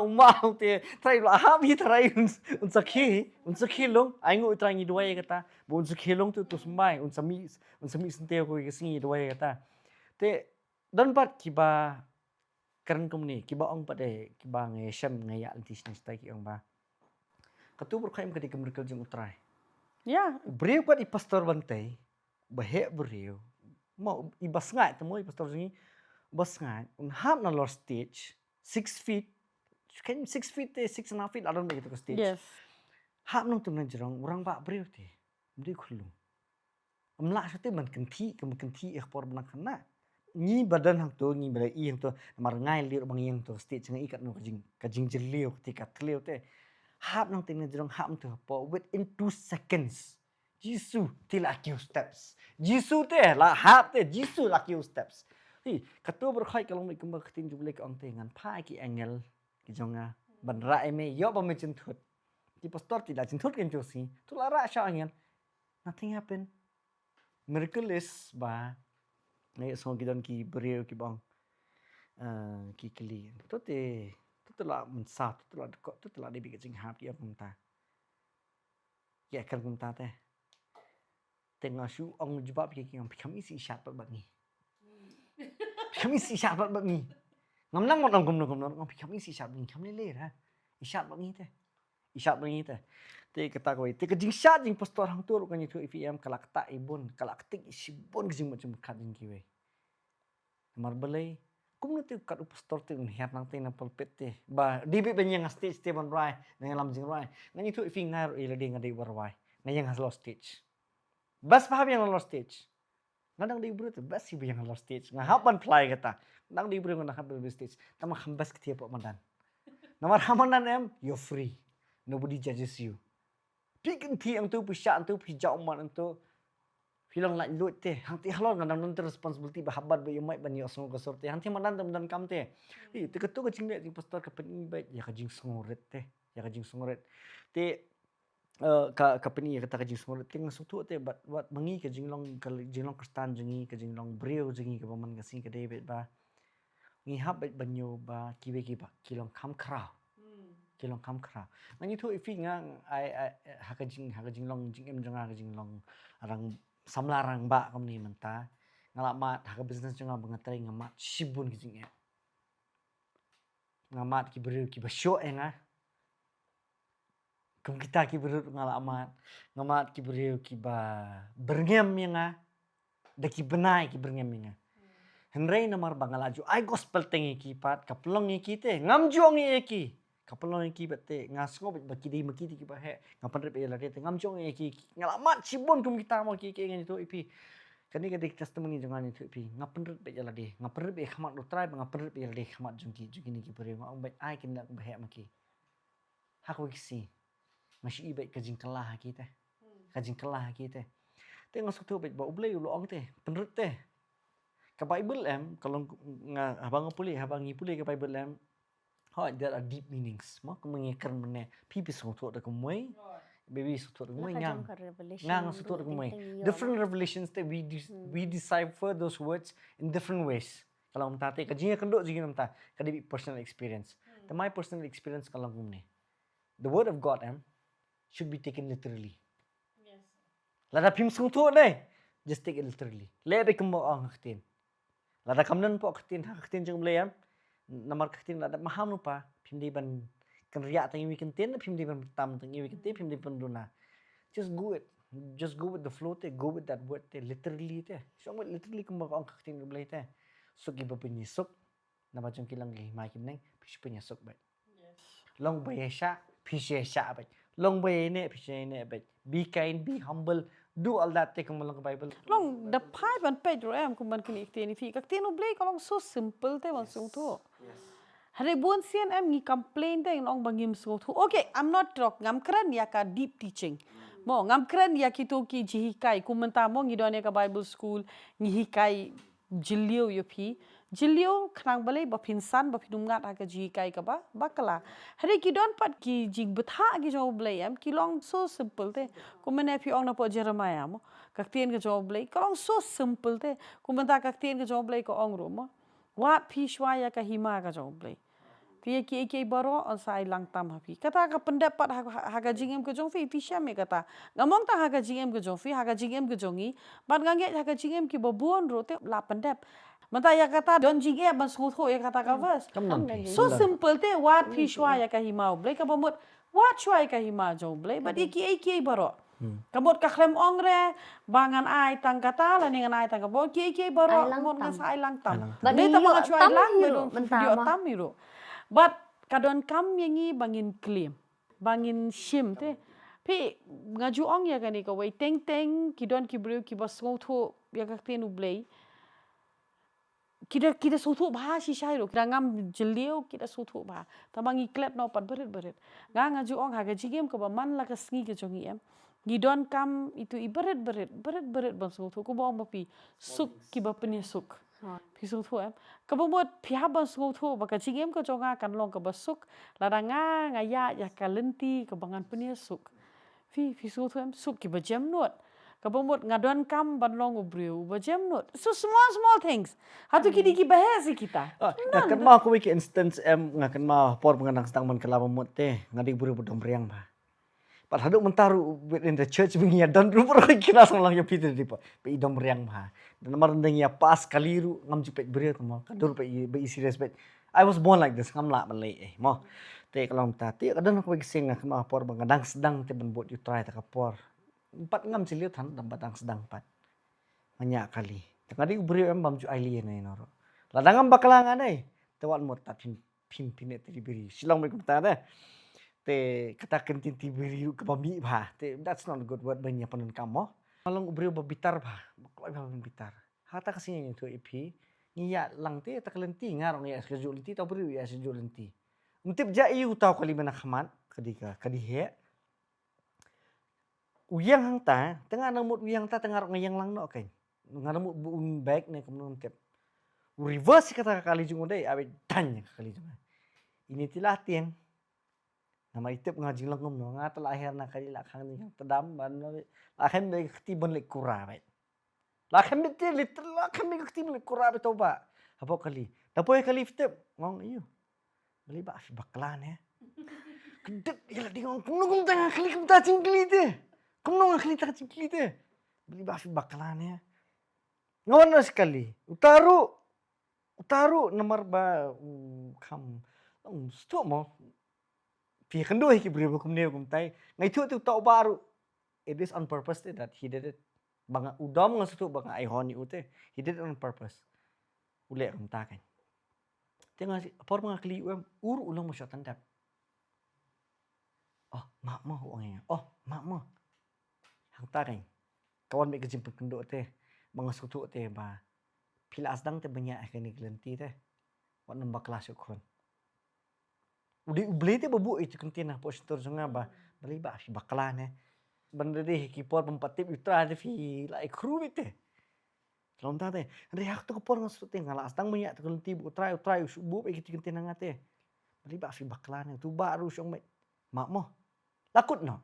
mau te trai la habi trai un sakhi long ai ngu trai ngi duai kata bon sakhi long tu sumbai un sami sente ko ke singi duai kata te dan pat ki ba keren kum ni ki ba ong pade ki ba nge sham nge ya antis ni stai ki ong ba katu berkhaim ke di kemerkel jeng utrai Yeah. beriu pat i pastor bantai bahe beriu mau i bas ngai temo i pastor jingi bas ngai un ham na lor stage 6 feet kan 6 feet te 6.5 feet aron begitu ke stage Yes. ham nong tum na jerong urang ba beriu te beri khulu amla sate man kenti ekspor benak kana ni badan hang tu ni bela i hang tu mar ngai lir bang yang tu stage ngai kat no kajing jelio ketika tleo te hap nang ting na jerong hap tu po within 2 seconds jisu til akiu steps jisu te la hap te jisu la akiu steps hi katu berkhai kalong mi kumba ktin juble ka ong te ngan pha ki angel ki jonga ban ra me yo ba me chin thut ki pastor ti la chin thut ken josi tu la ra sha angel nothing happened miracle is ba ngai so ki don ki beriu ki bang ki kli tu te tu la mun sa tu la de bi ka jing hap ki ong ta ya kan kum ta te tengah shu ong jebab ki ngam kami si shat bat ni kami si shat bat ni ngam nang mon ong kum ngam kami si shat ni kami le ra i shat bat ni te te kata ko te ka jing shat jing pastor hang tu kan itu ifm kalak ta ibun kalak tik isibun jing macam kat jing ki we mar belai kum nu te kat pastor te hiat nang te na pulpit te ba di be ben yang stage te ban rai nang lam jing rai nang itu ifing ngar i le ding ngai war wai nang yang has lost stage bas paham yang lost stage ngadang di bru tu bas si yang lost stage nga hapan fly kata nang di bru nang hapan stage tama khambas ketia pok mandan namar hamanan em you're free nobody judges you pikin ti ang tu pusha ang tu pijau man ang tu filang la lut te hang ti halon ngadang non responsibility ba habat ba yumai ban yo song ko sorte hang ti manan dam dan kam te ti te ketu ke jingde ti pastor ka pen ba ya ka jing songoret te ya ka jing songoret te ka peni kata ka jing songoret ting suk tu te bat mangi ka jinglong kristan jingi ka jinglong brio jingi ka paman ka sing ka david ba ngi hab ba banyo ba kiwe ki ba kilong kam kra kilong kam kra ngi tu ifi nga ai haka jing long jing em jonga ka jing long arang samlarang ba kam ni menta ngala mat haka business jonga bangatrai ngamat shibun ki jing ngamat ki brio ki ba show enga kum kita ki berut ngamat ki beriu ki ba berngem yang da ki benai ki berngem yang henrei namar bangalaju ai gospel tengi ki pat kaplong ki te ngam jong ki kaplong ki bate ngasngo ba ki di maki ki ba he ngapan rep la te ngam jong ki ngalamat cibon kum kita mo ki ngan itu ipi kani ka dik testimony jangan itu ipi ngapan rep la de ngapan rep khamat utrai ngapan rep la de khamat jong ni ki beriu ngam bai ai kin dak ba he maki hak wiksi masih ibai kajing kelah kita tengok suatu baik bau beli ulang teh penrut teh ke Bible em kalau abang pulih ke Bible em there are deep meanings. Mo kemengikan bene pipi sungtu de kemoi. Baby sungtu de kemoi ngang. Ngang sungtu de kemoi. Different revelations that we decipher those words in different ways. Kalau mtate kajinya kendo jigi namta kadi personal experience. The my personal experience kalau ngumne. The word of God should be taken literally. Yes. Lada pim sungtu deh. Just take it literally. Lebe kembo ang khtin. Lada kamnan po khtin jeng bleyam. Namar khtin lada maham lupa pim di ban kan riak tangi weekend tin pim di ban tam tangi weekend tin pim di ban duna. Just go it. Just go with the flow te, go with that word te, literally te. So literally kembo ang khtin bley te. Suk iba penyesuk. Nama jeng kilang gi mai kim neng pis penyesuk baik. Long bayesha pisesha baik. Long bayene pisene baik. Be kind, be humble. Do all that take kemulang ke Bible. Long the pipe and page ram kuman kini ikteni fi kaktenu blay kalong so simple te wan sung tu. Hari buon sian ngi complain te long bangim sung tu. Okay, I'm not talk ngam keren ya ka deep teaching. Mo ngam keren ya kitu ki jihikai kumenta mo ngi doane ka Bible school ngi hikai jilio yo pi. Jilio khnang balai ba pinsan ba pinungat ha ka jihikai ka ba bakala. Hari ki don pat ki jig betha ki jo blay ki long so simple te. Kumene fi ong na po Jeremiah mo. Kaktien ke jo blay kalong so simple te. Kumenta kaktien ke jo blay ko ong ro mo. Wat pi shwaya ka hima ka jo blay. Pi ki baro on sai lang tam hapi. Kata ka pendapat haga jingem ke jong fi syam me kata. Ngamong ta haga jingem ke jong fi haga jingem ke jongi. Ban nganget haga jingem ki babuon ro te la pendap. Mata ya kata don jingem ban sungtho ya kata ka verse. So simple te wat pi shwaya ka hima blay ka bamut wat shwaya ka hima jo blay. But ki baro. Kamot kaklem ongre bangan ai tang kata la ningan ai tang kabot ki baro mon ngas ai lang tam. Beta mga chuai lang medong video tam miro. But kadon kam yangi bangin claim. Bangin shim te. Pi ngaju ong ya kani ka wai teng kidon kibru ki bas ngotho ya kakten ublay. Kita sutu bah si syairo kita ngam jelio kita sutu bah tabangi klep no pat berit ngaju ong haga jigem ke baman la kasngi ke jongi gidon kam itu berit ban sutu ko bong bapi suk ki bapni suk pi sutu ka bomot pia ban sutu baka jigem ke jonga kan long ke basuk ladanga ngaya ya kalenti ke bangan pni suk fi sutu suk ki bajam not kabomot ngadon kam ban long ubriu bajam not so small things hatu kini ki bahasi kita Ngakan ma ko wiki instance ngakan ma por penganang sedang man kelama mot te ngadik buru bodom riang ba. Pat haduk mentaru within the church bingi dan ru pro kira sang lang yo piter di pa. Pe idom riang ba. Dan mar ndeng ya pas kaliru ngam jipet beriu kamo kadur pe be serious bet. I was born like this ngam la malai mo. Te kalong ta te kadang ko wiki sing ngakan ma por penganang sedang te ben bot you try ta kapor. Empat ngam ciliu tan dan batang sedang pat. Banyak kali. Tengadi beriu bam ju alien na noro. Ladangam bakalangan ai. Tawat mot ta pim pinet ti biri. Silong me kumta da. Te katakan tinti biri ke bami ba. Te that's not a good word banyak panun kamo. Malong beriu babitar ba. Bakloi ba babitar. Hata kasinya itu ipi. Ngiya lang te takalenti ngarong ya sejulenti tau beriu ya sejulenti. Untip ja iu tau kali mana khamat kadihe. Uyang hang ta, tengah namut uyang ta tengah ngayang lang no kan. Ngamut buun baik ne kemun tip. Reverse kata kali jung dai abe tanya kali jung. Ini tilah tiang. Nama itip ngajing langum no ngat lahir na kali la khang ni tedam ban la khem be khti bon le kura baik. La khem be ti liter la khem be khti bon le kura be toba. Apa kali? Tapoy kali tip ngong iyo. Beli ba fi baklan ya. Kedek ya dingong kung tengah kali kum ta cingkli te. Kung kali ta cingkli te. Beli ba fi baklan ya. Ngawan sekali. Utaru nomor ba kam stop mo. Pi kendo ki beri kum ne kum tai. Ngai tu tau baru. It is on purpose that he did it. Banga udam ngasutu banga ai honi ute. He did it on purpose. Ule kum ta kan. Tengah por mga kli ur ulang mo syatan dap. Oh, mak mo uangnya. Oh, mak mo. Hang ta kan. Kawan me kejimpe kendo te. Mga sutu te ba. Pila asdang te banyak kini kelenti te. Wat nambah kelas ukun. Udi ubli te babu itu kentina postur sunga ba. Bali ba fi bakalan Benda deh kipor pempatip utra de fi la ekru te. Kalau ta te. Ande hak tu kepor ngasut te ngala asdang banyak te kelenti utrai subuh pe kiti kentina ngate. beli bak fi baklan tu baru syong mai mak mo lakut no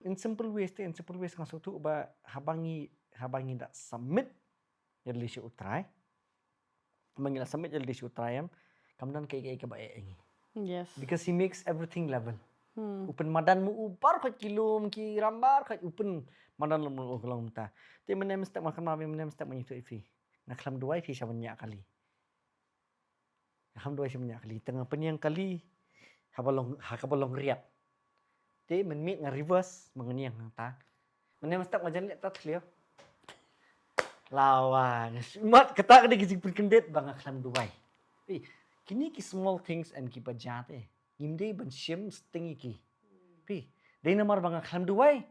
in simple ways ngasuk tu ba habangi dak submit jadi si utrai mangila submit jadi si utrai am kamdan kai ka ba engi Yes. because he makes everything level upen madan mu upar khat kilum ki rambar khat upen madan lu kolong ta te menem step makan mami menem step manyitu ifi naklam duai fi sabanya kali alhamdulillah sabanya kali tengah peniang kali hakabalong riap te menmit nga reverse mengeniang ta menem step majan liat tat leo lawan mat kata kede gijing perkendet bang aklam duai kini ki small things and ki bajat ngimdei ban siem sting ki pi dei namar bang aklam duai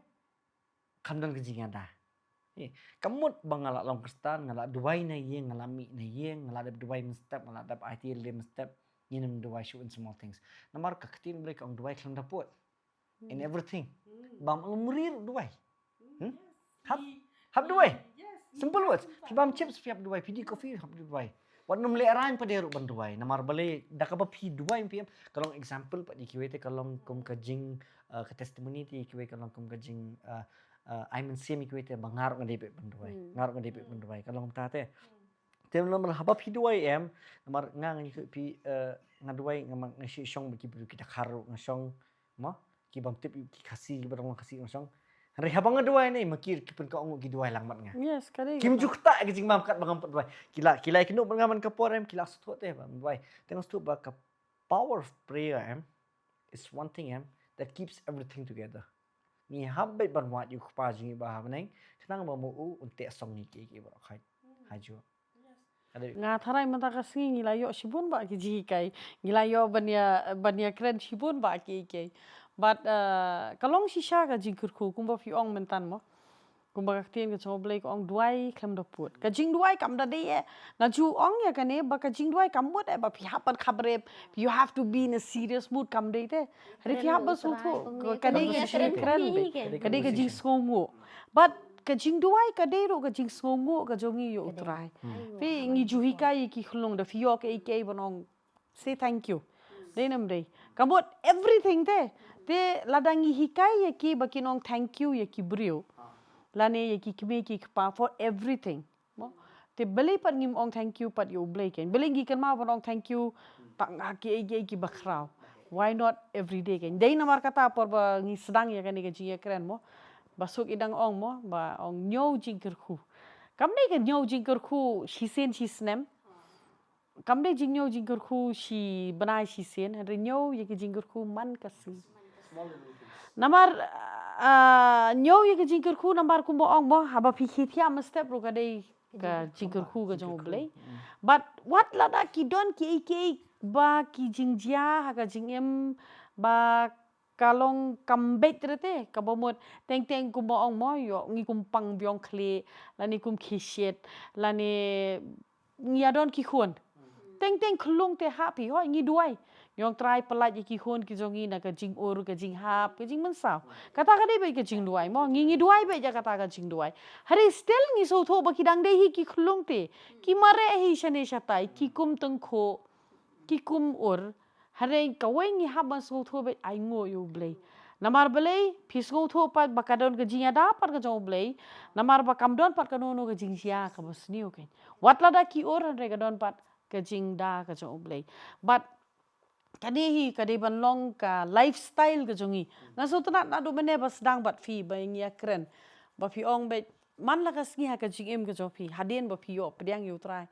kamdan gijing ada kamut bang ngala long kristan ngala duai na yeng ngala mi na yeng ngala dap duai step ngala dap IT lim step nginem duai show in small things namar ka ketin break ang duai klang dapot in everything bam umrir duai hab duai simple words fi bam chips fi hab duai fi di coffee hab duai wat num le ran pa deru ban duai namar bale dakaba fi duai pi kalong example pa di kiwete kalong kum kajing ka testimony ti kiwe kalong kum kajing Aiman sim kiwete bangar ngadepe ban duai ngar ngadepe ban duai kalong ta te tem nomor haba fi duai em namar ngang ni pi ngaduai ngamang ngasi syong ki biru kita kharu ngasong mo ki bam tip ki kasi ki barang kasi ngasong hari habang ngaduai ni makir ki pen ka ongu ki duai langmat nga Yes, kare. Kim jukta ke jing mam kat bangam pat duai. Kila kinu bengaman ka porem kila sutut bam duai. Tengok stu ba ka power of prayer is one thing that keeps everything together. Ni habbe ban wat yu khpa jing ba habneng kenang ba mu unte song ni ki ba khai. Haju. Nga tharai mata kasngi ngilayo shibun ba ki jikai ngilayo banya kren shibun ba ki but kalong shisha ka jingkurku kumba fi ong mentan mo kumba kaktien ka chob lek ong duai klem doput ka jing duai kam da de nga ju ong ya kane ba ka jing duai kam mot ba fi hapan khabre you have to be in a serious mood kam de te hari fi haba su tho ka de ka kren be ka de ka jing songo but ka jing duai ka de ro ka jing songo ka jongi yo utrai fi ngi ju hikai ki khulong da fi yo ke bonong say thank you de nam de kamot everything te ladangi hikai ki bakinong thank you ye ki brio lane ye ki kime ki pa for everything mo te beli pat ngim ong thank you pat yo blay ken beli ngi kan ma bonong thank you tak ki bakrao why not every day ken dei namar kata por ba ngi sedang ya kan ki ya keren mo basuk idang ong mo ba ong nyo jingkerku kamne ke nyo jingkerku shisen shisnem kamne jingnyo jingkerku shi banai shisen renyo ye ki jingkerku man kasi namar nyo ye ke jingkerku nambar kumbo ong mo haba pikit ya step ro kadai ka jingkerku ka jong blay but what lada ki don ki ba ki jingjia ha ka jingem ba kalong kambet rete kabomot teng kumbo ong mo yo ngi kumpang byong kle lani kum kishet lani ngiadon ki khon teng khulung te happy ho ngi duai yong try pelat ki khon ki jongi na ka jing or ka jing hap ka jing mensaw kata ka dei be ka jing duai mo ngi duai be ja kata ka jing duai hari still ngi so tho ba ki dang dei hi ki khulung te ki mare hi shane shatai ki kum teng kho ki kum or hari kawai ngi haban so tho be ai ngo yo blay namar blay pisgo tho pat bakadon ka jing ada par ka jong blay namar ba kamdon pat ka no ka jing sia ka basni okay wat lada ki or hari ka don pat ka jing da ka jong blay but kadehi kade ban long ka lifestyle ka jongi ngaso tana na do mene bas dang bat fi ba ngia kren ba fi ong be man la kas ngi ha ka jing em ka jo fi haden ba fi yo pediang yo trai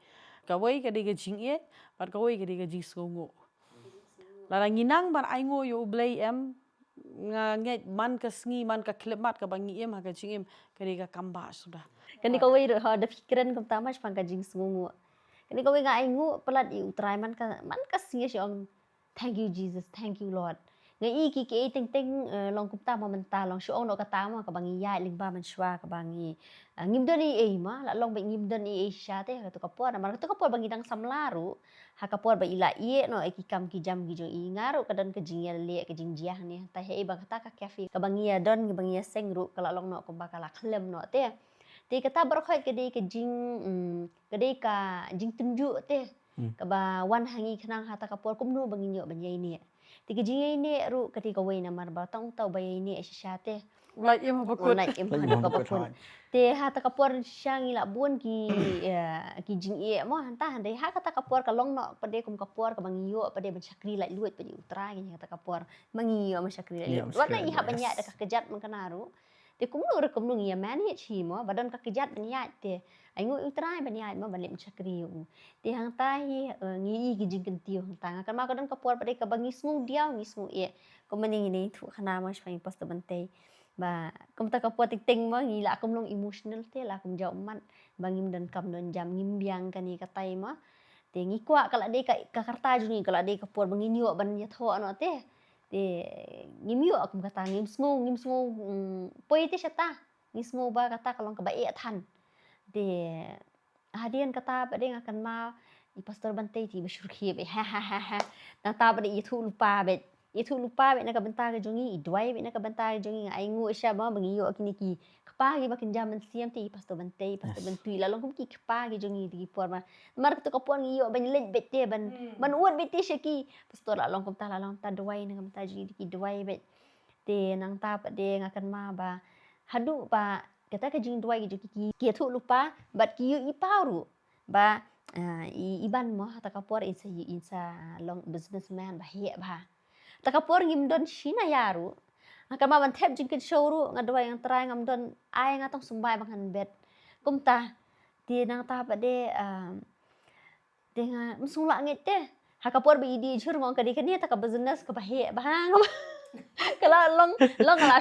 ka wai kade ka jing e bat ka wai kade ka jing songo la nginang ban ai ngo yo blay em nga nget man kas ngi man ka klemat ka bangi em ha ka jing em kade ka kamba sudah Kani kau wei ha da pikiran kum tamas pang ka jing sungu. Kani kau wei nga ai ngu pelat i utrai man ka singe si ong thank you Jesus, thank you Lord. Ngai ki teng long kum ta menta long si ong no ka ta ma ka bangi ya ling ba man shwa ka bangi ngim don i ma la long be ngim don i sha te ka to ka por ma to ka por bangi dang samlaru ha ka por ba ila ie no ki kam ki jam gi jo i ngaru ka dan ka jing ya le ka jing jiah ni ta he ba ka cafe ka bangi ya don ki bangi ya sengru ka la long no ko ba ka la klem no te te kata berkhoi ke dei ke jing tunjuk te ka ba wan hangi khnang hata ka por kum no bangi nyo ban yai ni Tiga jinga ini ru ketika wei namar ba tang tau bayai ini syate. Like im bakut. Online im Like hadu mo ka bakut pun. hoi. Te hata kapor syang ila buon ki jing mo hanta hande ha kata kapor ka long no pade kum kapor ka bangiyo pade ban syakri like luit pade utra gi kata kapor mangiyo ma syakri Iya, like. Wala syakri, iha banyak yes. da ka kejat man kanaru. Te kum nu ngia manage hi mo badan ka kejat banyak te. Aingu utra banyak mo balik syakri yu. Te hang tahi ngi gi jing kentiu hang tanga kan ma kadan kapor pade ka bangi smu dia ngi smu ye. Ko maning ini tu khana ma shpai pas bante. Ba kum ta kapor tik ting mo ngi la kum long emotional te la kum jau man bangim dan kam don jam ngimbyang kani katai mo te ngi kwa kala de ka karta juni kala de kapor banginyo ban ya tho ano te ngimyo akum kata ngim smo poi te syata ngi smo ba kata kalong ka ba e than te hadian kata ba de akan ma i pastor bante ti basyurki be ha na ta ba de itu lupa be itu lupa be na kabanta ka jongi idwai be na kabanta ka jongi aingu sya ba bangiyo kini ki kapagi makin jaman siam ti pastor bante pastor Yes. bantui lalong kum ki kapagi jongi di por ma mar to kapon ngiyo ban lej bete ban uat bete syaki pastor lalong kum ta lalong ta dwai na kabanta jongi di dwai be te nang ta pa de ngakan ma ba hadu ba kata ka jing dwai ki ki tu lupa bat ki yu iparu ba iban mo ta kapor insa long businessman ba he ba ta kapor ngim don shina yaru ngaka ma ban thep jing kin showru ngadwa yang try ngam don ai nga tong sumbai bang han bet kum ta ti nang ta pa de de nga msula nget te ha kapor bi di chur mo kadi kani ta ka business ka ba he ba hang kalau long la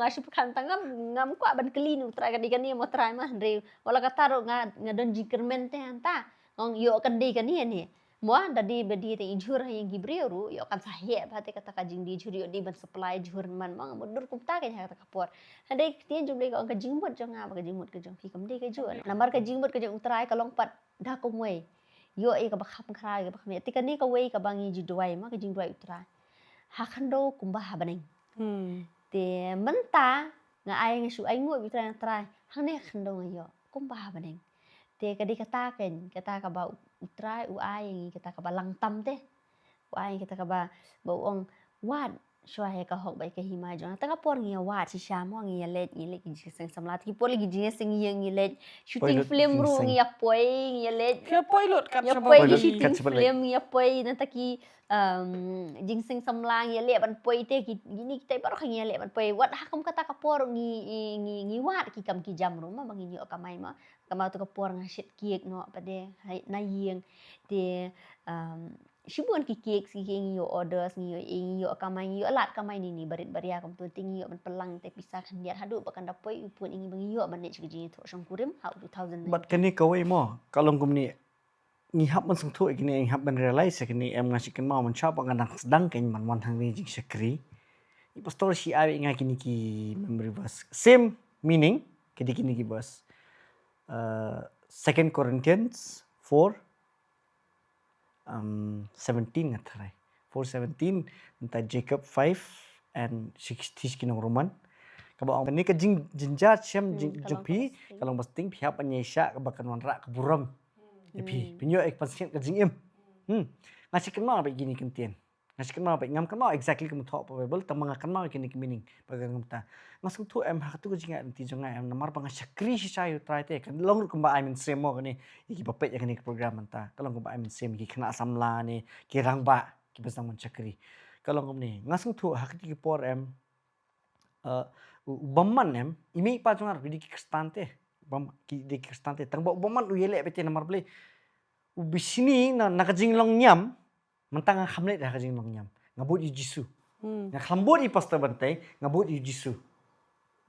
shu kan tangam ngam kwa ban clean utra kadi kani mo try ma andre wala kata ro nga don jikermen te anta ngong yo kan di kani ni mo dadi bedi te injur yang gibriru yo kan sahe ba te kata kajing di jur yo di ban supply jur man mang mundur kumta kan kata kapor hande tien jumle ko ka jingmut jong nga ka jingmut ka jong fi kam de ka jur namar ka jingmut ka jong utrai ka long pat da ko ngwe yo e ka ba khap khra ka ba khme te kani ka wei ka bangi ji duai ma ka jing duai utrai hakando kumbah baning te menta nga ai nga shu ai ngoi bitra trai hane khando ngayo kumbah baning te kadi kata ka ba utrai u ai kata ka ba lang tam te u ai kata ka ba ong wat shwa he ka hok bai ka hima jo ta ka por ngia wat si sha mo ngia let ki sing samlat ki por gi ji sing ngi let shooting Pilot film ru sing. ngia poi ngia let Kaya pilot kat ya sa poi Pilot ki shooting kat sa balay. film ya poi na taki jingsing samlang ya le ban poi te ki gini kita baru khang ya le ban poi wat hakum kata kapor ngi wat ki kam ki jam rumah bangi nyo kamai ma kama tu kapor ngasit kiek no pade na yeng te shibun ki kiek si ngi yo orders ngi yo kamai ngi yo alat kamai ni barit baria kam tu tinggi yo ban pelang te pisah kan dia hadu bakan da poi upun ngi bangi yo ban ne chigi to sham kurim how 2000 But kani kawai mo kalong kumni ngihap man sung thu ikini ngihap man realize kini em ngasikin mau man chapa nganak sedang kan man hang ni jing syakri i pastor si awi nga kini ki memory verse same meaning kini ki verse 2 Corinthians 4 17 ngatrai 4:17 tentang Jacob 5 and 60 kinong Roman kaba ang ni ka jing jinjat syam jingpi kalong basting pihap anyesha kabakan wanra kaburam Ipi, pinyo ek pasien ka jing ngasih kenal apa gini kentien. Ngasih kenal apa ngam kenal exactly kamu thok pa Bible ta mga kenal kini meaning pagang ta. Ngasung tu em hak tu ko jinga ti jonga em namar pang syakri si sayo try te kan long ko ba I mean same mo kani iki papet ya kani program ta. Kalong ko ba I mean same ki kena samla ni ki rang ba ki basang man syakri. Kalong ko ni ngasung tu hak ti ki por em baman em imi pa jonga di ki kristante bam ki di kristante tang ba baman u yele pete namar ble ubisini na nakajinglong nyam mentang hamlet nakajinglong nyam ngabut yu jisu na khambut i pastor bantay ngabut yu jisu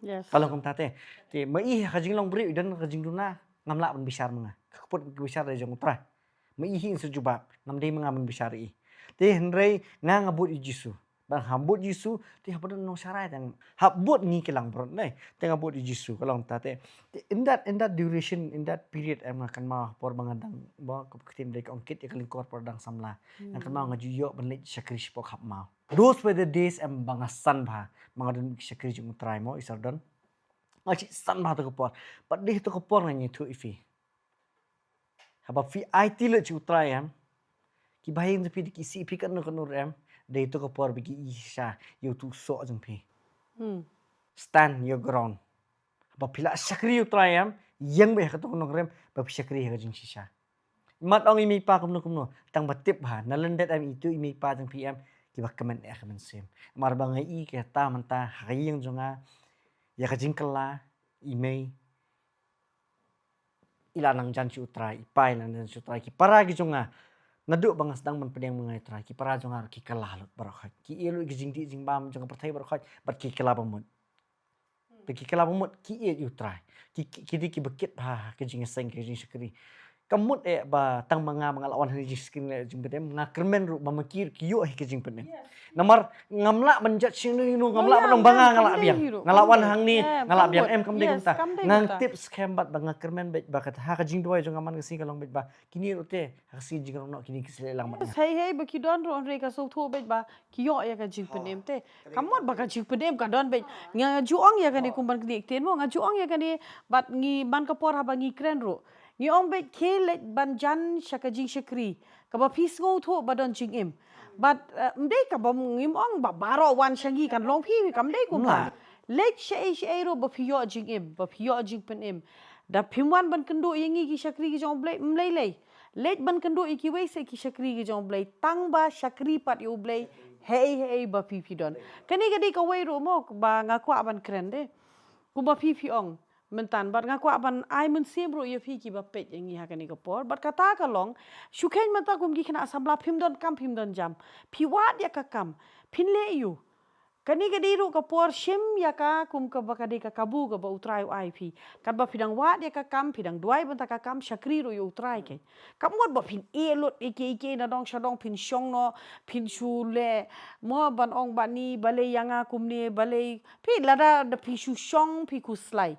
Yes. kalau kum tate te mai nakajinglong bri udan nakajingluna ngamla ban bisar mga kakput bisar da jong tra mai hi sujubak namdei mga ban bisar i te henrei nga ngabut yu jisu bang hambut jisu te habut no syarat yang habut ni kelang bro nei te ngabut yu jisu kalau tate in that duration in that period em akan mau por bangadang ba ketim dek ongkit ya kaling kor por dang samla akan mau ngajuyo benlit syakri pok hap mau those were the days em bangasan ba mangadun syakri jung try mo isardon ngaji san ba to por but deh to por nganyi tu ifi haba fi IT le chu try em ki bahin pi ki si pi kan no em Day tu kapor bagi isha you tu sok jeng pi. Hmm. Stand your ground. Apabila syakri you try yang be katok nong rem bab syakri ha jeng shisha. Mat ong imi pa kumno tang batip ha nalendet itu imi pa jeng PM ki bak kemen kemen sem. Mar bangai I ke ta manta hayeng jonga ya ka jeng kala email ilanang jan si utrai ipai lang jan si utrai ki para ki jonga naduk bang sedang men pedang mengai utrai ki para jonga ki kalah lut barakhat ki ilu ki jing di jing bam jonga pertai barakhat bat ki kala bamut ki kala bamut ki i utrai ki di ki bekit ba ki jing seng ki jing sekri kamut ba tang manga mangalawan hari jing skrin le jing pedem ngakermen ru mamakir ki yo ki jing pedem namar ngamla menjat sing nu ngamla ya, benong banga kam ngalak dei biang hiru, ngalawan kam dei. hang ni Yeah, ngalak kam biang dei. kam dei Yes, kamta kam dei ngang kamta. tips kembat ba ngakermen bet ba kata ha ka jing doi jong aman kasi kalong bet ba kini rute ha si jing no kini kisle lang mat Hey baki don ron re ka so tho bet ba ki yo ya ka jing penem te kamot ba ka jing penem ka don bet nga juong ya ka ni kumban kni ten mo nga juong ya ka ni bat ngi ban ka por ha ba ngi kren ro ngi ong bet khele ban jan shaka jing shakri ka ba phis ngo tho ba don jing im but mdei ka ba ngim ong ba baro wan shangi kan long phi kam dei kum ta lek she ro ba phi yo jing im ba phi yo jing penem da phimwan ban kendo yengi ki shakri ki jong blai mlei let ban kendo iki wei se ki shakri ki jong blai tang ba shakri pat yo blai hey ba pi don kani gadi ka wei ro mo ba nga kwa ban kren de ku ba pi ong mentan bat nga kwa ban ai men sim ro ye phi ki ba pet yang ha kani ka por bat kata ka long shuken mata kum ki khna sabla phim don jam phi wat ya ka kam phin le yu kani gadi ru ka por shim ya ka kum ka ba kadi ka kabu ka ba utrai ai phi kat ba phidang wat ya ka kam phidang duai ban ta ka kam shakri ro yu utrai ke kamot ba phin e lot ike na dong shadong phin shong no phin shu le mo ban ong ba ni bale yanga kum ni bale phi lada da phi shu shong phi kuslai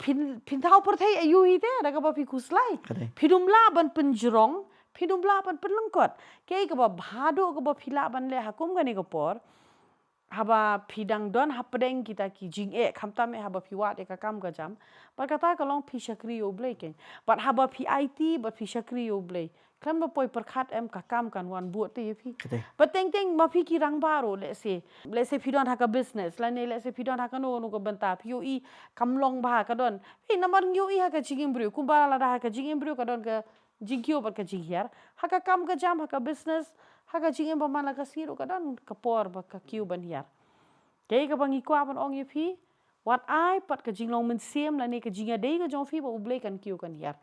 phin thau per thai ayu hi te da ka ba phi kuslai phidum la ban penjrong phidum la ban penlengkot ke ka ba bhado ka ba phila ban le hakum ga ni ka por haba pidang don hapdeng kita ki jing khamta me haba piwat ka kam ka jam par kata ka long pi shakri yo blai ken but haba pi IT but pi shakri yo blai kan ba poi par khat em ka kam kan wan buat te phi but teng ma phi ki rang baro le se pidon ha ka business la ne le se pidon ha ka no ka banta pi yo I kam long ba ka don pi namar yo I ha ka jing bru ku ba la da ha ka jing bru ka don ka jing kyo par ka jing yar ha ka kam ka jam ha ka business haka jing ba mala ka siro ka dan ka por ba ka kiu ban hiar kei ka bangi kwa ban ong ye phi wat ai pat ka jing long men sem la ne ka jinga dei ka jong phi ba uble kan kiu kan hiar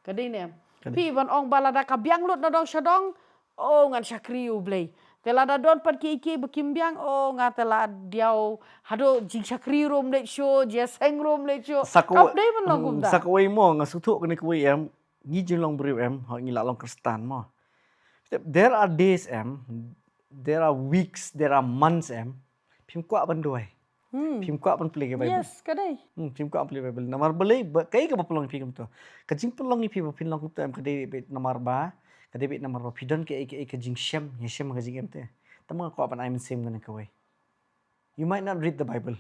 ka dei ne phi ban ong bala da ka biang lut na dong shadong o ngan shakri uble tela da don pat ki bekim biang o nga tela diao hado jing shakri rom le show je seng rom le show kap dei ban long kum da sakoi mo nga sutu ka ni kuwi ngi jing long bru ho ngi la long kristan mo there are days there are weeks there are months phim kwa ban doi phim kwa ban play bible yes ka dei phim kwa play bible namar bale kai ka pelong phim to ka jing pelong ni phim phin long to ka dei bet namar ba ka dei bet namar ba pidon ke ka jing shem ye shem ka jing te tamang kwa ban I'm same gonna ka way you might not read the bible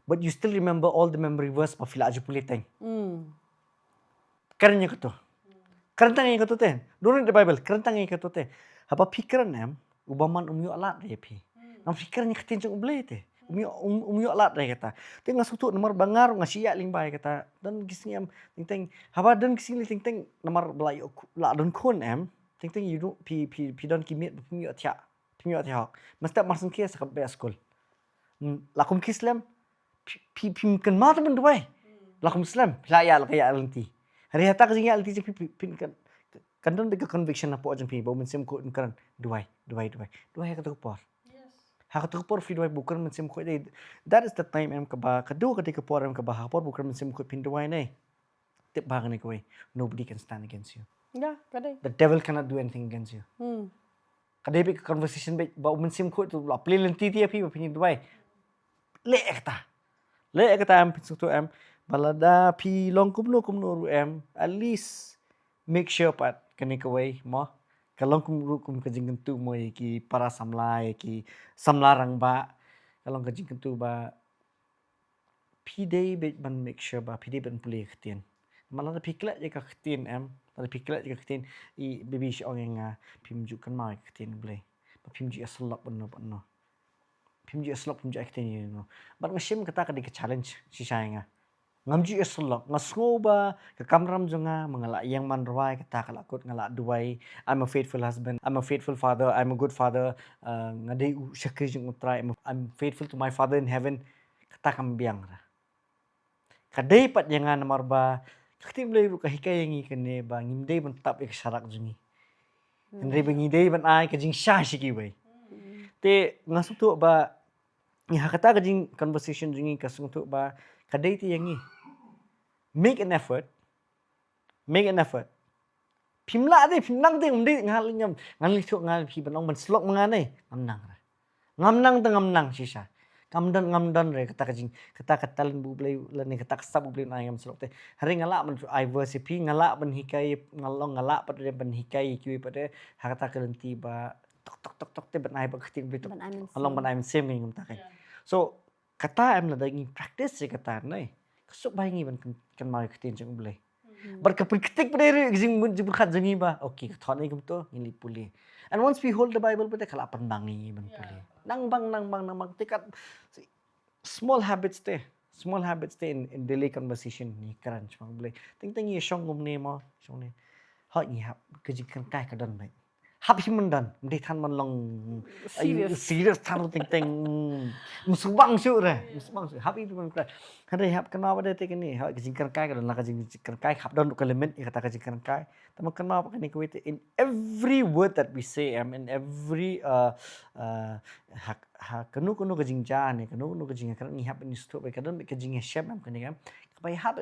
but you still remember all the memory verse pa fila aju pulih teng karanya ka to kerentang yang katute during the bible kerentang yang katute apa pikiran ubaman umyo alat re pi nam pikiran yang ketin jong uble te umyo alat re kata te ngasutu nomor bangar ngasia ling bai kata dan gisni ting haba dan gisni ting nomor belai la don kun ting you do pi don kimit umyo tia mesti marsen kia sakap be school lakum kislam pi kan ma temen duai lakum islam la ya kaya alenti hari hata kasi nga alti pin kan don bega conviction na po ajang pi bo mensem ko kan duai ka to por ha ka to por fi duai bukan mensem ko that is the time ka ba ka do ka ka por ka ba ha por bukan mensem ko pin duai nei tip ba ni ko nobody can stand against you ya ka dei the devil cannot do anything against you kadai be conversation be ba mensem ko to la play lenti ti pi pin duai le kata pin su to balada pi long kumno ru at least make sure pat kani kawai mo kalong kum ka jing tu mo ki para samlai ki samlarang ba kalong ka jing tu ba pi dei bet ban make sure ba pi dei ban pulih khtien malada pi kla je ka khtien ta pi kla je ka khtien I baby shong yang pi mju kan mai khtien blai Pimji aslok benar. Pimji aslok pimji aktin no. Bar ngashim kata ka di challenge si sayanga. Ngamji aslok ngasngoba ke kamram jonga mangala yang man rawai kata kalakut ngala duai. I'm a faithful husband, I'm a faithful father, I'm a good father. Ngadai syakir jong utrai, I'm faithful to my father in heaven. Kata kambiang ra. Kadai pat jangan marba katim lay ru kahikay yangi kane ba ngimdai ban tap ek syarak jungi. Andre bangi dai ban ai kajing sha shiki bai. Te ngasuk tu ba ni hakata kajing conversation jungi kasung tu ba kadai ti yangi. Make an effort. Pimla deh, pimlang deh umdi ngali tu ngal pi banong ban slok manganai ngamnang ra. Ngamnang sisa. Ngamdan re kata katalan bu blai lani kata kasab bu blai ngam slok te. Hari ngala man IVC pi ngala ban hikai ngalong ngala pat ban hikai kiwi pada hakata kelenti ba tok te ban ai ba khting blai tok. Along ban ai same ngam ta kai. So kata am la dagi practice kata nai. Kasuk bai ngi ban kan mai khtin jeng blai. Berketik pada jing khat jengi ba. Okay, thon ni kum to ngili puli. And once we hold the Bible pada kala pandangi ban puli. Nang bang tekat small habits te in daily conversation ni karan chang blai. Ting ye shong ngum ne mo shong ne. Hoi ni hap kejikan kai ka dan bai. Hap himan dan mde than man long serious than ting musubang syu re hap itu man kai hari hap kenal pada te kini hak kejingkan kai ka dan la kejingkan kai hap dan element kata kejingkan kai tama kenal apa kini kuit in every word that we say in every hak kenu kejingja ne kenu kejingkan kan ni hap ni stu bai kadan kejingnya shape am kini kan bai hap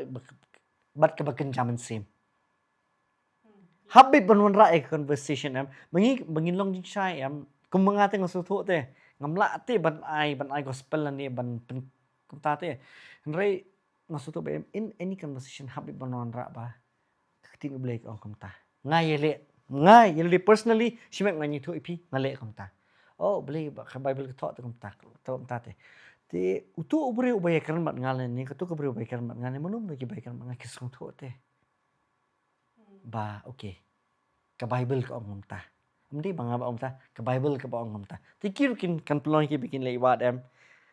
bat ka baken jaman same habit banwan ra ek conversation am bangi long jing sai am kum mangate ngasu thu te ngamla te ban ai gospel ni ban kum ta te rei ngasu thu be in any conversation habit banwan ra ba khting blek ong kum ta ngai yele personally shimek ngani thu ipi ngale kum ta oh blek ba bible ka tho kum ta te te utu ubre ubay kan mat ngale ni ka tu ka bre ubay kan mat ngale manum ki bay kan mat kisung thu te ba okay ka Bible ka ong ta amdi banga ba ong ta ka Bible ka ba ong ta tikir kin kan pelong ki bikin lewat em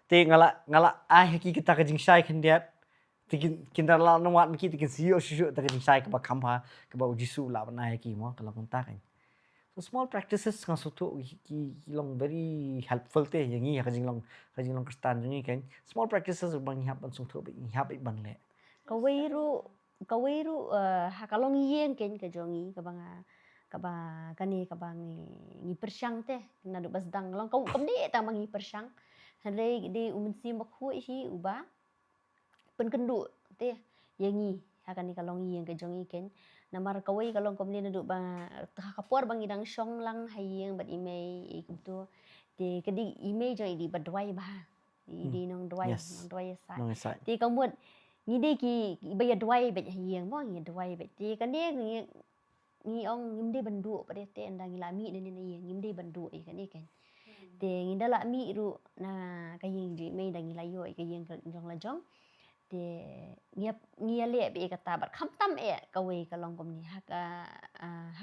te ngala ai ki kita ka jing sai kan diat tikin kinda la no wat ki tikin siyo shu ta ka jing sai ka ba khamha ka ba jisu la ba nai ki mo ka long ta kan so small practices nga sutu ki long very helpful te yangi ka jing long kristan yangi kan small practices bang hap ban sung thu bi hap ban le kawiru hakalong yeng ken ka jongi ka bang ngi persyang te na do basdang long kam de ta mangi persyang hande de umensi makhu hi uba pen kendu te yangi hakani kalong yeng ka jongi ken namar kawai kalong komni na do ba kapor bang idang syong lang hayeng bat imei ikumtu te kedi imei jong di badwai ba di nong dwai sa te kamut ngide ki baya dwai bet hieng mo ngi dwai bet ti kan dia ngi ong ngimde bandu pada te anda ngi lami ne ne ngimde bandu e kan ikan te nginda la mi ru na kayeng ji mei dang ngi layo e kayeng jong la jong te ngia le be kata bar kham tam e kawe kalong kom ni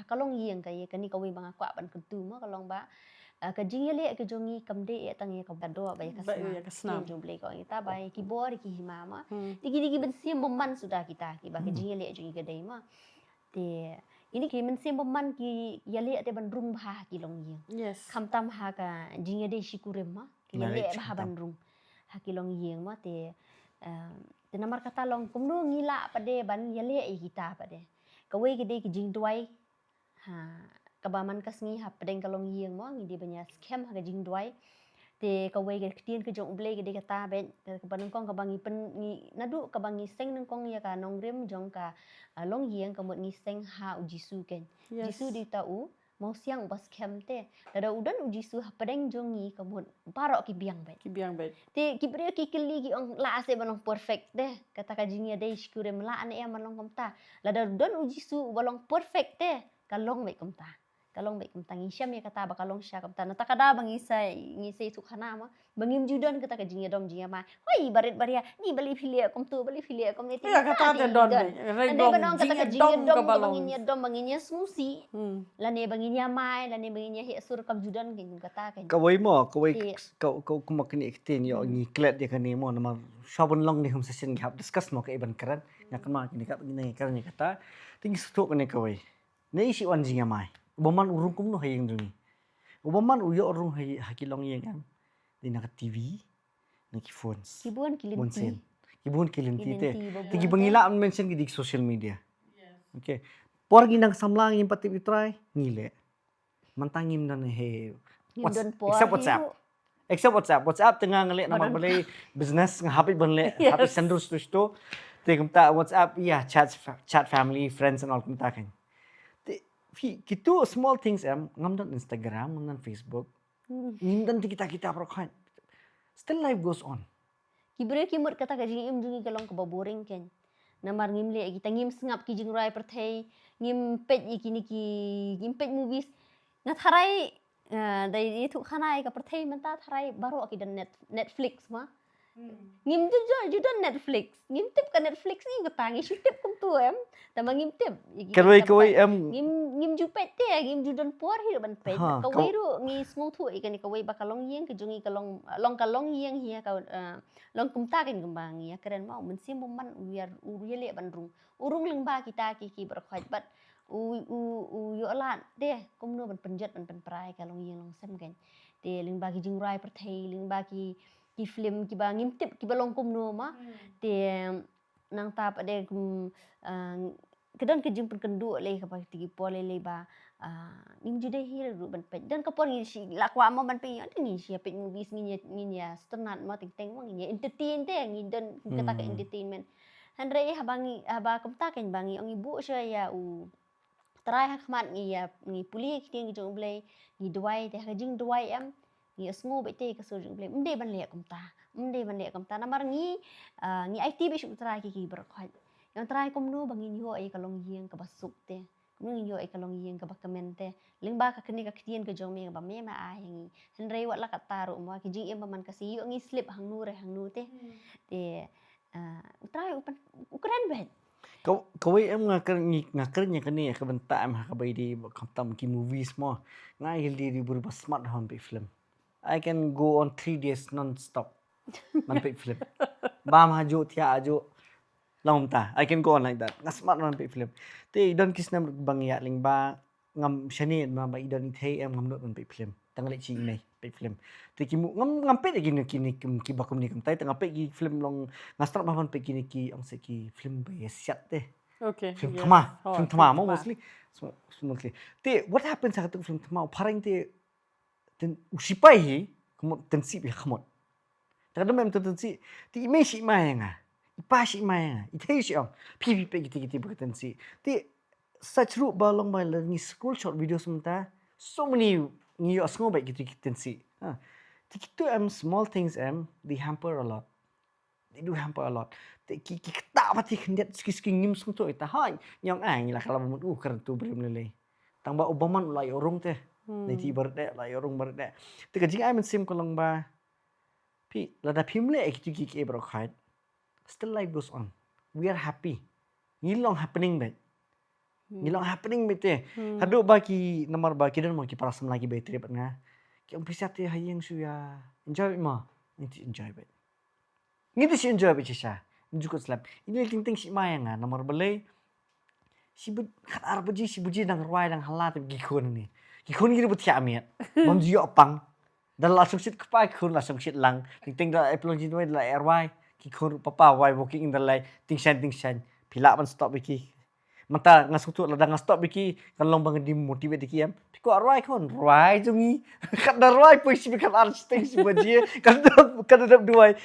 hakalong yeng kay kan ni kawe bang akwa ban kuntu mo kalong ba ka jingele ke jongi kamde e tang ye ka do ba kasna jumble ko kita ba ki bor ki himama digi bensim bomman sudah kita ki ba ke jingele jongi ke dai ma te ini ki bensim bomman ki yale te ban rung ba ki long yeng kham tam ha ka jinge de shikurem ma ki yale ba ban rung ha ki long yeng ma te namar kata long kumnu ngila pade ban yale e kita pade kawe ke de ki jing dwai kabaman kasngi hap pedeng kalong yeng mo ngi di banya scam ha jing dwai te kawe ke tien ke jong ble ke de kata ben ke banung kong kabangi pen ngi nadu kabangi seng nang kong ya ka nong rem jong ka long yeng kamut ngi seng ha ujisu ken jisu di tau mau siang bas scam te ada udan ujisu ha pedeng jong ngi kamut barok ki biang bet te ki bre ki kili ki ong la ase banong perfect de kata ka jing ya de shkurem la ane ya manong komta la da udan ujisu balong perfect te kalong me komta kalong baik tentang Isyam ya kata bakalong Syah kata nata kada bangisai tu khana ma bangim judan kata ka jingya dom jingya ma hoi barit baria ni bali filia kom tu bali filia kom ni Ya kata te don be. ande banong kata ka jingya dom ka balong. banginya smusi lane banginya mai lane banginya he sur kam judan kin kata kan Kawai mo, kawai Iya. kau kumakini ikitin yo ngi klet dia kan mo nama shabon long ni hum session gap discuss mo ka iban keren nyak ma kini kap ni keren ni kata tinggi stok ni kawai. Nei si wan jinga mai. Ubaman urung kum no hayeng dungi. Ubaman uyo urung hakilong yang kan. Di nak TV, nak phones. kibuan kilinti Bonsen. Kibun kilinti te. babuan Tigi te. bangila an mention di social media. Okay. Por ginang samlang yung pati try ngile. Mantangim na he. Ngindon por Except WhatsApp. hiru. Except WhatsApp. WhatsApp tengah ngeliat nama Badan- balai business ngahapi banle hapi sendur sto. Te kumta WhatsApp iya chat family friends and all kumta kan. Te kitu small things ngamdan Instagram ngamdan Facebook. Ngamdan kita perokhan. Still life goes on. Kibre kimut kata ka jing dungi kalong ka boring ken namar ngim le kita ngim sngap ki jing rai perthei ngim pet kini ki ngim pet movies ngat harai dai itu khanai ka perthei menta harai baru ki dan Netflix ma ngim judan Netflix ngim tip ka Netflix ni katangi tip kum tu tama ngim tip Kawai ngim ju pet te ngim judan por hi ban pet Ha, ka weiru ngi smooth tu ikan ka wei bakalong yeng ke jungi kalong kalong yeng hia ka long kumta kan kembang ya keren mau mensim man biar uriale bandrung urung leng ba kita ki berkhaj bat u yo lan deh kumno ban penjat ban penprai kalong yeng long sem kan de leng ba ki jing rai perthei leng ba ki film ki ba ngim tip ki balong kumno ma de nang tap ade kum kedan ke jing penkendu le ka tigi pole le ba nim jude hir ru ban pet dan kapor ngi si lakwa mo ban pe ade ngi si pet movies ngi ya sternat mo ting teng mo ngi entertain te ngi dan kata ka entertainment handre haba kumta ken bangi ngi bu sya ya u try hakmat ngi ya ngi puli ki ngi jong ble ngi duai te ka jing duai ngi sngu be te ka so jong ble mde ban le kumta namar ngi IT be shu try ki berkhaj yang try kumno bangin yo ay kalong yeng ka basuk te kumno yo ay kalong yeng ka bakamente lingba ka kini ka kitien ka jong ba me ma ahingi henry wat la ka taru mo ki jing man kasi yo ngi slip hang nu te te try ukuran bet Kawai ngakernya kani ya kebentak hakabai di kamtam ki movies mo. Ngai hildi berubah smart hon pe film. I can go on 3 days non-stop. Man pe film. Bam haju tia aju. Long ta. I can go on like that. Ngasmat man pe film. Te idon kisna bang ya ling ba ngam shani ma ba idon ithei ngam not man pe film. Tangle chi nei pe film. Te ki ngam pe kini ki bakum ni kam tai tengah pe ki film long ngastat ma pe kini ki ang se ki film be siat te. Okay. Film yes. Thama. Oh, Film Thama mo mostly. Mostly. Te what happens sa film Thama parang te usipai hi kumot tensi bi khamot. Kadang mem tensi ti me si mai nga. Ipa si mai nga. Ithei si ang pi pe kiti bertensi. Ti such root balong mai ni school short video semta so many ni asngo baik kiti tensi. Ti kitu small things they hamper a lot. They do hamper a lot. Ki tak pati kendet ski ngim sung tu ita hai nyong ai la kalau mun keren tu beri melele. Tang ba obaman ulai orang teh. Nei ti berde lai orang berde. Te ka jing ai men sim kolong ba. Pi lada pimle ki ki bro khait. Still life goes on. We are happy. Ngilong happening bet. Ngilong happening bet teh. Hadu ba ki nomor ba ki dan mo ki parasam lagi bet trip nga. Ki ang pisate hayeng suya. Enjoy mo. Ini enjoy bet. Ngiti si enjoy bet siya. Jukut slap. Ini ting si maya nga nomor balay. Si kat arbaji si buji nang ruai nang halat gikon ni. Gikon gini buti amiat. Mam jiyo pang. Dan langsung sit kepai kun langsung sit lang. Ting da epilong jinway da RY. Gikon papa why walking in the light. Ting shan. Pila man stop biki. Mata ngasuk tu ladang stop biki kalong bang di motivate diki am. Piko RY kon RY jungi. Kat da RY pun si bikan architect si buji. Kan da duai.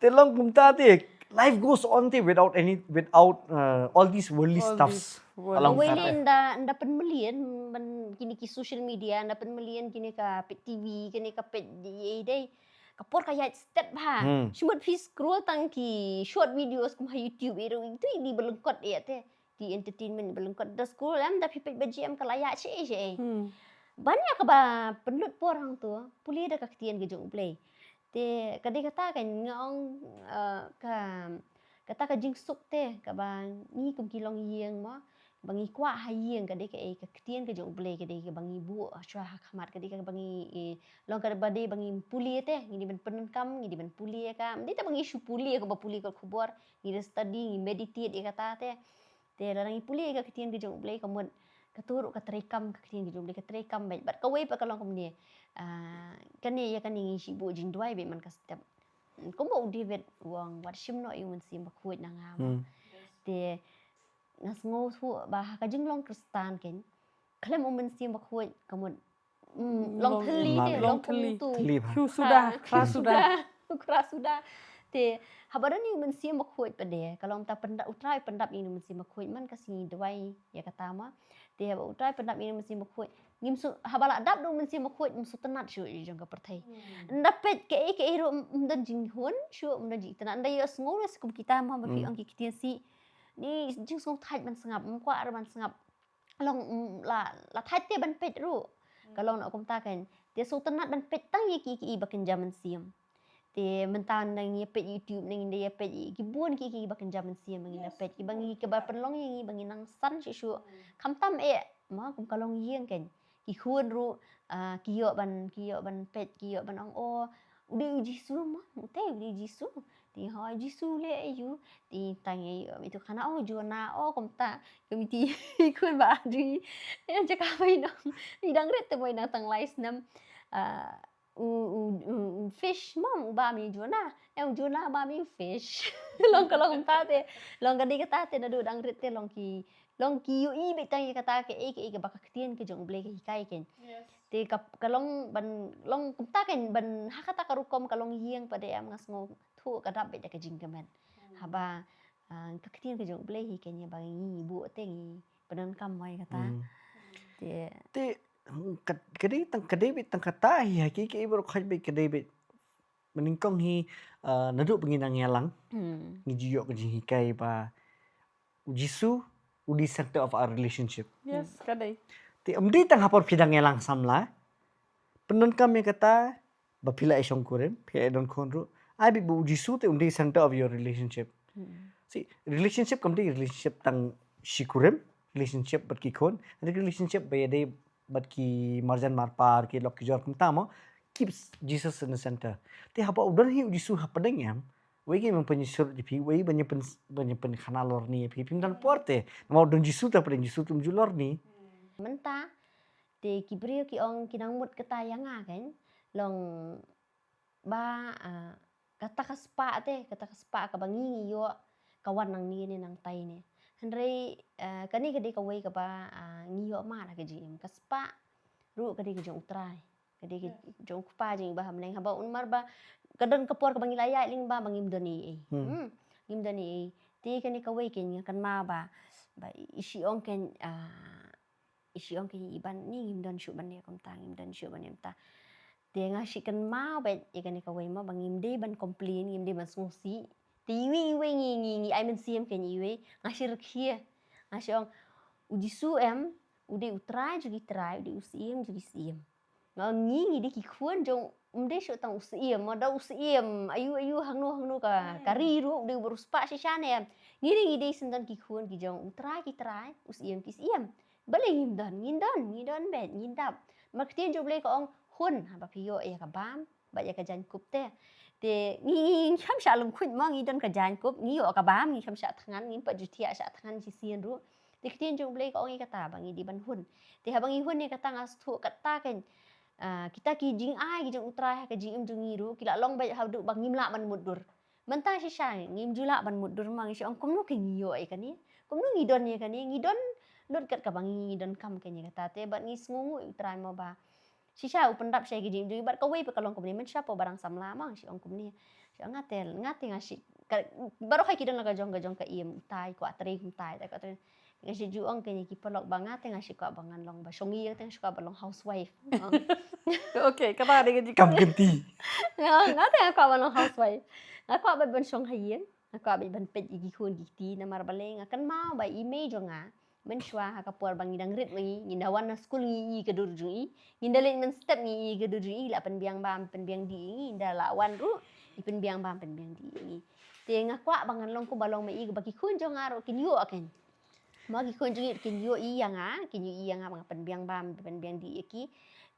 Telong kumta te. Life goes on without all these worldly stuffs. Alang Wele nda penmelian man kini ki social media nda penmelian kini ka pet TV kini ka pet day kapor kaya step ha. Cuma pi scroll tang ki short videos kum ha YouTube itu di belengkot ya te. ti entertainment belum kat the school tapi pet baji kelayak cik. Hmm. Banyak ka ba penlut po orang tu puli dah kaktian ke jong play. Te kadai kata kan ngong kata ka jing suk te ka ba ni kum kilong yeng mo bangi kwa hayeng kadai ka kaktian ke jong play kadai ka bangi bu syah khamat kadai ka bangi long ka badai bangi puli te ngini ban penen kam ngini ban puli ka ndi ta bangi shu puli ka ba puli ka khubor ngini study ngini meditate kata te te rangi puli ka kaktian ke jong play kamun katuruk katerekam kaktian gitu beli katerekam baik bat kawai pa kalong kumni kan ya kan ni sibu jing duai be man kastep kumbo David wang wat shim no yung sim bakuit na nga te ngas ngo thu ba ka jing long kristan ken klem um sim bakuit kamun long theli te long theli. tu Sudah, keras sudah te habaran ni men sim bakuit pa de kalau ta pendap utrai pendap ni men sim bakuit man kasi duai ya kata ma te haba utrai pendap ini mesti makuit ngim su habala dap do mesti makuit mesti tenat shu jong ka perthai dapet ke ro mdan jing hun shu mdan ji tenat ndai yo ngol kum kita ma ba fi ang ki kitia si ni jing song thai man sangap kwa ar man sangap long la thai te ban pet ru kalong nak kum ta kan te su tenat ban pet tang ye ki bakin jaman siam te mentan nang ye pet YouTube nang dia pet ki buon ki bakin jaman siam nang pet ki bangi ke ba penlong ye bangi nang san shu kham tam ma kum kalong yeng ken ki khuon ru ki yo ban pet ki yo ban ong o ude jisu ma te ude jisu ti ho jisu le yu ti tang ye itu kana o jona o kum ta kemiti khuon ba di en jaka bai no idang ret te moi na tang lais nam fish mom ba mi jona jona ba mi fish long kalong ta te long ka di kata te na du dang ret te long ki yu i be tang kata ke ke bakaktian ke jong ble ke hikai ken te kalong ban long kumta ken ban hakata karukom kalong hieng pada am ngas ngo thu ka dap be ke jing kemen haba kaktian ke jong ble hi ken ya bang ngi bu te ngi penan kam mai kata te kadai bit tang kata hi ki bro khaj be kadai bit meningkong hi nadu penginang yalang ni jiyo ke jing hikai ba jisu udi center of our relationship Yes, kadai. Ti amdi tang hapor phidang yalang samla penon kami kata bapila isong kurem phe don khonru abi bu jisu te umdi center of your relationship see relationship kamdi relationship tang shikurem relationship bat ki khon relationship bayade bat ki marjan marpar ki lok ki jor kum tamo keeps Jesus in the center te hapa udar hi jisu hapadeng yam wegi mempunyai sur di pi wegi banyak pen khana lor ni pi pim dan porte mau don jisu ta padeng jisu tum julor ni menta te ki brio ki ong kinang mut ketayang kan long ba kata kaspa ka bangi yo kawan nang ni nang tai ni henry kani kadi ka wei ka ba ngiyo ma la ka jim kaspa ru kadi ka jong utrai kadi ka jong pa jing ba hamneng haba un mar ba kadon kapor ka bangi laya ling ba bangim doni ngim doni ti kani ka wei ken kan ma ba isi ong ken iban ni ngim don shu ban ne kom ta ngim don shu ban nem ta te nga shi kan ma ba ikan ka wei ma bangim de ban complain ngim de ban sungsi ti wi ngi ai men siem ken iwe nga shi rkhie nga shi ong uji su em ude utrai jugi trai ude usiem jugi siem nga ngi de ki khuan jong umde shu tang usiem ma da usiem ayu hangno ka riru de burus pa shi shane ngi de sendan ki khuan ki jong utrai ki trai usiem ki siem bale ngim don bet ngindap maktien jo ble ko ong hun ba piyo ka bam ba ya ka jan kup te ngi kham sha lum khun ma ngi don ka jan kup ngi yo ka bam ngi kham sha thangan ngi pa jutia sha thangan ji sien ru te ktien jo ble ko ong ka ta ba ngi di ban hun te ha bangi hun ne ka ta ngas thu ka ta ken kita ki jing ai ki jong utrai ka jing ngi ru ki la long ba ha du bang ngim la man mudur menta shi sha ngim jula ban mudur ma ngi ong kum no ke ngi yo ka ni kum no ngi don ye ka ni ngi don lut kat ka bangi don kam ke ni kata te bat ngi sngungu utrai ma ba shisha upendap shay gijim ju bat ka wei pa kalong kumni men sha po barang samla mang si ong kumni si ngate ngashi baru kai kidon ka jong ka iem tai ko atri kum tai ta ka Ngasih juang kini ki pelok banget ngasih kau bangan long basongi yang tengah suka balong housewife. Okey, kata dengan jika. Kam genti. Nga tengah kau balong housewife. Aku abis ban song hayang, aku abis ban pet igi kun giti namar baleng akan mau ba ime jonga. Men shwa haka por bang idang rit ngi indawan na school ngi ke durjui indalin men step ngi ke durjui la penbiang bam penbiang di ngi indala wan ru penbiang bam penbiang di ngi te nga kwa bangan long ko balong mai bagi kun jonga ro kin yo aken magi kun jongi kin yo iya nga mga penbiang bam penbiang di ki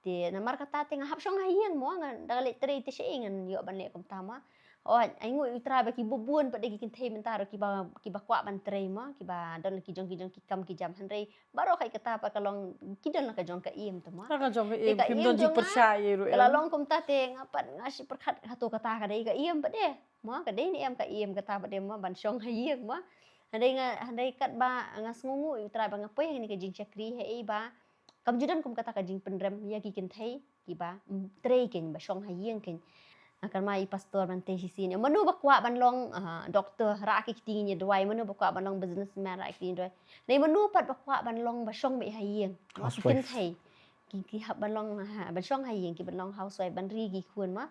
te namar kata te nga hap shong hayang mo nga dali tre te ngan yo ban le kom tama oh ai ngui utra ba ki bubuan pa degi kin thei mentaro ki ba kwa ban trei ma ki ba don ki jong ki kam ki jam hanrei baro kai kata pa kalong ki don ka jong ka im to ma Kaka jong Te ka kim iem don jik jong percaya ru. kalalong kum ta te ngapat ngasi perkhat hatu kata ka dei ka im pa de ma ka dei ni em ka im kata pa de ma ban shong hayek ma handai kat ba ngas ngungu utra ba ngapoi ni ka jing chakri he ba kam judan kum kata ka jing pendrem ya ki kin thei ki ba trei ken ba shong hayeng ken akan mai pastor ban teh sini manu bakwa ban long doktor ra ki tingi doi manu bakwa ban long businessman ra ki doi nei manu pat bakwa ban long ba shong be hayeng ma kin Housewife. thei ki hab ban long ban shong hayeng ki ban long housewife ban ri gi kun ma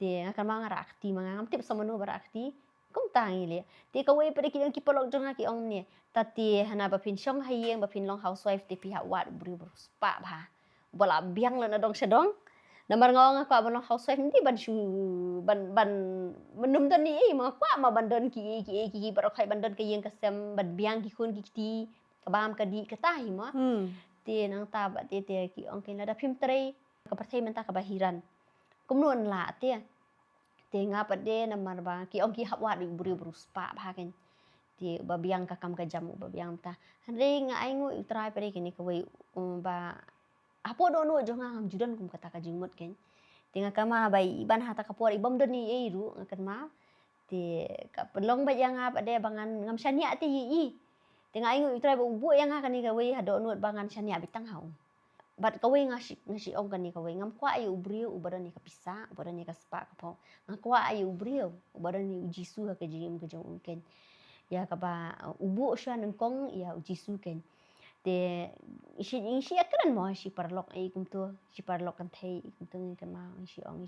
te akan ma ra akti ma ngam tip sa manu ba akti kum tangi le te ka wei pare ki polok jong ki ong ne tati hana ba pin shong hayeng ba pin long housewife te pi ha wat bru bru spa ba bola biang la na dong sedong namar ngawang ako abang housewife hindi ban menum dan ni mga kwa ma bandon ki barok hay bandon ka yang kasem ban biang ki kun ki kabam ka di katahi mo ti nang taba ti ki ong kin lada phim trei ka parthai menta ka bahiran kumnuan la ti nga pa de namar ba ki ong ki hapwa di buru buru spa ba ken ti ba biang ka kam ka jam ba biang ta hanre nga ai ngu utrai pa kini ka wei ba apo do no jonga ngam judan kum kata ka jingmot ken tinga kama bai iban hata ka por ibam doni eiru ngakan ma ti ka pelong ba yang apa de bangan ngam shania ti i tinga ingu itrai bu bu yang ha kani ka wei hado no bangan shania bitang hau bat ka wei ngasi ong kani ka wei ngam kwa ayu brio ubadan ni ka pisa ubadan ni ka spa ka po ngam kwa ayu brio ubadan ni ujisu ka jingim ka jong ken ya ka ba ubu sha nang kong ya ujisu ken te isi akran mo si parlok ai kum tu si parlok kan thei kum tu ni kan ma isi ong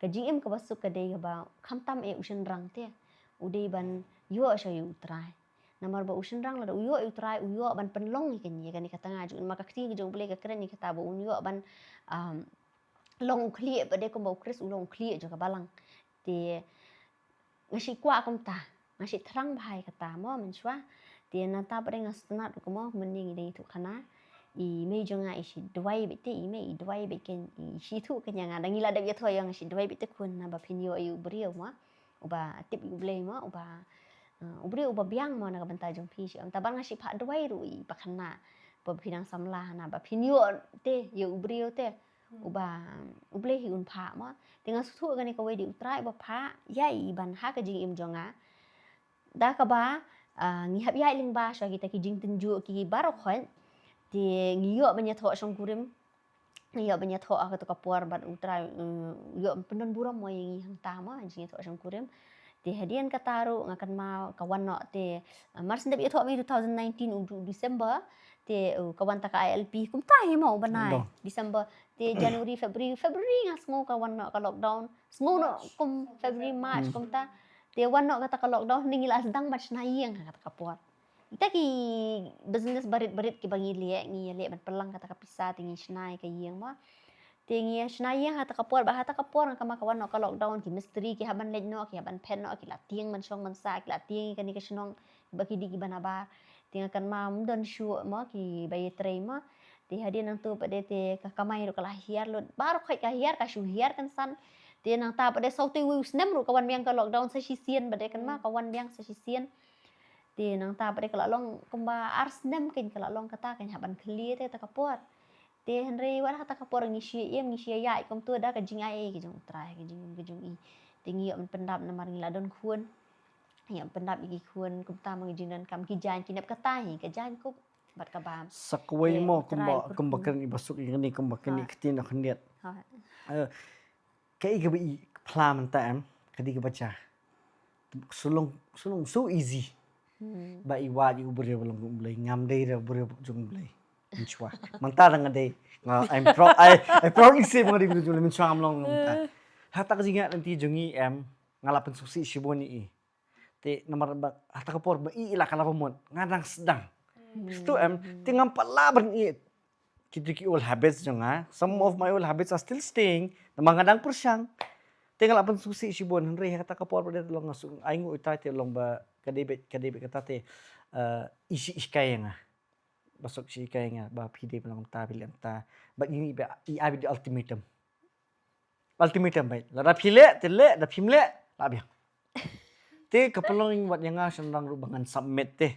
ka jim ka basuk ka dei ba khamtam e usin rang te udei ban yo sha yu trai namar ba usin rang la yo trai yo ban penlong kan ye kan kata ngaju maka kti jong bele ka kren ni kata ba yo ban long kli ba de ko ba kris long kli jo ka balang te ngasi kwa kum ta ngasi thrang bhai kata mo men chwa ti na ta pare ngas na ko mo mening dei tu khana i me jonga isi dwai bete i me i dwai be ken i shi thu ken yang ada ngila da ya tho yang si dwai bete kun na ba pinyo ayu brio ma uba tip yu ble ma uba ubrio uba biang mo na ka banta jong pi si am ta bang ngasi pha dwai ru i pa khana ba pinang samla na ba pinyo te yu brio te uba uble hi un pha ma tinga su thu ka ni ka wei di utrai ba pha ya i ban ha ka jing im jonga da ka ba ngihap ya ling ba sha kita ki jing tenju ki barok khon ti ngiyo banya tho song kurim ngiyo banya tho ka to ka puar ban utra yo pendon buram mo yang hang tama jing tho song kurim ti hadian ka taru ngakan ma kawan no te mars ndep tho mi 2019 December te kawan ta ka ILP kum tahi mo banai December te January February ngas ngo kawan no ka lockdown ngo no kum February March kum ta te wan no kata ka lockdown ning ila sedang match na yang kata ka puat ita ki business barit ki bangi le ban pelang kata ka pisa tingi snai ka yang ma tingi snai yang kata ka puat ba hata ka puat ka ma kawan no ka lockdown ki mystery ki haban le no ki haban pen no ki la tiang man song man sa ki la tiang ka ni ka snong ba ki di ki banaba tinga kan ma don shu ma ki bayi trei ma ti hadian nang tu pa de te ka kamai ro ka hiar lo bar khoi ka hiar ka shu hiar kan san ti nang ta pa de sau ti wi snem ru kawan biang ka lockdown sa sisian ba de kan ma kawan biang sa sisian ti nang ta pa de kala long kumba ars nem ken kala long kata kan haban clear te ta kapot ti henry war hata kapor ngi shi ya kom tu da ka jing ai ki jong trai ki jing i ti ngi on pendap na mar ngi la don khun ya pendap i khun kum ta mang jing dan kam ki jan ki nep kata hi ka jan ku bat ka bam sakway mo kumba kan ibasuk ini kumba kan iktin ak net kai ga bi plan ta am kadi ga baca sulung so easy ba iwa di ubri belum gumblay ngam dei ra ubri jumblay minchwa manta nang dei nga I proudly say mga di jumblay minchwa am long manta hatak jinga nanti jungi ngalapan suksi shiboni te namar ba hatak por ba ila kala pamon ngadang sedang stu te ngam palaban ki old habits jonga some of my old habits are still staying namangadang persyang tinggal apan susi shibon henry kata kapor pada long ngasung aingu itate long ba kadebet kata te isi iskayanga basok si iskayanga ba pide pelang ta bilang ta ba ini ba I abi di ultimatum baik la phile tele da phimle la bia te kapalong wat yang sendang rubangan submit te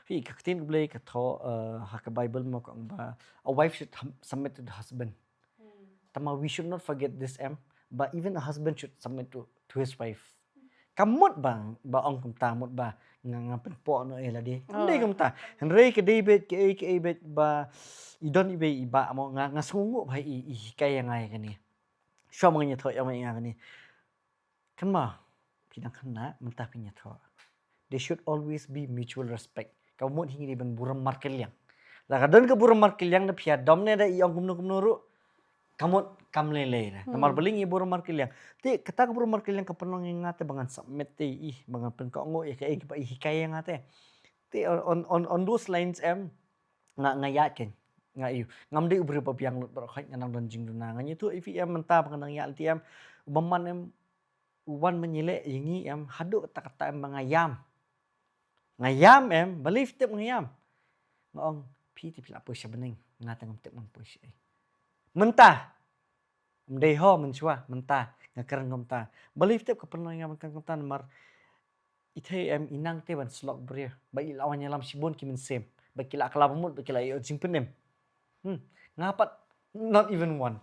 fi kaktin blay ka tho ha ka bible mo ka ba a wife should submit to the husband tama we should not forget this but even a husband should submit to his wife kamot bang ba ong kum tamot ba ngapen po no ela di ndai kum ta henry ke david ke ebet ba idon ibe iba mo ngasungu ba I kaya ngai kani so mga tho yang nga kani kan ma pinang kana mentah pinya tho there should always be mutual respect kamot hingi ban buram markelyang la kadon ke buram markelyang na pia domne da iong kumno ru kamot kamlele na namar beling ibu rumah kiliang ti kata ke rumah kiliang ke penong ngate bangan submit ti bangan pen kongo ka ba hikaya ngate ti on those lines ngayat ken ngayu ngamde ubri papiang lut berkhait nganang donjing dunangan itu if menta bangan yat ti ubaman uban menyile yingi haduk kata-kata ngayam believe tip ngayam ngong pi ti pila push bening ngate ngam tip mang push mentah mdeho menchwa mentah ngakarang ngomta believe tip kapenang yang kangtan mar ithe inang te ban slok bria ba ilawan lam sibon kimin sem ba kila kalabumut ba kila yo jingpenem ngapat not even one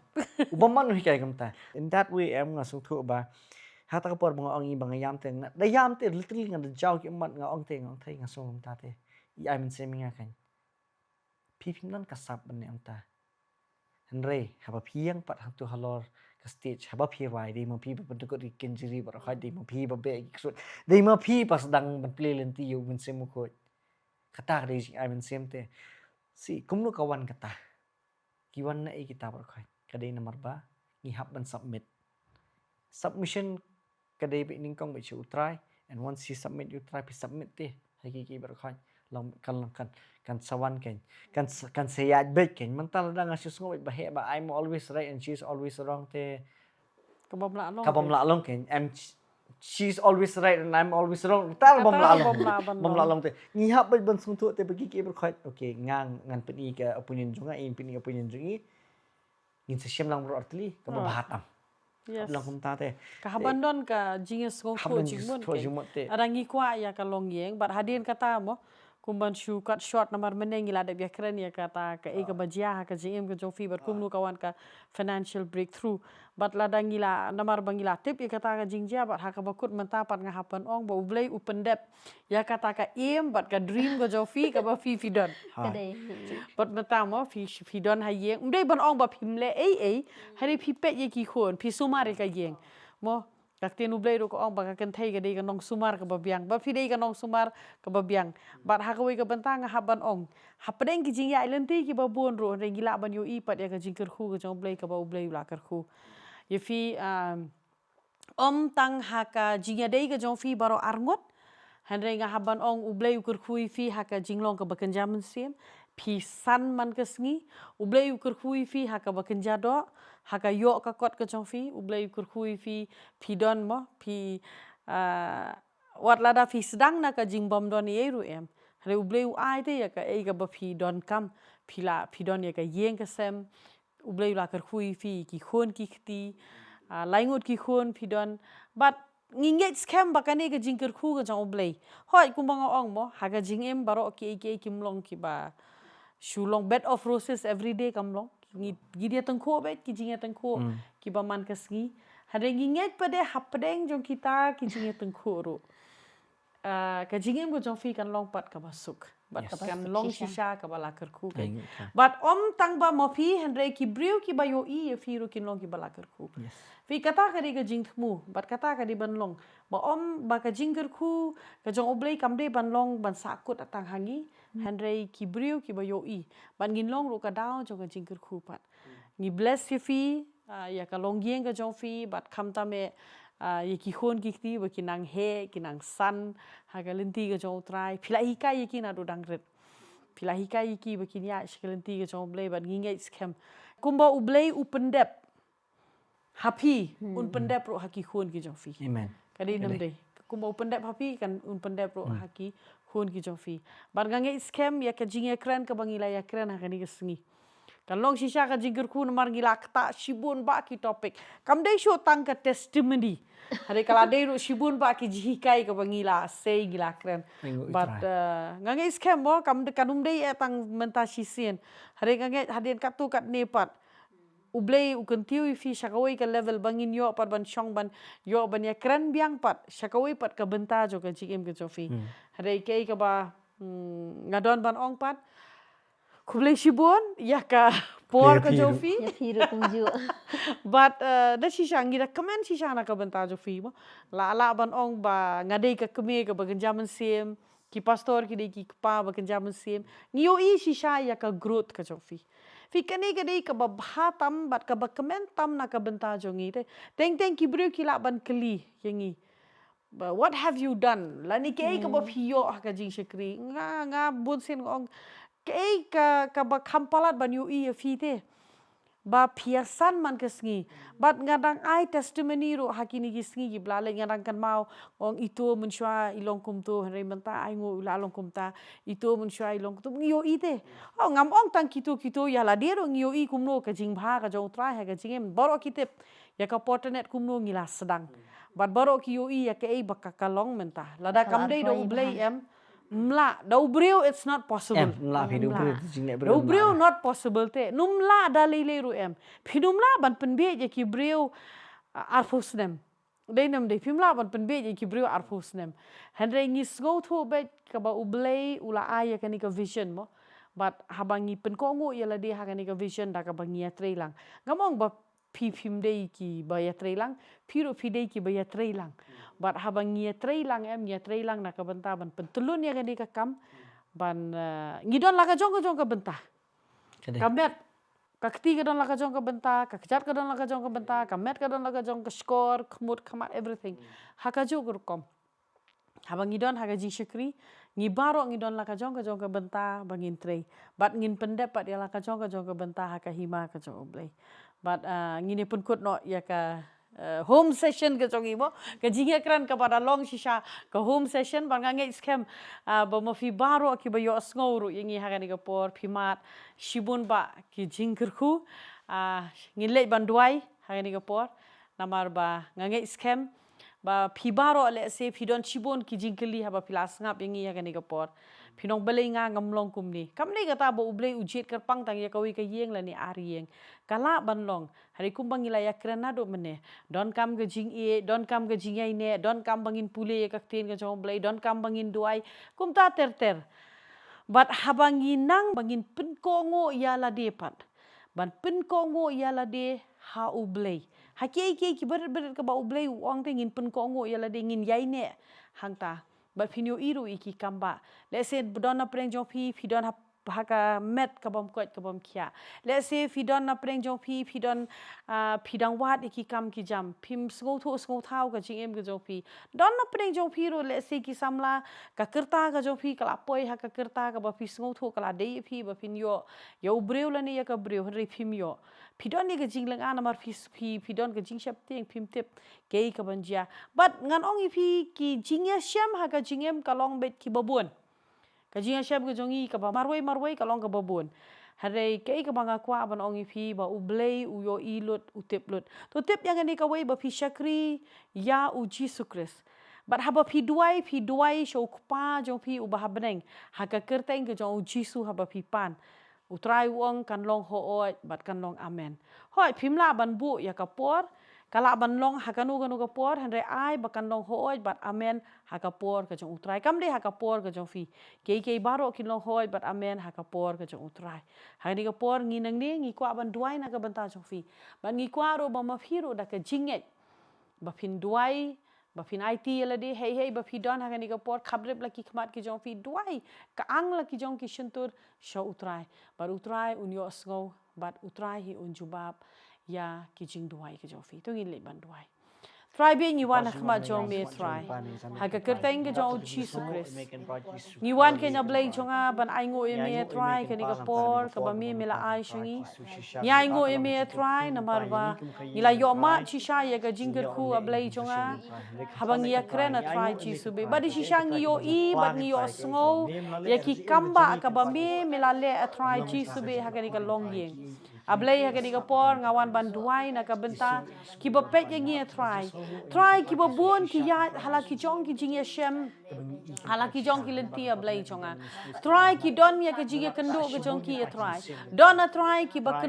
ubaman no hikay ngomta in that way ngasung thu ba hata kapor mga ong ibang yam te da yam te literally nga jaw ki mat nga ong te ngasung ngomta te I min sem nga kan pipimnan kasap ban amta Henry, haba piang pat hantu halor ke stage haba pi wai dei mapi bentuk di kenjiri bar kha dei mapi ba be iksut dei mapi pas dang ban play lenti yu min semu ko kata dei I min semte si kumnu kawan kata kiwan na kita bar kha kadai nomor ba ngihap ban submission kadai be ningkong be chu try and once you submit you try to submit te hakiki bar kha long kan sawan kan sayat bet ken mental da ngasus ngobet bahe ba I'm always right and she's always wrong te kabam la long ken she's always right and I'm always wrong tal bom la long te ngihap bet ban sung tu te bagi ke berkhat okay ngan peni ka opinion junga peni opinion jungi ngin se lang bro artli ka bahatam yes lang kum ta te kahabandon ka jinges ngong ko jingmon ke arangi kwa ya ka long yeng bat hadin kata mo kumban shu cut short namar meneng ila da biya keren ya kata ka ega bajia ka jim ka jofi bar kumnu kawan ka financial breakthrough bat ladang ila namar bangila tip ya kata ka jingjia bat ha ka bakut mentapat nga hapan ong ba ublay open dep ya kata ka bat ka dream ka jofi ka ba fi don bat metamo fi don ha yeng umdai ban ong ba phimle hari phi pet ye ki khon phi sumare ka yeng mo kakti nublay ro ko ong baka kenthai ga dei ka nong sumar ka babiang ba fi dei ka nong sumar ka babiang bat hakawai ka bantang haban ong hapdeng ki jingya ilenti ki babon ro re gila ban yo ipat ya ka jingker khu ka jong blay ka ba ublay la kar khu ye fi tang haka jingya dei ka jong fi baro arngot hanre nga haban ong ublay ukur khu fi haka jinglong ka bakenjam sim phi san man kesngi ublay ukur khu fi haka bakenja do haka yo ka kot ka jong fi ublay ukur khui fi don mo fi wat lada fi sedang na ka jing bom don ye ru re ublay u ai te ya ka ga ba fi don kam fi don ya ka yeng ka sem ublay la kar khui fi ki khon ki khti laingut ki khon fi don but ngingget scam bakane ka jing kar khu ka jong ublay hoi kumbang ong mo haka jing baro ki kimlong ki ba shulong bed of roses every day kamlong gidia tengko bet ki jinga tengko ki baman kesngi hade nginget pade hapdeng jong kita ki jinga tengko ro ka jingem go jong fi kan long pat ka basuk But Yes. kan long shisha ka bala kerku. Ay, ka. But om tang ba mapi hendrei ki brio ki ba yo i firu kin long ki bala kerku. Yes. Fi kata ka di ka jing mu, but kata ka di ban long. Ba om ba ka jing kerku ka jong oblei kam de ban long ban sakut atang hangi hendrei ki brio ki ba yo i. Ban ngin long ru ka daw jong ka jing kerku pat. Ngi bless you fi ya ka long gieng ka jong fi but kam ta me ye ki khon ki ti ba ki nang he ki nang san ha ka lenti ka jong trai phila hika ye ki na do dang ret phila hika ye ki ba ki nya shkelenti ka jong blei ban ngi ngai scam kumba u blei u pendep happy un pendep ro haki khon ki jong fi Amen. kadi nam dei kumba u pendep happy kan un pendep ro haki khon ki jong fi ban ngai scam ya ka jing ekran ka bangila ya kran ha kani ka sngi Kalong shisha ka jingkir ku namar gila kata shibun ba ki topik. Kam dei show tang ka testimony. Hari kala dei ru shibun ba ki jihikai ka bangila sei gila keren. But ngange scam mo kam de kanum dei tang menta shisien. Hari ngange hadien katu kat nepat. Ublei ukentiu fi shakawai ka level bangin yo pat ban shong ban yo ban ya keren biang pat shakawai pat ka benta jo ka jikem ke jofi. Hari kei ka ba ngadon ban ong pat Kublai shibun ya ka por ka jofi Ya firu kumju. but da shisha ngira kamen shisha na ka benta jofi mo la ala ban ong ba ngadei ka keme ka bagan jaman sem ki pastor ki dei ki pa bagan jaman sem ngio i shisha ya ka growth ka jofi fi kane ka dei ka ba bhatam bat ka ba kamen tam na ka benta jongi te teng ki bru ki la ban kli yangi what have you done lani kei ka ba phio ka jing shekri nga bun sin ong kei ka ba kampalat ban yu i fi te ba piasan man kesngi bat ngadang ai testimony ro hakini gisngi gi blale ngadang kan mau ong itu menshwa ilong kum tu henry menta ai ngo ila long kum ta itu menshwa ilong tu ngio i te oh ngam ong tang kitu ya la dero ngio i kum no ka jing bha ka jong tra ha ka jingem boro kitep ya ka portanet kum no ngila sedang bat boro ki yo i ya ke ei bakakalong menta lada kam dei do blei em mla da ubreu it's not possible La hidup ber jing da ubreu not possible te numla da lele ru em phidumla ban penbe je ki breu arfusnem dei nam de phimla ban penbe je ki breu arfusnem henre ngi sgo tho be ka ba ublei ula aya ka ni ka vision mo but habangi pen ko ngo ya la de ha ka ni ka vision da ka bangi atreilang ngamong ba phim dei ki ba ya treilang phiru phi dei ki ba ya treilang but habang ya treilang em ya treilang na ka benta ban pentulun ya ka ni ka kam ban ngidon la ka jong ka benta kamet ka kti ka don la ka jong ka benta ka kjat ka don la ka jong ka benta kamet ka don la ka jong ka score kmut kama everything ha ka jo kom habang ngidon ha ka jing shikri ngibaro ngidon la ka jong ka benta bangin trei bat ngin pendep pat ya la ka jong ka benta ha ka hima ka jong oblei but ngini pun kut no ya ka home session ke jongi mo ke jinge kran kepada long shisha ke home session bang nge scam ba mo fi baro ki ba yo sngoru yengi hagani ke por phimat shibun ba ki jingkerku ngile ban duai hagani ke por namar ba nge scam ba phibaro le se phidon shibun ki jingkeli haba pilas ngap yengi hagani ke por Pinong balay nga ngamlong kumni. Kamni kata ba ublay ujit kerpang tang ya kawi kayeng lani ariyeng. Kala banlong. Hari kumbang ilaya krenado mene. Don kam ke jing e, don kam ke jing ne, don kam bangin pule ya kaktin ke jong blay, don kam bangin duai. Kumta ter. Bat habangin nang bangin penkongo ya la depat. Ban penkongo ya la de ha ublay. Haki ki berit ke ba ublay uang tingin penkongo ya la de ngin yai ne hangta. But pinyo iru iki kamba. Let's say don na preng jong pi don haka met kabam kot kabam kia. Let's say don na preng jong pi don pidang wat iki kam ki jam. Pim sngo thau ka jing em ka jong pi. Don na preng jong pi ro let's say ki samla ka kerta ka jong pi kala poi haka kerta ka ba pi sngo tho kala dei pi ba pin yo. Ya ubreu la ni ya ka breu hri pim yo. Pidon ni ka jing lang ana mar pidon ka jing shap ting pim tip kei ka banjia. But ngan ong ipi ki jingya syam ha ka jingem kalong bet ki babun. Ka jingya syam ka jongi ka ba marwai kalong ka babun. Hare kei ka banga kwa ban ong ipi ba ublei uyo ilut utiplut. To tip yang ni ka wei ba pi syakri ya u Jesus Christ. But haba pi duai show kupa jong pi ubah beneng. Ha ka kerteng ka jong Jesus haba pi pan. Utrai uang kan long hooi bat kan long amen. Hoi pimla ban bu ya kapor Kala ban long hakanu kanu kapor handre ai bakan long hooj bat amen hakapor ka jong utrai. Kam de hakapor ka jong fi. Kei baro kin long hooj bat amen hakapor ka jong utrai. Hani kapor nginang ni ngi kwa ban duai na ka banta jong fi. Ban ngi kwa ro ba mafiro da ka jinget. Ba fin duai ba fin IT la de hey ba fi don hakani kapor khabrep la ki khmat ki jong fi duai ka ang la ki jong ki shentur sha utrai. Bar utrai unyo sngo bat utrai hi unjubab ya ki jing duai ki jong fi. Tu ngin le ban duai. Try be ngi wan khmat jong me try. Haka kerteng ke jong Jesus Christ. Ngi wan ke nya blai jonga ban ai ngo me try ke ni kapor ka ba me la ai shangi. Ni ai ngo me try na marba. Ni la yo ma chi sha ya ga jingker khu a blai jonga. Habang ya krena try Jesus be. Ba di sha ngi yo I ba ngi yo sngo ya ki kamba ka ba me la le a try Jesus be haka ni ka long yeng. Ablay hakani kapor ngawan ban duai na ka benta ki ba pet yang ngi try ki ba buon ki ya hala ki jong ki jing ya shem hala ki jong ki lenti ablay jonga try ki don ya ka jing ya kendo ka jong ki try don a try ki ba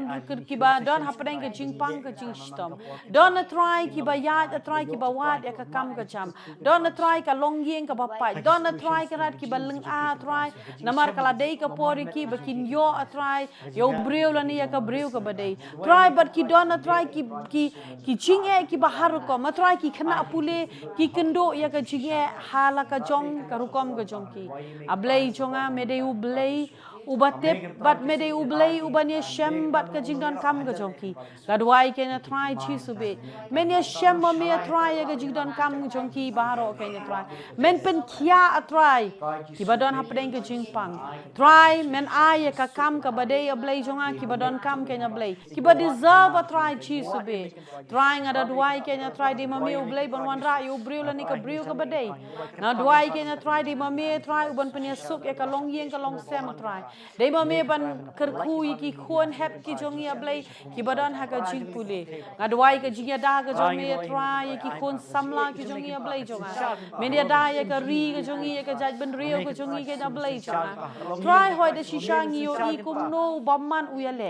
ki ba don hapdeng ka jing pang ka jing stom don a try ki ba ya a try ki ba wat ya ka kam ka jam don a try ka long yeng ka ba pai don a try ka rat ki ba leng a try namar kala dei ka pori ki ba kin yo a try yo breu la ni ya ka breu ka badai try but ki don try ki jinge ki bahar ko ma try ki khana pule ki kendo ya ka jinge hala ka jong ka rukom ka jong ki ablai jonga mede u blai ubatep bat mede u blai ubanye shem bat ka jingdon kam ka jong ki gadwai ke na try chi sube men ya shem ma me try ya ka jingdon kam jong ki baro ke na try men pen kia a try ki badon hapdeng ka jing pang try men ai ya ka kam ka badai ablai jonga ki badon kam ke blay kiba deserve a try chi sube trying ada duai kenya try di mami blay ban wan ra yu briu la ni ka briu ka badai na duai kenya try di mami try uban penya suk ya ka long yeng ka long sem try dei mami ban kerku ki khon hep ki jongi blay kiba don ha ka jing pule na duai ka jing da ka jongi try ki khon samla ki jongi blay jonga media da ya ka ri ka jongi ya ka jaj ban riu ka jongi ke blay jonga try hoi de shishangi yo I kum no bamman uyale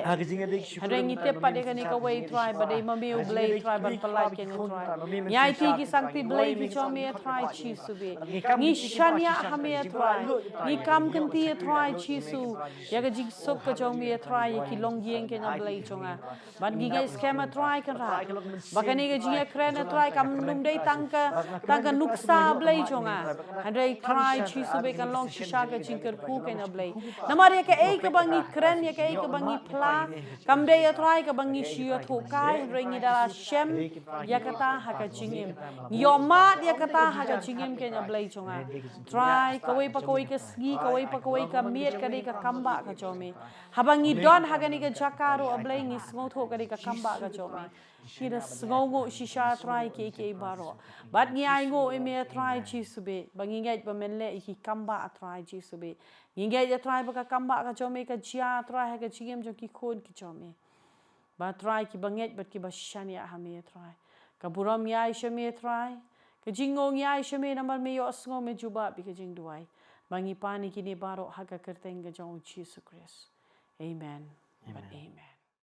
Harengi tepat dia kani kawai try badai mami blay try ban palai kenya try. Nyai ti ki sangti blay ki chomi try chi sube. Ni shania hame try. Ni kam kenti try chi su. Ya ga jig sok ka chomi try ki long yeng kenya blay chonga. Ban gi ga schema try kan ra. Bakani ga jia krena try kam num dei tangka nuksa blay chonga. Handai try chi sube kan long shisha ka chingker ku kenya blay. Namar ya ka ei ka bangi kren ya ka ei ka bangi pla kam de ya try ka bangi shio thu kai ringi da shem ya kata ha ka chingim yo mat ya kata ha ka chingim ke nya blai chonga try ka wei pa ka wei ka miet ka de ka kamba ka chome habangi don ha ka ni ka jakaro ablai ngi smo tho ka de ka kamba ka chome Kira sngongo shisha try ke baro bat ngi ai ngo me try chi sube bangi ngai pa menle iki kamba try chi sube ngai ya try ba ka kamba ka chome ka chia try ha ka chigem jo ki khod ki chome ba try ki banget bat ki ba shani ha me try ka buram ya shame try ka jingo ya shame namar me yo sngo me juba bi ka jing duai bangi pani ki ni baro ha ka kerteng ga jo Jesus Christ amen but amen